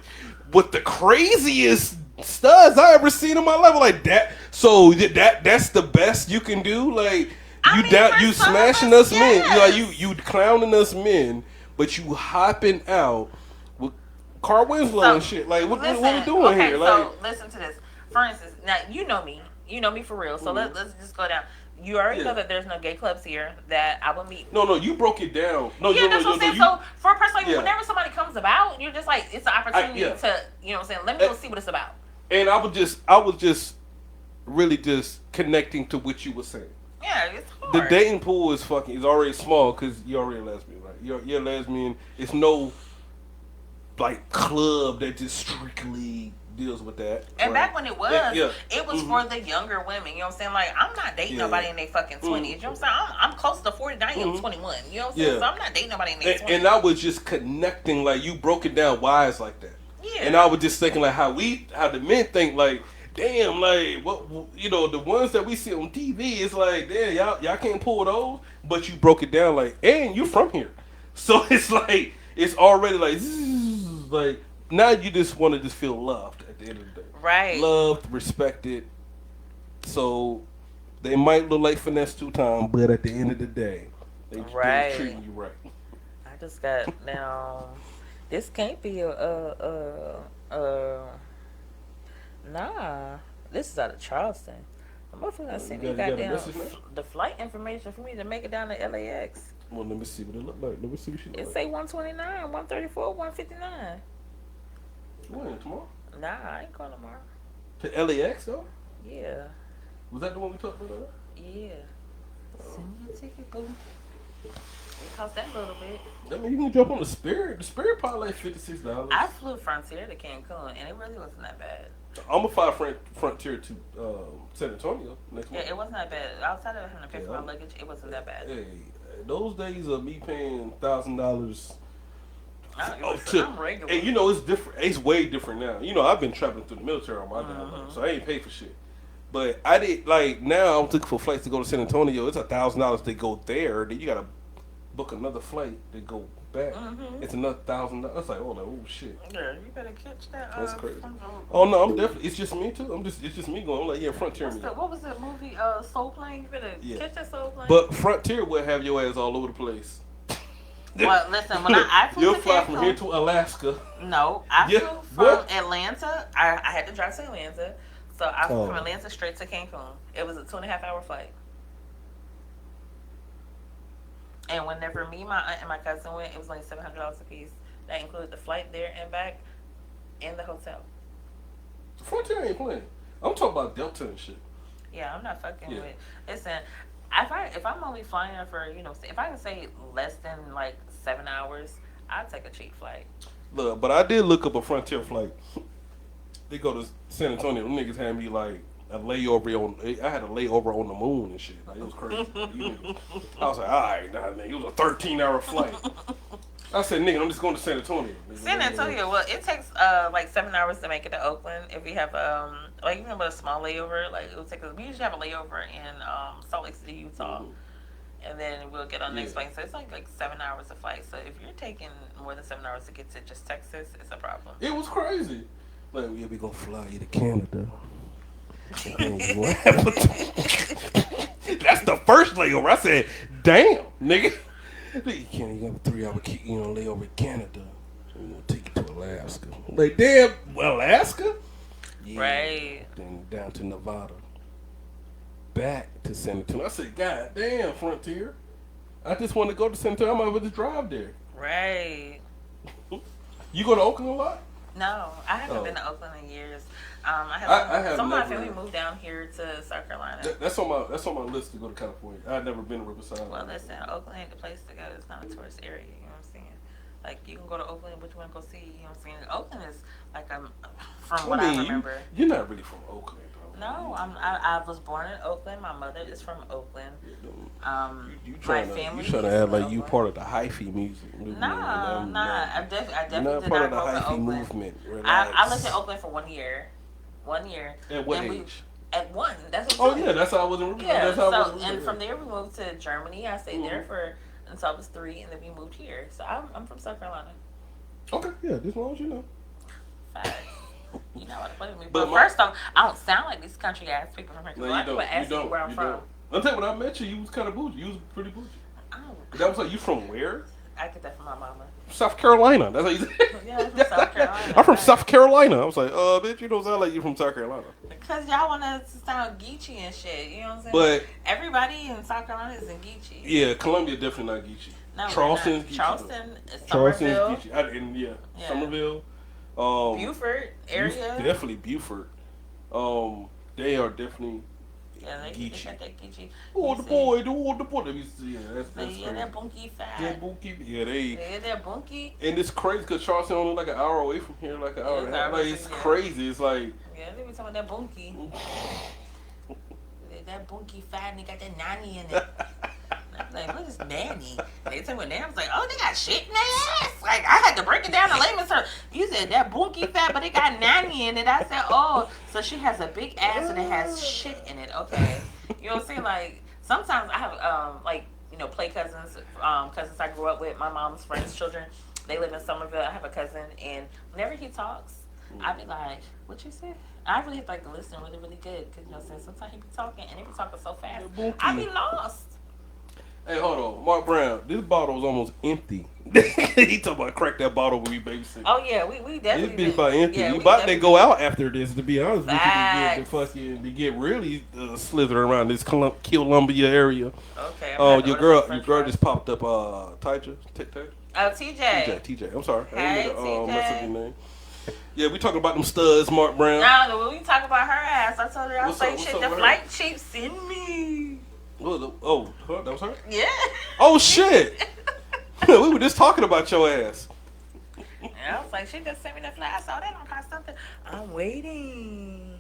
the craziest studs I ever seen in my life. Like that. So that's the best you can do. Like you smashing us men. You clowning us men, but you hopping out with Carl Winslow and shit. Like what we doing here? Like, so listen to this. For instance, now you know me. You know me for real. So let's just go down. You already know that there's no gay clubs here that I will meet. No, you broke it down. No, that's what I'm saying. So for a person like whenever somebody comes about, you're just like, it's an opportunity to, you know what I'm saying, let me go see what it's about. And I was just really just connecting to what you were saying. Yeah, it's hard. The dating pool is already small because you're already a lesbian, right? You're a lesbian. It's no like club that just strictly deals with that. And back when it was for the younger women. You know what I'm saying? Like, I'm not dating nobody in their fucking 20s. You know what I'm saying? I'm close to 40. I am 21. You know what I'm saying? So I'm not dating nobody in their 20s. And I was just connecting, like, you broke it down why it's like that. Yeah. And I was just thinking, like, how the men think, like, damn, like, what, the ones that we see on TV, it's like, damn, y'all can't pull those. But you broke it down, like, and you from here. So it's like, it's already like, zzz, like, now you just want to just feel loved at the end of the day. Right. Loved, respected. So they might look like finesse 2 times, but at the end of the day, they're treating you right. I just got now. This can't be nah. This is out of Charleston. The motherfucker sent me goddamn the flight information for me to make it down to LAX. Well, let me see what it look like. Let me see what she look like. It say 129, 134, 159. When, tomorrow? Nah, I ain't going tomorrow. To LAX, though? Yeah. Was that the one we talked about? Yeah. Send me a ticket, boo. It cost that little bit. I mean, you can jump on the Spirit. The Spirit probably like $56. I flew Frontier to Cancun, and it really wasn't that bad. I'm going to fly Frontier to San Antonio next month. Yeah, it wasn't that bad. Outside of having to pay for my luggage, it wasn't that bad. Hey, those days of me paying $1,000... I'm regular. And it's different. It's way different now. I've been traveling through the military on my damn life, so I ain't pay for shit. But I did now. I'm looking for flights to go to San Antonio. It's $1,000 to go there. Then you gotta book another flight to go back. It's another $1,000. It's like, oh shit. Yeah, you better catch that. That's crazy. Oh no, I'm definitely. It's just me too. It's just me going. I'm like, Frontier. What was that movie? Soul Plane. You better catch that Soul Plane. But Frontier will have your ass all over the place. Well, listen, when I flew you'll to fly Cancun, from here to Alaska. No, I flew from Atlanta. I had to drive to Atlanta. So I flew from Atlanta straight to Cancun. It was a 2.5-hour flight. And whenever me, my aunt, and my cousin went, it was only $700 a piece. That included the flight there and back. in the hotel. Frontier ain't playing. I'm talking about Delta and shit. Yeah, I'm not fucking Yeah. with. Listen, if I'm only flying for if I can say less than like 7 hours, I'd take a cheap flight. Look, but I did look up a Frontier flight. They go to San Antonio. Them niggas had me like a layover on. I had a layover on the moon and shit. Like, it was crazy. I was like, all right, nah, nigga. It was a 13-hour flight. I said, nigga, I'm just going to San Antonio. San Antonio, well, it takes like 7 hours to make it to Oakland. If you have like even with a small layover, like it will take us. We usually have a layover in Salt Lake City, Utah, and then we'll get on the next flight. So it's like 7 hours of flight. So if you're taking more than 7 hours to get to just Texas, it's a problem. It was crazy. Like, yeah, we gonna fly you to Canada. What happened? That's the first layover. I said, damn, nigga. You can't. You got a 3-hour layover in Canada. So we're gonna take you to Alaska. Like, damn, Alaska? Yeah. Right. Then down to Nevada. Back to San Antonio. I said, God damn, Frontier. I just want to go to San Antonio. I might as well just drive there. Right. You go to Oakland a lot? No, I haven't been to Oakland in years. I have some of my never- family moved down here to South Carolina. That's on my list to go to California. I've never been to Riverside. Well, listen, Oakland ain't the place to go. It's not a tourist area. You know what I'm saying? Like, you can go to Oakland, but you want to go see. You know what I'm saying? Oakland is like from what I remember. You're not really from Oakland, though. No, I was born in Oakland. My mother is from Oakland. You My trying family. to act is from like you Oakland. part of the hyphy music. Nah. I definitely You're not did part not of the grow up in hyphy Oakland. movement. I lived in Oakland for 1 year. At what Then age? At one. That's what. Oh yeah, that's how I was in Riverside. Yeah. That's how I was So in and Riverside. from there we moved to Germany. I stayed there for until I was 3, and then we moved here. So I'm from South Carolina. Okay, yeah, as long as you know. Facts. You know how to play with me. But But first off, I don't sound like these country ass people from here. No, A lot you of people ask me where I'm from. I'll tell you, when I met you, you was kind of bougie. You was pretty bougie. Oh, That was like, you from where? I get that from my mama. South Carolina. That's how you say. Yeah, I'm from South Carolina. I'm from South Carolina. I was like, bitch, you don't sound like you from South Carolina. Because y'all want to sound geechee and shit. You know what I'm saying? But everybody in South Carolina isn't geechee. yeah, Columbia definitely not geechee. No, Charleston's not. geechee. Charleston, Charleston's Somerville, geechee. Yeah. Somerville. Buford area. Definitely Buford. They are definitely Yeah, they geechee. got that geechee. Oh, the boy. Yeah, that's Yeah, crazy. that bunky fat. Yeah, Bunkie. Yeah, they. Yeah, that bunky. And it's crazy because Charleston only like an hour away from here, like an hour and a half. Like, it's Yeah. crazy. It's like. Yeah, they be talking about that bunky. That bunky fat and they got that nanny in it. I'm like, what is nanny? They tell me nanny. I was like, oh, they got shit in their ass. Like, I had to break it down to layman's terms. You said that bunky fat, but they got nanny in it. I said, oh, so she has a big ass and it has shit in it. Okay. You know what I'm saying? Like, sometimes I have, play cousins, cousins I grew up with, my mom's friends' children. They live in Somerville. I have a cousin, and whenever he talks, I be like, what you say? I really have to listen really, really good. Because, you know what I'm saying? Sometimes he be talking, and he be talking so fast. I be lost. Hey, hold on. Mark Brown, this bottle is almost empty. He talking about crack that bottle when we babysit. Oh, yeah, we definitely This bitch about empty. Yeah, we we about to definitely go out after this, to be honest with you. Facts. To get really slithering around this Columbia area. Okay. Oh, your girl just popped up. Tyja? TJ? TJ. TJ. I'm sorry. I Hey, didn't mean to mess up TJ. your name. Yeah, we talking about them studs, Mark Brown. No, when we talk about her ass, I told her, I was What's like, up shit, with the her? flight cheap, send me. That was her? Yeah. Oh, shit. We were just talking about your ass. And I was like, she just sent me the flight. I saw that on cost something. I'm waiting.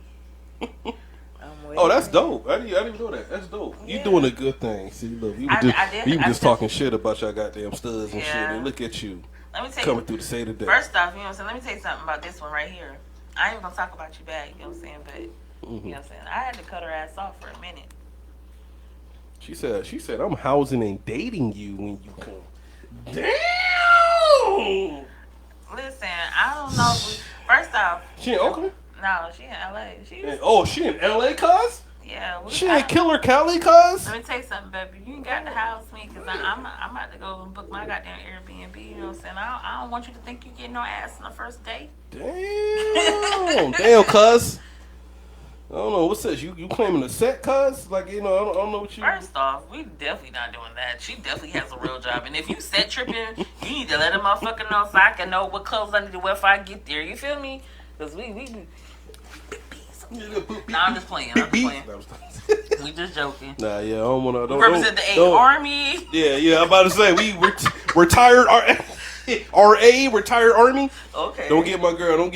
Oh, that's dope. I didn't even know that. That's dope. Yeah. You doing a good thing. See, look, you were just talking shit about your goddamn studs and shit, and look at you Let me tell coming you. through to say the day. First off, you know what I'm saying? Let me tell you something about this one right here. I ain't even gonna talk about you bad, you know what I'm saying? But, you know what I'm saying? I had to cut her ass off for a minute. She said, I'm housing and dating you when you come. Damn! Listen, I don't know if first off. She in Oakland? No, she in LA. She in LA, cuz? Yeah. She in Killer Cali, cuz? Let me tell you something, baby. You ain't got to house me because I'm about to go and book my goddamn Airbnb. You know what I'm saying? I don't want you to think you get no ass on the first date. Damn, cuz. I don't know, what's this? You claiming a set, cuz? Like, I don't know what you... First off, we definitely not doing that. She definitely has a real job. And if you set tripping, you need to let a motherfucker know so I can know what clothes I need to wear if I get there. You feel me? Cause we Yeah, Nah, I'm just playing. I'm just playing. No, We just joking. nah, yeah, I don't wanna. We represent the A don't- Army. Yeah, I'm about to say we retired RA, retired Army. Okay. Don't get my girl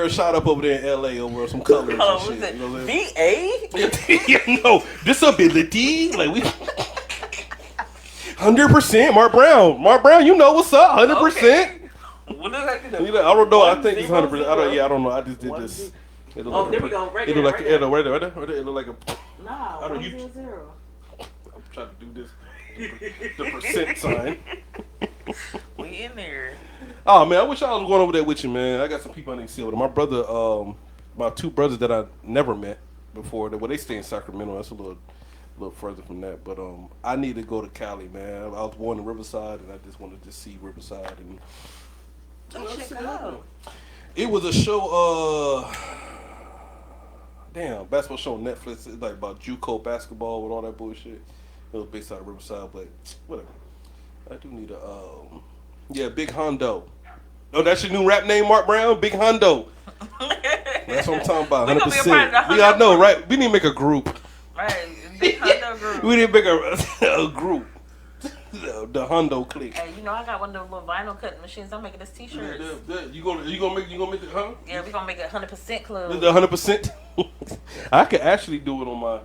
shot up over there in LA over some colors Oh, and what's shit. it? You know what I'm VA? yeah, no, disability. Like we 100%. Mark Brown, you know what's up? 100%. What does that do? I don't know. I think it's 100. 100%. I don't know. I just did this. It look Oh, like there we go. Right it there. look like Right there. right there. It look like a. Nah, I don't- 100. I'm trying to do this. The percent sign. We in there. Oh man, I wish I was going over there with you, man. I got some people I need to see over there. My brother, my two brothers that I never met before. They stay in Sacramento. That's a little further from that. But I need to go to Cali, man. I was born in Riverside, and I just wanted to see Riverside. And it was a show. Damn, basketball show on Netflix. It's like about JUCO basketball with all that bullshit. It was based out of Riverside, but whatever. I do need a yeah, Big Hondo. Oh, that's your new rap name, Mark Brown? Big Hondo. That's what I'm talking about. 100%. We gonna be a part of the We all Hondo know, group. right? We need to make a group. Right. Big Hondo group. We need to make a group. The Hondo clique. Hey, you know I got one of those little vinyl cutting machines. I'm making this t-shirts. You gonna make it, huh? Yeah, we gonna make it 100% club. The 100%. I could actually do it on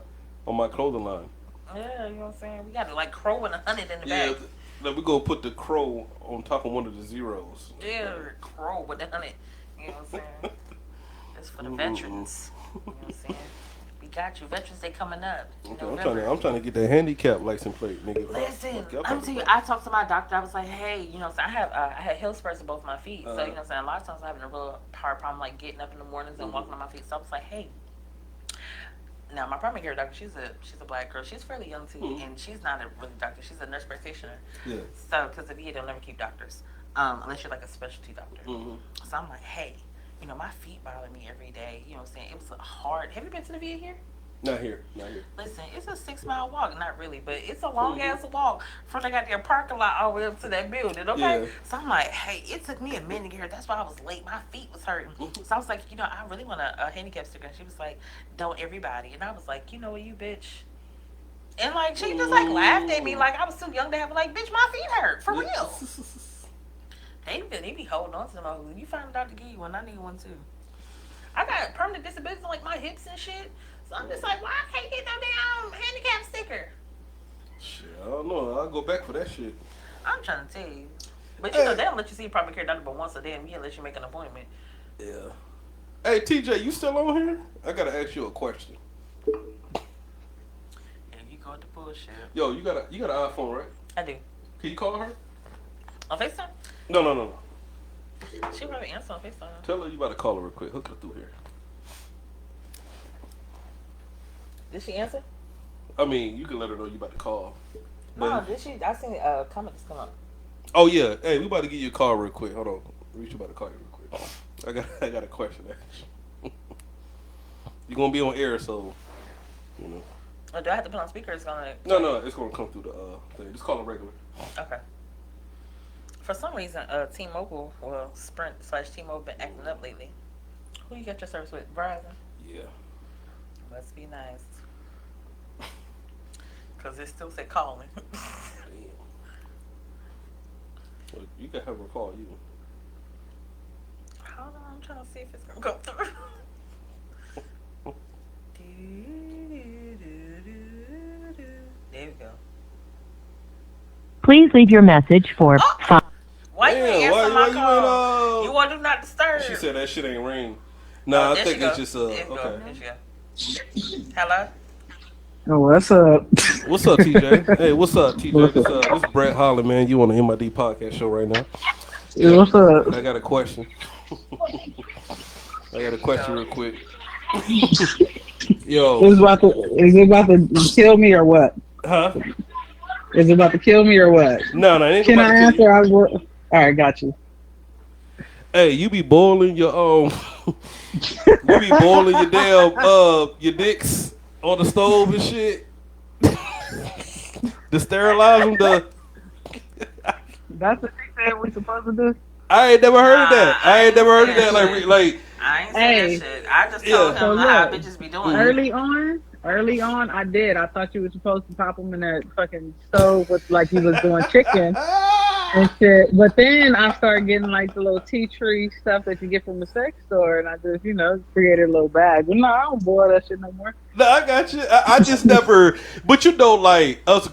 my clothing line. Yeah, you know what I'm saying? We got like crow and 100 in the Yeah, back. like we gonna put the crow on top of one of the zeros. Yeah, crow with the 100. You know what I'm saying? It's for the veterans. You know what I'm saying? We got you. Veterans Day coming up. I'm trying to get that handicap license plate, nigga. Listen, I'm telling you, I talked to my doctor. I was like, hey, you know, so I had heel spurs in both my feet. So, you know what I'm saying? A lot of times I'm having a real hard problem, like getting up in the mornings and walking on my feet. So I was like, hey. Now, my primary care doctor, she's a black girl. She's fairly young, too, and she's not a really doctor. She's a nurse practitioner. Yeah. So, because the VA, they'll never keep doctors, unless you're like a specialty doctor. So I'm like, hey, you know, my feet bother me every day. You know what I'm saying? It was hard. Have you been to the VA here? Not here. Listen, it's a 6-mile walk. Not really, but it's a long ass walk from the goddamn parking lot all the way up to that building, okay? Yeah. So I'm like, hey, it took me a minute to get here. That's why I was late. My feet was hurting. So I was like, you know, I really want a handicap sticker. And she was like, don't everybody. And I was like, you know what, you bitch. And like, she just like laughed at me like I was too young to have like, bitch, my feet hurt. For real. They be holding on to them. You find a doctor to give you one. I need one too. I got permanent disabilities on like my hips and shit. So I'm just like, why I can't get no damn handicap sticker? Shit, I don't know. I'll go back for that shit. I'm trying to tell you. But you know, they don't let you see a primary care doctor but once a damn year unless you make an appointment. Yeah. Hey, TJ, you still on here? I got to ask you a question. Yeah, you go with the bullshit. Yo, you got an iPhone, right? I do. Can you call her? On FaceTime? No. She probably answer on FaceTime. Tell her you about to call her real quick. Hook her through here. Did she answer? I mean, you can let her know you about to call. No, did she? I seen comments come up. Oh yeah, hey, we about to give you a call real quick. Hold on, Reach about to call you real quick. I got a question. You're gonna be on air, so you know. Oh, do I have to put on speaker? It's gonna. No, it's gonna come through the thing. Just call it regular. Okay. For some reason, T-Mobile, well, Sprint/T-Mobile been acting up lately. Who you got your service with? Verizon. Yeah. Must be nice. Because it still say calling. Well, you can have her call you. Hold on, I'm trying to see if it's going to go through. There we go. Please leave your message for Why you ain't answer my call? You want to do not disturb? She said that shit ain't ring. Nah, I think it's just okay. There she go. Hello? Oh, what's up? What's up, TJ? Hey, what's up, TJ? This is Brett Holland, man. You on the MID podcast show right now? Yeah, what's up? I got a question. Real quick. Yo, Is it about to kill me or what? Huh? Is it about to kill me or what? No, it ain't Can about I to answer? All right, got you. Hey, you be boiling your you be boiling your damn your dicks on the stove and shit. To sterilize them. That's what they said we're supposed to do. I ain't never heard of that. I ain't never heard of that. Like say Hey. that shit. I just told him So how look, bitches be doing. early on, I did. I thought you were supposed to pop them in that fucking stove with like you was doing chicken and shit. But then I started getting like the little tea tree stuff that you get from the sex store, and I just, created a little bag. But no, I don't boil that shit no more. No, I got you. I just never. But like us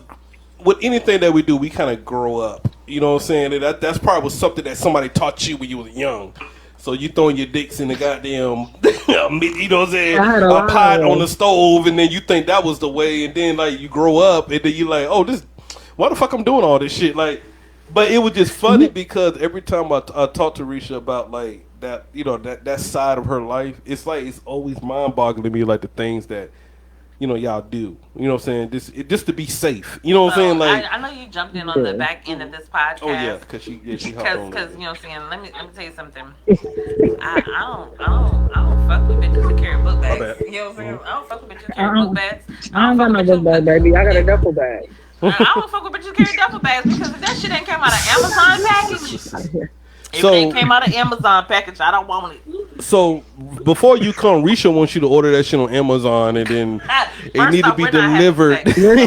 with anything that we do, we kind of grow up. You know what I'm saying? That's probably was something that somebody taught you when you was young. So you throwing your dicks in the goddamn, you know what I'm saying, I had a a lot pot of on the stove, and then you think that was the way, and then like you grow up, and then you like, oh, this, why the fuck I'm doing all this shit? Like, but it was just funny because every time I talk to Risha about like that, that side of her life, it's like it's always mind boggling to me, like the things that y'all do. You know what I'm saying? Just to be safe. You know what I'm saying? Like, I know you jumped in on the back end of this podcast. oh yeah, because she hopped on. Because you know what I'm saying. Let me tell you something. I don't fuck with bitches that carry book bags. bad. You know what I'm saying? I don't fuck with bitches that carry book bags. I don't got no book bag, baby. I got a duffel bag. I don't fuck with bitches that carry duffel bags because if that shit ain't came out of Amazon package. If So- it came out of Amazon package, I don't want it. So before you come, Risha wants you to order that shit on Amazon, and then it First need to off, be we're not having delivered.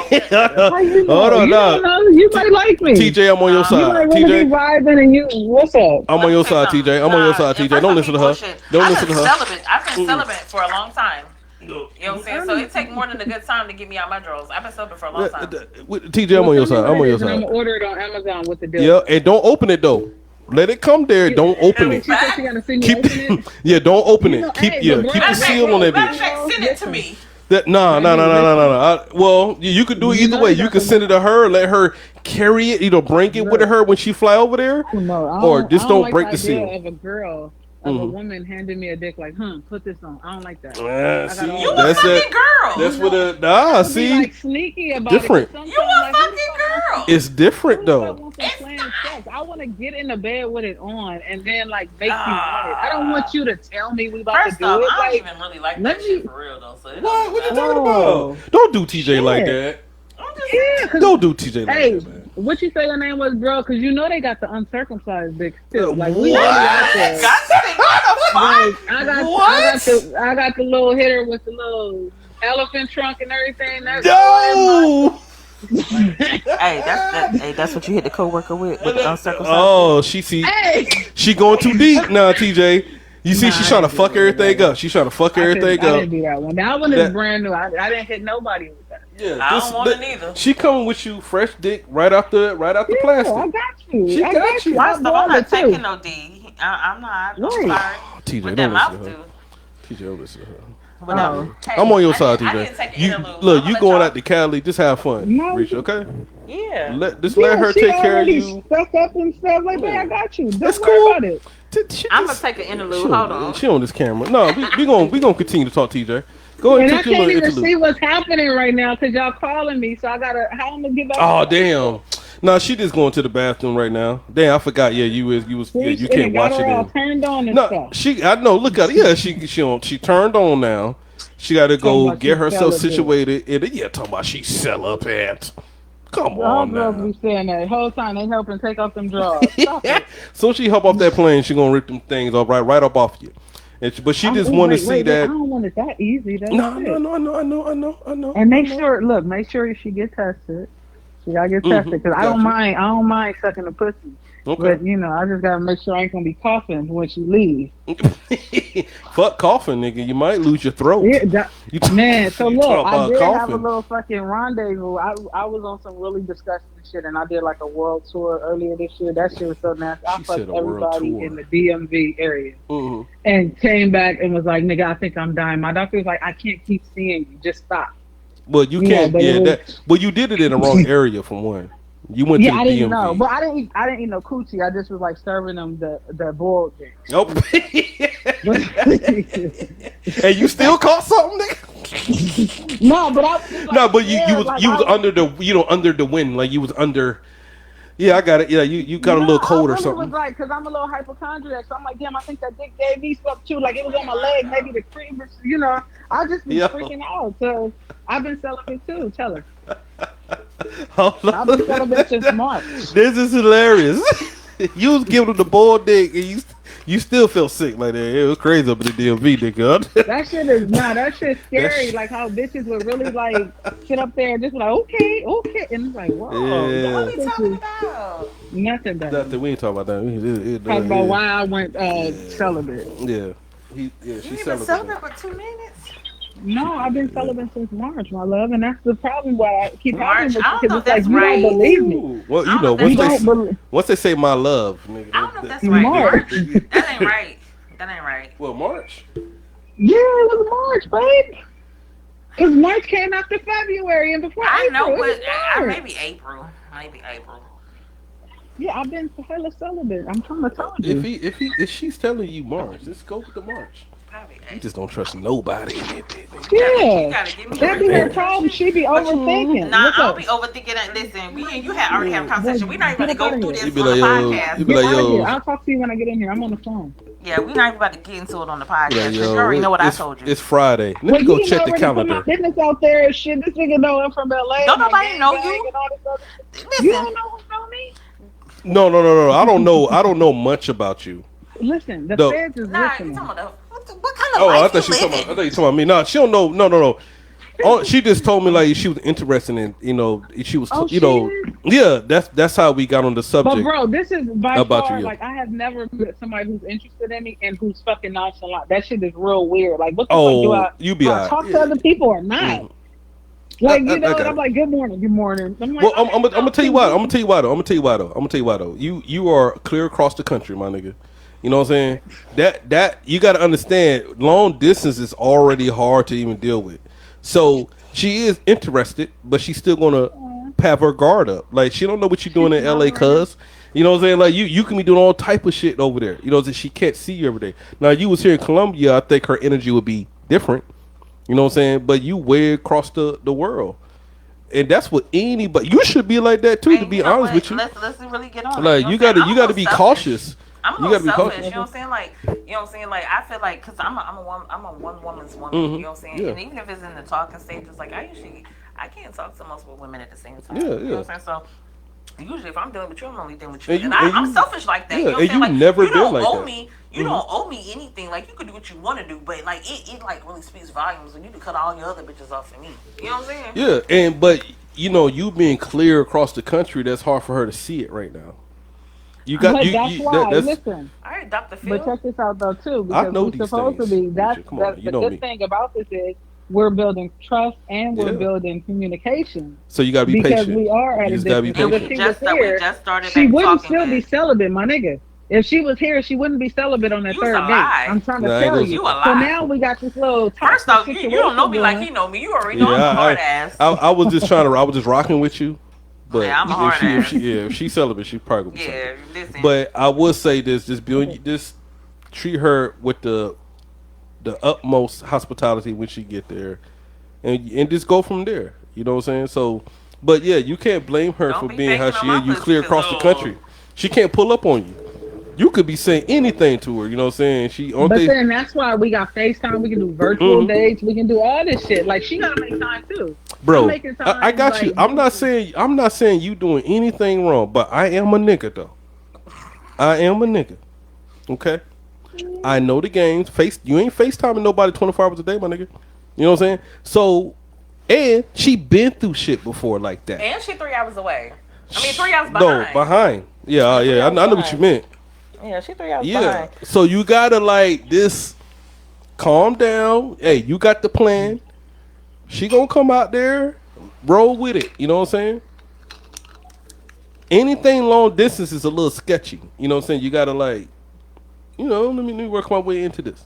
sex. How you know? Hold on, You don't know. You might like me. TJ, I'm on your You side. might really TJ, be vibing, and you. What's up? I'm on your side, TJ. I'm on your side, TJ. Don't listen to her. Don't listen to her. I've been celibate for a long time. You know what I'm saying? So it takes more than a good time to get me out my drawers. I've been celibate for a long time. TJ, I'm on your side. I'm on your I'm gonna side. order it on Amazon with the deal. Yeah, and don't open it though. Let it come there. Don't open it. She said she gotta see me Keep open it. yeah, don't open You it. know, Keep hey, yeah, but keep bro, the seal on that Matter of bitch. fact, send it to me. That no. Well, you could do it You either know way. they You got could the- send it to her, let her carry it, bring it with her when she fly over there, No, or just don't like break the idea seal. of a girl, of a woman handing me a dick like, put this on. I don't like that. See, all You a that's fucking it. girl. That's what I would be, see, like sneaky about different. it. 'Cause You sometimes, a like, who the fucking fuck girl. it's different who the fuck though. wants some plain sex? I want to get in the bed with it on and then like make you want it. I don't want you to tell me we about First to do off, it. I Like, don't even really like let that me- shit for real though. So it What? What you don't talking Oh. about? Don't do TJ like Shit. that. I'm just yeah, 'cause- Don't do TJ like Hey, that, man. what you say your name was, bro? Because you know they got the uncircumcised dicks too. Like we What? really out there. Got to think, what the fuck? Like, What? I got the little hitter with the little elephant trunk and everything. That's No. That's what you hit the coworker with the uncircumcised. Oh, Hey, she going too deep now, TJ. You see, she's trying to fuck everything up. She's trying to fuck everything I up. didn't do that one. That one is That- brand new. I didn't hit nobody with that. Yeah, I don't want it neither. She coming with you fresh dick right out the Yeah, plastic. I got you. She I got you. I First off, I'm bought it not taking too. no D. I'm not. I'm Right. sorry. TJ, What don't that listen mouth to her. do. TJ, don't listen to her. Whatever. Hey, I'm on your I side, didn't- I TJ. didn't take the You interlude. look, I'ma you let going y'all- out to Cali? Just have fun, No, Rich. Okay. Yeah. Let Yeah, her she take care of already you. stuck up and stuff like that. I got you. Don't That's worry cool. about it. I'm gonna take an interlude. Hold on. She on this camera. No, we gonna continue to talk, TJ. Go ahead And and I take your can't little even interlude. see what's happening right now because y'all calling me. So I gotta. How I'm gonna get back? Oh damn! No, she just going to the bathroom right now. Damn, I forgot. Yeah, you can't watch it. All In. turned on and No, stuff. I know. Look at it. Yeah, she turned on now. She got to Talking go about get she herself celibate. situated. And yeah, talking about she celibate. Come All on girls now. be saying that the whole time they helping take off them drawers. Stop it. So she hop off that plane. She gonna rip them things off right up off you. But she just want to see I that. don't want it that easy. That's No, it. no, I know. And make sure she get tested. She gotta get tested because I don't Gotcha. mind sucking the pussy. Okay. But I just gotta make sure I ain't gonna be coughing when she leaves. Fuck coughing, nigga. You might lose your throat. Yeah, You t- man. So you look, talk I about did have a coughing. little fucking rendezvous. I was on some really disgusting shit, and I did like a world tour earlier this year. That shit was so nasty. I She fucked said a world everybody tour. in the DMV area, Mhm. and came back and was like, "Nigga, I think I'm dying." My doctor was like, "I can't keep seeing you. Just stop." Well, you Yeah, can't. but Yeah, it was- that. But you did it in the wrong area for one. You went Yeah, to the I DMV. didn't know, but I didn't eat no coochie. I just was like serving them the boiled thing. Nope. And you still caught something, nigga? No, but I was just like, No, but you yeah, was like, you was I under the under the wind, like you was under. Yeah, I got it. Yeah, you got a little cold I or really something. was like, because I'm a little hypochondriac, so I'm like, damn, I think that dick gave me something too. Like, it was on my leg, maybe the cream, or, I just be Yo. freaking out. So I've been celibate too. Tell her. Hold I've been on. celibate since March. This is hilarious. You was giving him the boiled dick, and You still feel sick like that. It was crazy up in the DMV, nigga. That shit is that shit's scary. That's- Like how bitches would really like sit up there and just be like, okay, and it's like, whoa, Yeah. y'all What are we talking bitches, about? nothing better. Nothing. We ain't talking about that. Talk about why I went celibate. Yeah. You She ain't been celebrated. celibate for 2 minutes. No, I've been celibate since March, my love, and that's the problem why I keep March? having with I you don't know because if it's like that's you right. don't believe me. Ooh. Well, I you don't know, know if You that's don't believe. once they say my love, nigga. I don't know if that's In right. March. That ain't right. That ain't right. Well, March. Yeah, it was March, babe. Because March came after February and before I April. know, It was but March. maybe April. Maybe April. Yeah, I've been hella celibate. I'm trying to tell you. If she's telling you March, let's go with the March. Probably You April. just don't trust nobody. You Yeah, gotta give me that be a her problem. She be overthinking. Nah, What's I up? don't be overthinking that. Listen, me and you had already had a conversation. We not even Get about to up go outta through here. this You be on the like, yo, podcast. you be Get like, out of here. yo, I'll talk to you when I get in here. I'm on the phone. Yeah, we not even about to get into it on the podcast like, because you already know what I it's, told you. It's Friday. Let Well, me go you check the already put my calendar. business out there and shit. This nigga know I'm from LA. Don't my nobody gang know bang you. and all this other shit. You Listen, don't know who know me? No. I don't know. I don't know much about you. Listen, the No. feds is nah, you listening. talking about what kind of Oh, I life thought you she was living? talking about me. No, she don't know. No. Oh, she just told me like she was interested in, she was, Oh, shit. yeah. That's how we got on the But subject. bro, this is by About far you, yeah. like I have never met somebody who's interested in me and who's fucking nonchalant. That shit is real weird. Like, what the fuck do I? you be do I alright. talk to other people or not? Like, I you know, got and I'm it. like, good morning. I'm like, Well, I'm okay, gonna tell you why. I'm gonna tell you why though. You are clear across the country, my nigga. You know what I'm saying? That you got to understand. Long distance is already hard to even deal with. So she is interested, but she's still gonna have her guard up. Like she don't know what you're doing in LA, cuz. You know what I'm saying? Like you can be doing all type of shit over there. You know that she can't see you every day. Now you was here in Colombia, I think her energy would be different. You know what I'm saying? But you way across the world. And that's what anybody you should be like that too, And to be you know honest what? with you. Let's really get on. Like it, you know what I'm saying? gotta I'm you a gotta little be selfish. cautious. I'm a You little gotta be selfish, cautious. you know what I'm saying? Like, you know what I'm saying? Like, I feel like, cause I'm a one woman's woman, you know what I'm saying? Yeah. And even if it's in the talking stages, like I can't talk to multiple women at the same time. Yeah, You know yeah. what I'm saying? So usually if I'm dealing with you, I'm only dealing with you. And you- And, and I'm you- selfish like that. yeah, You know what and I'm saying? you Like, never you been don't like owe that. me. You don't owe me anything. Like, you could do what you want to do, but like it like really speaks volumes when you can cut all your other bitches off for me. You know what I'm saying? Yeah, but you being clear across the country, that's hard for her to see it right now. You got But you. that's you why. that's, Listen, All right, Dr. but Phil. check this out though too, I because know we're these supposed to things, be. That's Risha. Come on, the you know good me. thing about this is we're building trust and we're Yeah. building communication. So you gotta be Because patient. we are at You a just gotta be distance. And If we she patient. was we here, just started she back wouldn't talking still be good. celibate, my nigga. If she was here, she wouldn't be celibate on that You's a third date. lie. I'm trying to Nah, I ain't tell gonna you. You a So lie. now we got this little First toxic off, you don't know situation me like going. he know me. You already know I'm a Yeah, hard ass. I was just I was just rocking with you. But Yeah, I'm a hard ass. if she's celibate, she probably gonna be Yeah, celibate. listen. But I would say this: just treat her with the utmost hospitality when she get there, and just go from there. You know what I'm saying? So, but yeah, you can't blame her Don't for be being how begging she on is. my You pussy clear 'cause, across the country. She can't pull up on you. You could be saying anything to her. You know what I'm saying? But then that's why we got FaceTime. We can do virtual dates. We can do all this shit. Like she gotta make time too. I'm bro, making time, I got you. like, I'm not saying you doing anything wrong, but I am a nigga though. I am a nigga. Okay. I know the games. You ain't FaceTiming nobody 24 hours a day, my nigga. You know what I'm saying? So, and she been through shit before like that. And she 3 hours away. I mean, 3 hours No, behind. behind. Yeah, yeah. I know what you meant. Yeah, she 3 hours Yeah. behind. So you gotta like this. Calm down. Hey, you got the plan. She gonna come out there, roll with it. You know what I'm saying? Anything long distance is a little sketchy. You know what I'm saying? You gotta like, let me work my way into this.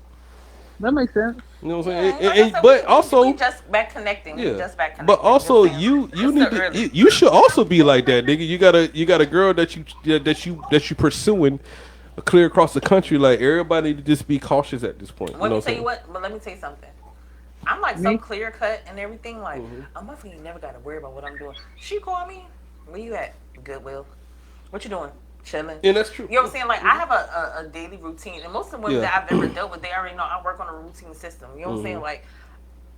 That makes sense. You know what I'm Yeah, saying? like I said, But also, we just back connecting. We yeah. just back connecting. But also, You know what I'm you saying? need It's so to early. you should also be like that, nigga. You got a girl that you pursuing, clear across the country. Like everybody need to just be cautious at this point. Let me what tell I'm you what. But let me tell you something. I'm like so clear cut and everything. Like I'm motherfucking never got to worry about what I'm doing. She called me. Where you at? Goodwill. What you doing? Chilling. Yeah, that's true. You know what I'm saying? Like I have a daily routine, and most of the women Yeah. that I've ever dealt with, they already know I work on a routine system. You know what I'm saying? Like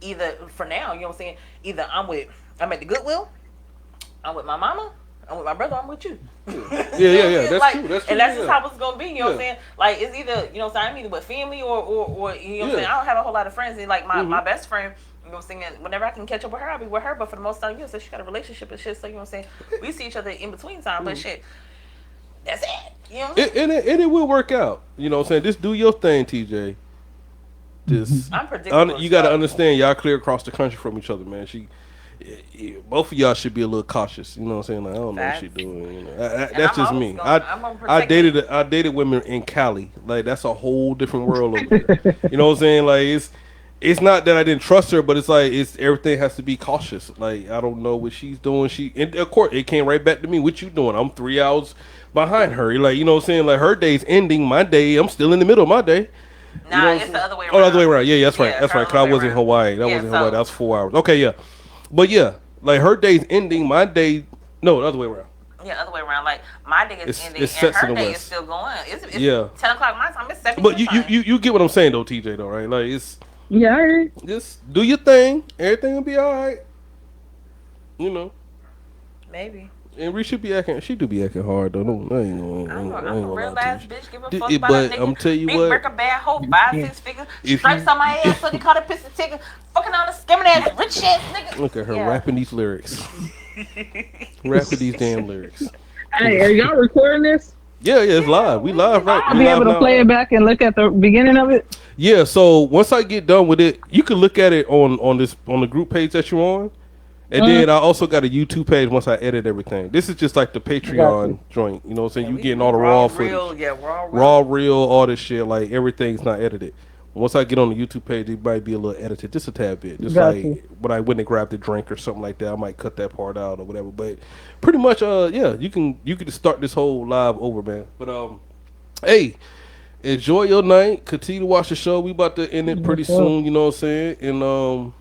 either for now, you know what I'm saying? Either I'm at the Goodwill, I'm with my mama, I'm with my brother, I'm with you. Yeah. That's Like, true. That's true. and that's yeah. just how it's gonna be. You know what I'm Yeah. saying? Like, it's either I'm either with family or you know what I'm Yeah. saying. I don't have a whole lot of friends. And like my Mhm. best friend. You know what I'm saying? Whenever I can catch up with her, I'll be with her. But for the most time, so she got a relationship and shit. So you know what I'm saying? We see each other in between time, but shit, that's it. You know what I'm saying? And it will work out. You know what I'm saying? Just do your thing, TJ. Just I'm predictable as you got to fuck. understand, y'all clear across the country from each other, man. Both of y'all should be a little cautious. You know what I'm saying? Like, I don't know what she Facts. doing. You know, And that's I'm just always me. going. I'm gonna protect me. I dated women in Cali. Like that's a whole different world over there. You know what I'm saying? Like it's not that I didn't trust her, but it's like it's everything has to be cautious. Like I don't know what she's doing. And of course it came right back to me. What you doing? I'm 3 hours behind her. Like you know what I'm saying? Like her day's ending, my day. I'm still in the middle of my day. You know Nah, what I'm it's the saying? other way Oh, the other way around. around. Yeah, that's right. Yeah, That's right. her Cause I other way was in around. Hawaii. That was Yeah, in Hawaii. That so was 4 hours. Okay, yeah. But yeah, like her day's ending, my day. No, the other way around. yeah, other way around. Like my day is ending It and sets in her the day is west. still going. It's Yeah. 10 o'clock my time. It's 7 But your time. you get what I'm saying though, TJ. Though, right? Like it's Yeah, I heard. just do your thing. Everything will be all right. You know. Maybe. And Ree should be acting. She do be acting hard though. No, I I'm ain't a gonna lie real to you. ass bitch. Give a fuck about a But nigga. I'm tell you Big what. brick a bad hoe, five, Yeah. 6 figures, If stripes you on my ass, so they call it pissing ticket. Fucking on the skimming ass rich ass nigga. look at her Yeah. rapping these lyrics, rapping these damn lyrics. Hey, are y'all recording this? Yeah, it's Yeah, live. We live, right? I'll We be live able to now. play it back and look at the beginning of it. Yeah. So once I get done with it, you can look at it on the group page that you're on, and Uh, then I also got a YouTube page once I edit everything. This is just like the got you. Patreon joint. You know what I'm saying? Yeah, You we getting all the raw footage, real. Yeah, raw, real, all this shit. Like everything's not edited. Once I get on the YouTube page, it might be a little edited, just a tad bit. Just Got you. like when I went and grabbed a drink or something like that, I might cut that part out or whatever. But pretty much, yeah, you can just start this whole live over, man. But hey, enjoy your night. Continue to watch the show. We about to end it pretty What's up? soon. You know what I'm saying? And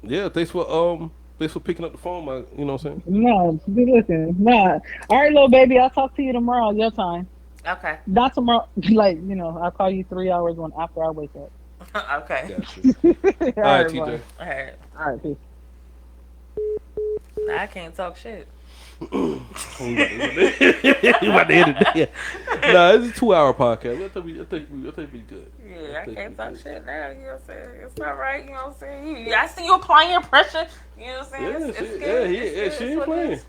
yeah, thanks for picking up the phone. You know what I'm saying? No, be listening. Nah. All right, little baby. I'll talk to you tomorrow. Your time. Okay. Not tomorrow. Like I'll call you 3 hours after I wake up. Okay. Got you. All All right, right, TJ. bye. All right. All right, peace. Nah, I can't talk shit. You about to end it? Yeah. Nah, it's a 2 hour podcast. I think we good. Yeah, I think can't we talk good. shit now. You know what I'm saying? It's not right. You know what I'm saying? I see you applying your pressure. You know what I'm saying? Yeah, It's she, good. yeah, It's good. she It's ain't what it playing. is.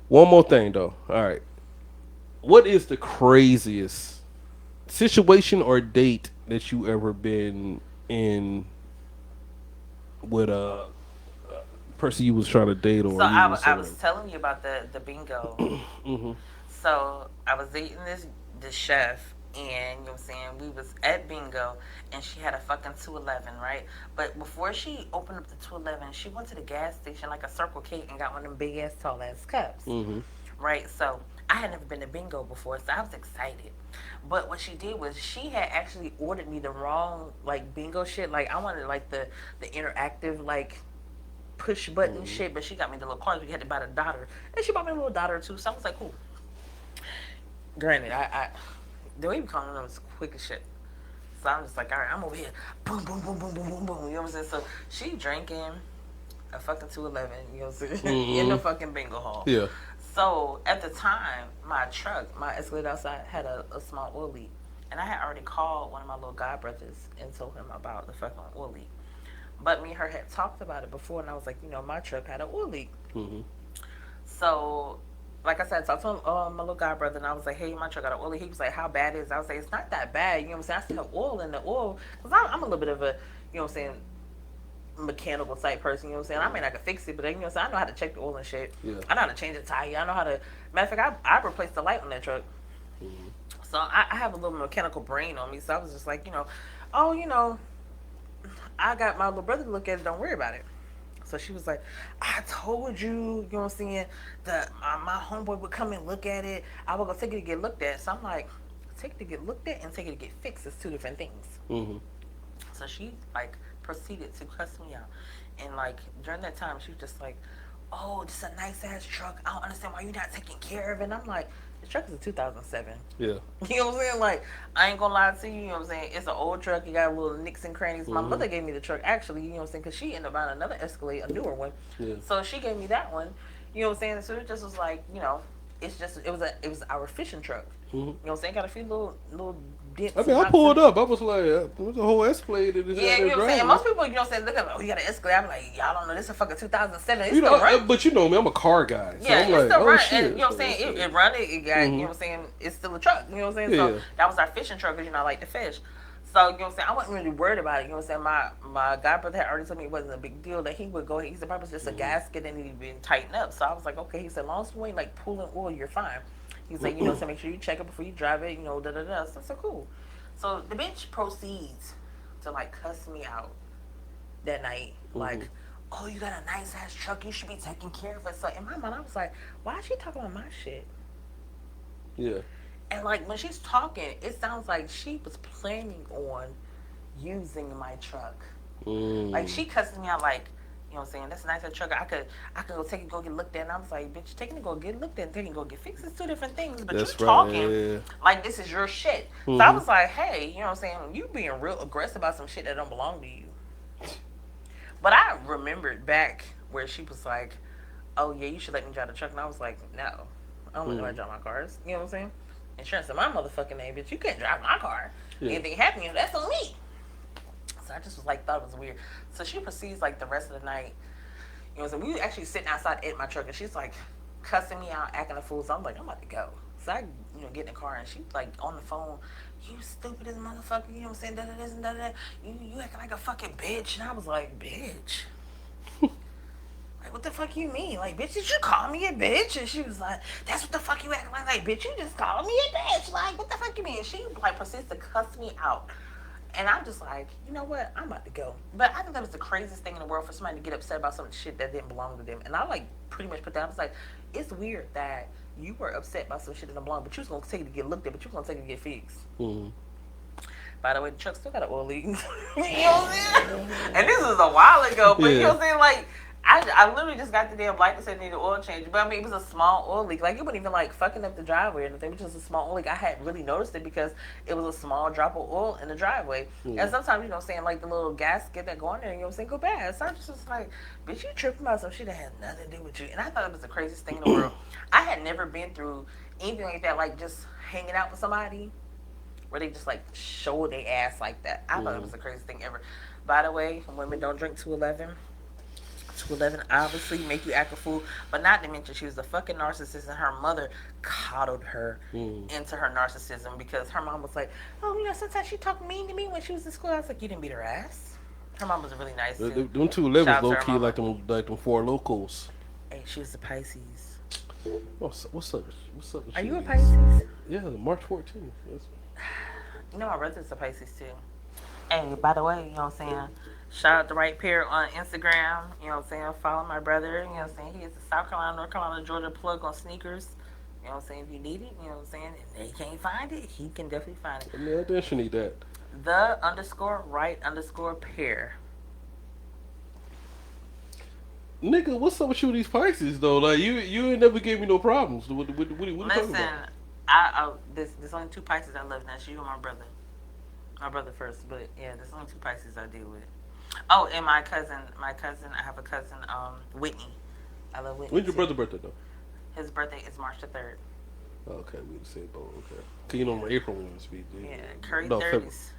One more thing though. All right. What is the craziest situation or date that you ever been in with a person you was trying to date or So you was I was telling you about the bingo. mm-hmm. So I was dating this chef, and you know what I'm saying, we was at bingo, and she had a fucking 211, right? But before she opened up the 211, she went to the gas station like a Circle K and got one of them big ass tall ass cups, Mm-hmm. right? So I had never been to bingo before, so I was excited. But what she did was she had actually ordered me the wrong like bingo shit. Like I wanted like the interactive like push button shit, but she got me the little cards. We had to buy the daughter, and she bought me a little daughter too. So I was like, cool. Granted, I the way we calling them was quick as shit. So I'm just like, all right, I'm over here, boom, boom, boom, boom, boom, boom, boom. You know what I'm saying? So she drinking a fucking 211. You know what I'm saying? In the fucking bingo hall. Yeah. So at the time, my Escalade outside had a small oil leak, and I had already called one of my little god brothers and told him about the fucking oil leak. But me and her had talked about it before, and I was like, my truck had an oil leak. Mm-hmm. So, like I said, I talked to my little god brother, and I was like, hey, my truck got an oil leak. He was like, how bad is it? I was like, it's not that bad. You know what I'm saying? I still have oil in the oil. Because I'm a little bit of a, you know what I'm saying, mechanical type person. You know what I'm saying? I mean, I can fix it, but you know what I'm saying? I know how to check the oil and shit. Yeah. I know how to change the tire. I know how to, matter of fact, I replaced the light on that truck. Mm-hmm. So I have a little mechanical brain on me. So I was just like, I got my little brother to look at it. Don't worry about it. So she was like, I told you, you know what I'm saying, that my homeboy would come and look at it. I would go take it to get looked at. So I'm like, take it to get looked at and take it to get fixed is two different things. Mm-hmm. So she like proceeded to cuss me out. And like during that time, she was just like, oh, this is a nice ass truck. I don't understand why you're not taking care of it. And I'm like, the truck is a 2007. Yeah. You know what I'm saying? Like, I ain't gonna lie to you, you know what I'm saying? It's an old truck. You got little nicks and crannies. My mother gave me the truck, actually, you know what I'm saying? Because she ended up buying another Escalade, a newer one. Yeah. So she gave me that one, You know what I'm saying? So it just was like, it was our fishing truck. You know what I'm saying? Got a few little dips. I mean, and I boxes. pulled up. I was like, there's a whole Escalade that is Yeah, out you there know what I'm saying? driving. And most people, you know what I'm saying, look at, oh, you got an Escalade. I'm like, y'all don't know, this is a fucking 2007. It's You know, still running. but you know me, I'm a car guy. So Yeah, I'm it's like, still oh running. shit. And, you know what I'm saying? It run it got, you know what I'm saying? It's still a truck. You know what I'm saying? Yeah. So that was our fishing truck because, I like to fish. So, you know what I'm saying? I wasn't really worried about it. You know what I'm saying? My god brother had already told me it wasn't a big deal, that he would go, he said, probably just a gasket and he'd been tightened up. So I was like, okay. He said, as long as you ain't like pulling oil, you're fine. He's like, so make sure you check it before you drive it, da da da. So I said, cool. So the bitch proceeds to like cuss me out that night. Like, oh, you got a nice ass truck, you should be taking care of it. So in my mind, I was like, why is she talking about my shit? Yeah. And like when she's talking, it sounds like she was planning on using my truck. Like she cussing me out like, you know what I'm saying, that's a nice truck. I could go take it, go get looked at. And I was like, bitch, taking it, go get looked at, and taking it, go get fixed. It's two different things. But That's you right, talking yeah. like this is your shit. So I was like, hey, you know what I'm saying, you being real aggressive about some shit that don't belong to you. But I remembered back where she was like, oh yeah, you should let me drive the truck. And I was like, no, I don't let nobody drive my cars. You know what I'm saying? Insurance in my motherfucking name, bitch. You can't drive my car. Yeah. Anything happening, that's on me. So I just was like, thought it was weird. So she proceeds like the rest of the night. You know, so we were actually sitting outside at my truck, and she's like cussing me out, acting a fool. So I'm like, I'm about to go. So I, get in the car, and she's like on the phone. You stupid as motherfucker. You know what I'm saying? Da da this and da da. You acting like a fucking bitch. And I was like, bitch. Like, what the fuck you mean? Like, bitch, did you call me a bitch? And she was like, that's what the fuck you acting like. Like, bitch, you just called me a bitch. Like, what the fuck you mean? And she like proceeds to cuss me out. And I'm just like, you know what? I'm about to go. But I think that was the craziest thing in the world for somebody to get upset about some shit that didn't belong to them. And I like pretty much put that. I was like, it's weird that you were upset about some shit that didn't belong, but you was gonna take it to get looked at, but you was gonna take it to get fixed. By the way, the truck still got an oil leak. You know what I'm saying? And this was a while ago, but you know what I'm saying? Like, I literally just got the damn light that said needed oil change. But I mean, it was a small oil leak. Like, it wasn't even like fucking up the driveway or anything. It was just a small oil leak. I hadn't really noticed it because it was a small drop of oil in the driveway. And sometimes, you know what I'm saying, like the little gasket that go on there, you know what I'm saying, go bad. So I was just like, bitch, you tripping about some shit that had nothing to do with you. And I thought it was the craziest thing in the world. I had never been through anything like that, like just hanging out with somebody where they just like show their ass like that. I thought it was the craziest thing ever. By the way, women don't drink 211. 211 obviously make you act a fool, but not to mention she was a fucking narcissist, and her mother coddled her into her narcissism because her mom was like, oh, sometimes she talked mean to me when she was in school. I was like, you didn't beat her ass. Her mom was really nice too. Them 211s Shout out to low her key mama. like them four locals. Hey, she was a Pisces. What's up? What's up? Are you a Pisces? Yeah, March 14th. You know my brother's a Pisces too. Hey, by the way, you know what I'm saying? Shout out to Right Pair on Instagram. You know what I'm saying? Follow my brother. You know what I'm saying? He is a South Carolina, North Carolina, Georgia plug on sneakers. You know what I'm saying? If you need it, you know what I'm saying? And they can't find it, he can definitely find it. I mean, I definitely need that. The_right_pair. Nigga, what's up with you and these Pisces though? Like you ain't never gave me no problems. What you talking Listen, about? there's only two Pisces I love, and that's you and my brother. My brother first, but yeah, there's only two Pisces I deal with. Oh, and my cousin, I have a cousin, Whitney. I love Whitney. When's your brother's birthday though? His birthday is March the 3rd. Okay, we the same boat. Okay, cause you know my April one was Yeah, Curry no, 30s.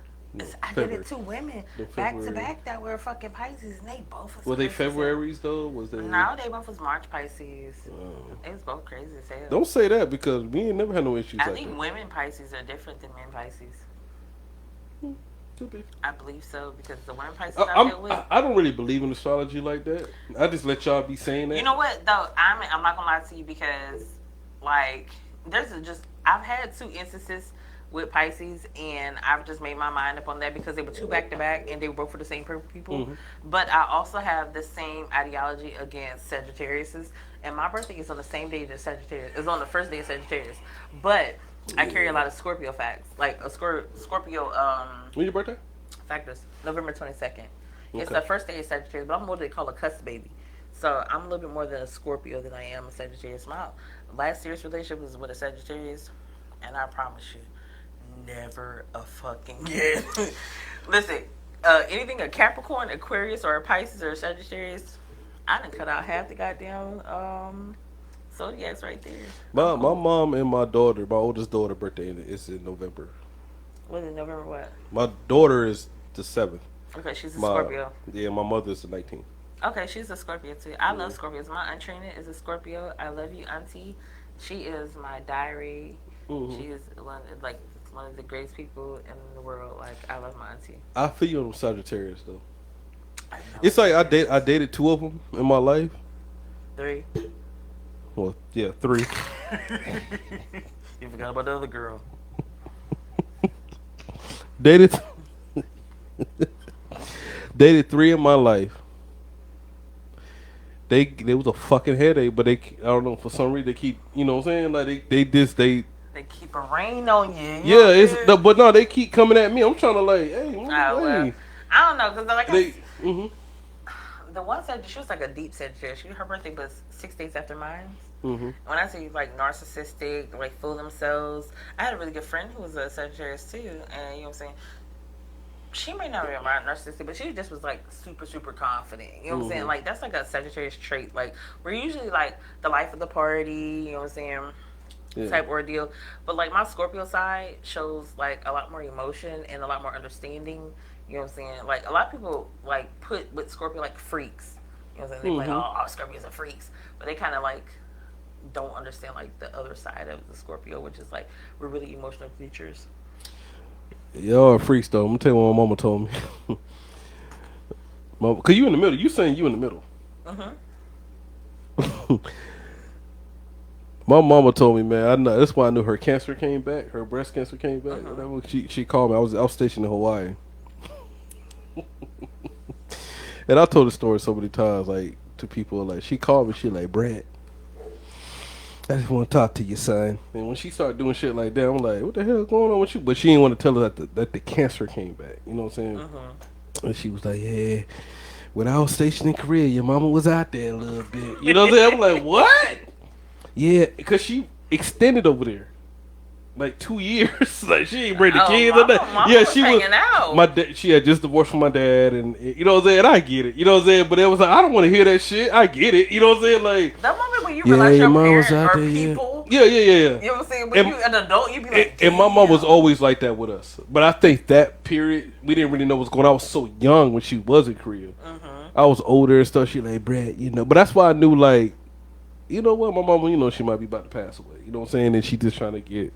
I did it to women back to back that were fucking Pisces, and they both was. Were they Februarys though? Was they? No, they both was March Pisces. It was both crazy as hell. Don't say that because we ain't never had no issues. I like think that. women Pisces are different than men Pisces. Could be. I believe so because the women Pisces I deal with. I don't really believe in astrology like that. I just let y'all be saying that. You know what though? I'm not gonna lie to you because like I've had 2 instances with Pisces, and I've just made my mind up on that because they were 2 back to back, and they were both for the same people. But I also have the same ideology against Sagittariuses, and my birthday is on the same day as Sagittarius. It's on the first day of Sagittarius, but I carry a lot of Scorpio facts, like a Scorpio. When's your birthday? Factors, November 22nd. It's Okay. the first day of Sagittarius, but I'm what they call a cusp baby. So I'm a little bit more than a Scorpio than I am a Sagittarius. My last serious relationship was with a Sagittarius, and I promise you, never a fucking again. Listen, anything a Capricorn, Aquarius, or a Pisces or a Sagittarius, I done cut out half the goddamn zodiacs right there. I'm My cool. mom and my daughter, my oldest daughter, birthday is in November. Was it November what? My daughter is the 7th. Okay, she's a My Scorpio. Yeah, my mother's the 19th. Okay, she's a Scorpio too. I Yeah. love Scorpios. My aunt Trina is a Scorpio. I love you, auntie. She is my diary. Hmm. She is one of the greatest people in the world. Like I love my auntie. I feel you on Sagittarius though. I don't know It's what like it is. I dated two of them in my life. Three. Well, yeah, three. You forgot about the other girl. Dated dated three in my life. They was a fucking headache, but I don't know, for some reason they keep, you know what I'm saying, like they They keep a rain on you. You know yeah, what I'm saying? but no, they keep coming at me. I'm trying to like, hey, Oh well, hey, I don't know because like they mhm the one said she was like a deep Sagittarius. Her birthday was 6 days after mine. mhm When I say like narcissistic, like fool themselves, I had a really good friend who was a Sagittarius too, and you know what I'm saying. She may not be around narcissistic, but she just was like super, super confident. You know what I'm saying? Like that's like a Sagittarius trait. Like we're usually like the life of the party. You know what I'm saying? yeah Type ordeal. But like my Scorpio side shows like a lot more emotion and a lot more understanding. You know what I'm saying? Like a lot of people like put with Scorpio like freaks. You know what I'm saying? They like, oh, all Scorpios are freaks, but they kind of like don't understand like the other side of the Scorpio, which is like we're really emotional creatures. y'all are freaks though. I'm gonna tell you what my mama told me. Cause you in the middle. You saying you in the middle. Mm-hmm. My mama told me, man. I know that's why I knew her cancer came back. Her breast cancer came back. Whatever. She called me. I was stationed in Hawaii, and I told the story so many times, like to people. Like she called me. She like, Brad, I just want to talk to you, son. And when she started doing shit like that, I'm like, what the hell going on with you? But she didn't want to tell her that the cancer came back. You know what I'm saying? And she was like, yeah. When I was stationed in Korea, your mama was out there a little bit. You know what I'm saying? I'm like, what? Yeah, because she extended over there like 2 years. Like she ain't bring the Oh, kids or mama, nothing. mama Yeah, was she was. hanging out. My she had just divorced from my dad, and you know what I'm saying. And I get it. You know what I'm saying. But it was like I don't want to hear that shit. I get it. You know what I'm saying. Like That moment when you yeah, realize your your mom was parents out are there. Yeah, people. yeah, yeah, yeah. You know what I'm saying? When And- you an adult, you be And, like, and my mom was "Damn." always like that with us. But I think that period, we didn't really know what's going on. I was so young when she was in Korea. I was older and stuff. She like, Brad, you know. But that's why I knew, like, you know what, my mama, you know, she might be about to pass away. You know what I'm saying? And she just trying to get,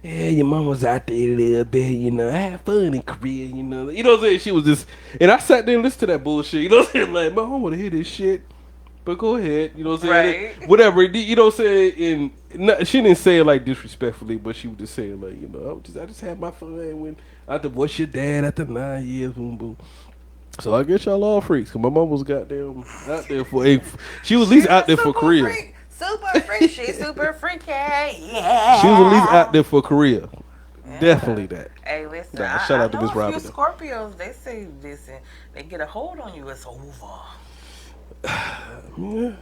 yeah, your mom was out there a little bit, you know, have fun in Korea, you know. You know what I'm saying? She was just, and I sat there and listened to that bullshit. You know what I'm saying? Like, man, I don't want to hear this shit. But go ahead, you know what I'm saying? Right. Whatever, you know what I'm saying? And she didn't say it like disrespectfully, but she was just saying like, you know, I just had my fun when I divorced your dad after 9 years, boom, boom. So I guess y'all all freaks. Cause my mom was goddamn out there for a. She was at least She's out a there for super Korea. freak. Super freak. She's super freaky. Yeah. She was at least out there for Korea. Yeah. Definitely that. Hey, listen. Nah, I, shout I out to know Miss a few Robin. Scorpios. They say, listen, they get a hold on you, it's over. Yeah,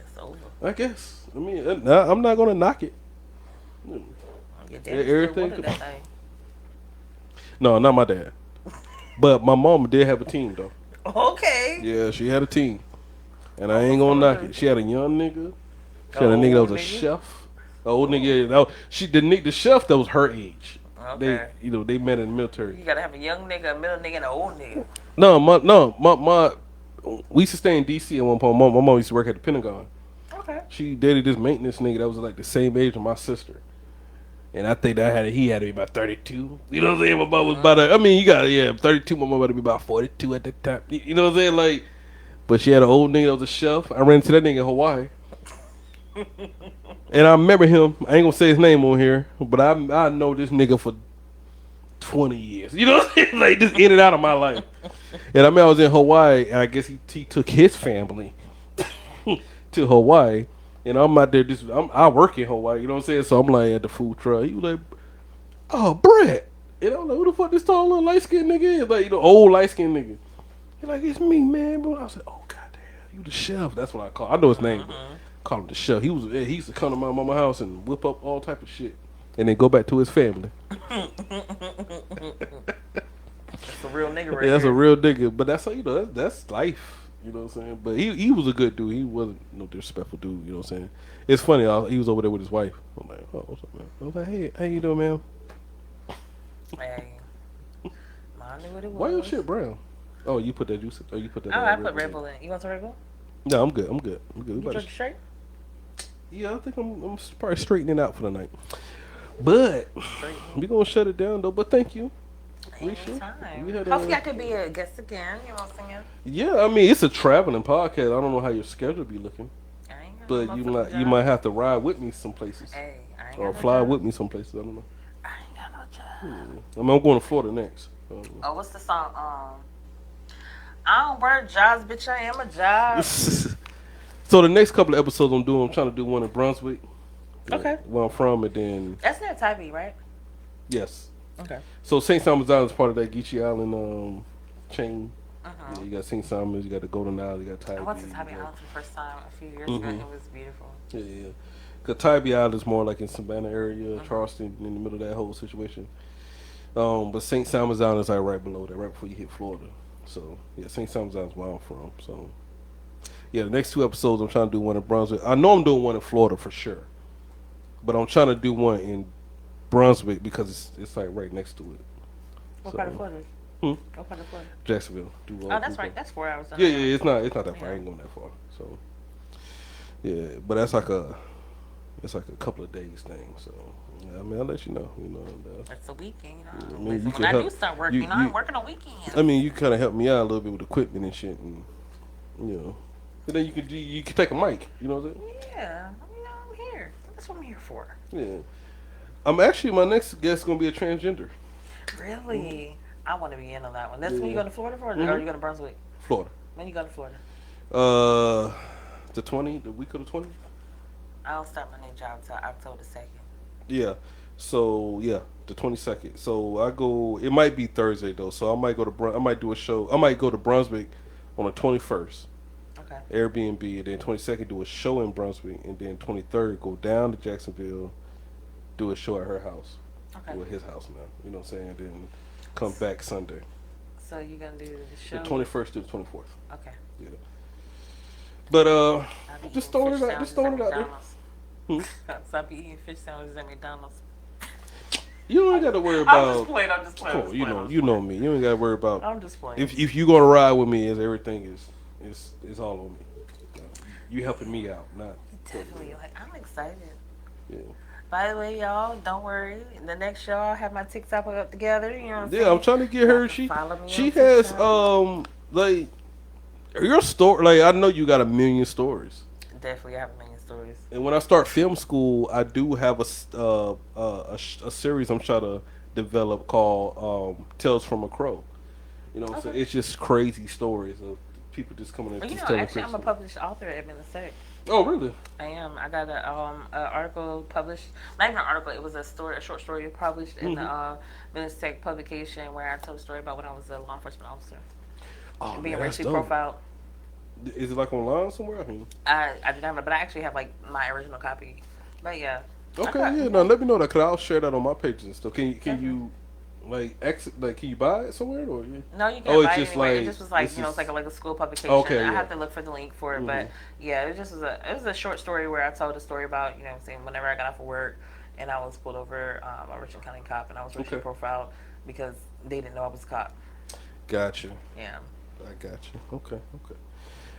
It's over. I guess. I mean, I'm not gonna knock it. Your daddy everything still wanted could- that thing. No, not my dad. But my mom did have a team though. Okay. Yeah, she had a team, and I ain't gonna knock it. She had a young nigga. She had a nigga that was a Old nigga? chef. The old nigga, yeah, the chef that was her age. Okay. They met in the military. You gotta have a young nigga, a middle nigga, and an old nigga. No, we used to stay in D.C. at one point. My mom used to work at the Pentagon. Okay. She dated this maintenance nigga that was like the same age as my sister. And I think he had to be about 32. You know what I'm saying? My mom was about, I mean, you got, yeah, 32. My mom had to be about 42 at the time. You know what I'm saying? Like, but she had an old nigga that was a chef. I ran into that nigga in Hawaii. And I remember him. I ain't gonna say his name on here, but I know this nigga for 20 years. You know what I'm saying? Like, just in and out of my life. And I mean, I was in Hawaii, and I guess he took his family to Hawaii. And I'm out there I work in Hawaii, you know what I'm saying? So I'm like at the food truck. He was like, oh, Brett. And I'm like, who the fuck this tall little light skinned nigga is? Like, you know, old light skinned nigga. He like, it's me, man. But I was like, oh, goddamn, you the chef. That's what I call. I know his name, but call him the chef. He used to come to my mama's house and whip up all type of shit, and then go back to his family. That's a real nigga right Yeah, that's a there. real nigga. But that's how, you know, that's life. You know what I'm saying? But he was a good dude. He wasn't no disrespectful dude. You know what I'm saying? It's funny. He was over there with his wife. I'm like, oh, what's up, man? I was like, hey, how you doing, man? Hey, I knew what it was. Why your shit brown? Oh, you put that juice. Oh, you put that. Oh, I put Red Red Bull Bull in. You want some Red Bull? No, I'm good. I'm good. I'm good. We You about drink to- straight? yeah, I think I'm probably straightening out for the night. But we gonna shut it down though. But thank you. Risha. Anytime. We had Hopefully, a- I could be a guest again. You know what I'm saying? Yeah, I mean it's a traveling podcast. I don't know how your schedule be looking, I ain't got but no you motherfucking might job. have to ride with me some places Hey, I ain't or got no fly job. with me some places. I don't know. I ain't got no job. I mean, I'm going to Florida next. Oh, what's the song? I don't work jobs, bitch. I am a job. So the next couple of episodes I'm trying to do one in Brunswick, Okay. where I'm from, and then That's near Tybee, right? yes. Okay. So St. Simon's Island is part of that Geechee Island chain. Uh-huh. Yeah, you got St. Simon's, you got the Golden Isle, you got Tybee. I went to Tybee you got- Island for the first time a few years ago. It was beautiful. Yeah, yeah. Cause Tybee Island is more like in Savannah area, Charleston, in the middle of that whole situation. But St. Simon's Island is like right below that, right before you hit Florida. So yeah, St. Simon's Island is where I'm from. So yeah, the next two episodes I'm trying to do one in Brunswick. I know I'm doing one in Florida for sure, but I'm trying to do one in Brunswick because it's like right next to it. What So- part of Florida? Hmm? What part of Florida? Jacksonville. Oh, that's right. That's 4 hours. Yeah, yeah, it's not that far. I Yeah. ain't going that far. So yeah, but that's like a couple of days thing. So yeah, I mean, I'll let you know. You know, and, It's a weekend, you know. I mean, Listen, you when can I do help- start working, you- I'm working on weekends. I mean, you kind of help me out a little bit with equipment and shit, and you know, and then you can take a mic. You know what I'm saying? Yeah, I'm here. That's what I'm here for. Yeah. I'm actually my next guest is gonna be a transgender. Really? I want to be in on that one. That's when Yeah. you go to Florida for, or Mhm. you go to Brunswick? Florida. When you go to Florida? The week of the 20th. I don't start my new job till October 2nd. Yeah. So yeah, the 22nd. So I go. It might be Thursday though. So I might go to I might do a show. I might go to Brunswick on the 21st. Okay. Airbnb, and then 22nd do a show in Brunswick, and then 23rd go down to Jacksonville, do a show at her house, Okay. or at his house now. You know what I'm saying? Then come back Sunday, So you're gonna do the show? the 21st to the 24th. Okay. Yeah. But I'll be just eating throwing it fish out. Just sandwiches throwing at it out there. McDonald's. So I'll be eating fish sandwiches at McDonald's. You ain't got to worry I'm about. just playing. I'm just playing. Come on, you know me. You ain't got to worry about. I'm just playing. If you gonna ride with me, is everything is all on me. You helping me out, not. Definitely. Like, I'm excited. Yeah. By the way, y'all, don't worry. The next show, I'll have my TikTok up together. You know what I'm saying? Yeah, I'm trying to get her. Y'all can follow me She on has TikTok. like your story. Like I know you got a million stories, Definitely have a million stories. and when I start film school, I do have a series I'm trying to develop called Tales from a Crow. You know, so Okay. it's just crazy stories of people just coming in. Well, you just know, telling actually, I'm a crazy published author at Minnesota. stories. Oh, really? I am. I got a article published. Not even an article. It was a short story published in the Minnesota publication where I told a story about when I was a law enforcement officer Oh, and being man, that's racially dope. profiled. Is it like online somewhere? I mean, I did not, but I actually have like my original copy. But yeah. okay, Okay. yeah. No, let me know that, cause I'll share that on my pages and stuff. Can you can you buy it somewhere or? Yeah? No, you Oh, can't it's buy it just anywhere. like- It just was like, it's you know, it's just- like a school publication. Okay, I yeah. have to look for the link for it, but yeah, it was a short story where I told a story about, you know what I'm saying, whenever I got off of work and I was pulled over by a Richland County cop and I was racially Okay. profiled because they didn't know I was a cop. Gotcha. Yeah. I got you. Okay.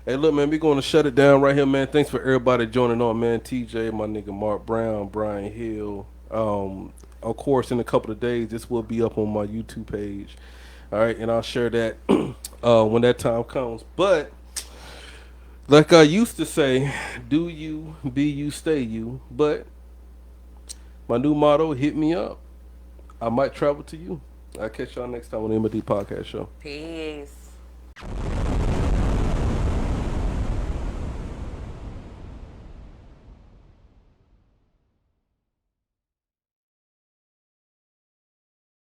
Hey, look, man, we going to shut it down right here, man. Thanks for everybody joining on, man. TJ, my nigga Mark Brown, Brian Hill. Of course, in a couple of days, this will be up on my YouTube page. All right, and I'll share that when that time comes. But like I used to say, do you, be you, stay you. But my new motto, hit me up. I might travel to you. I'll catch y'all next time on the MD Podcast Show. Peace.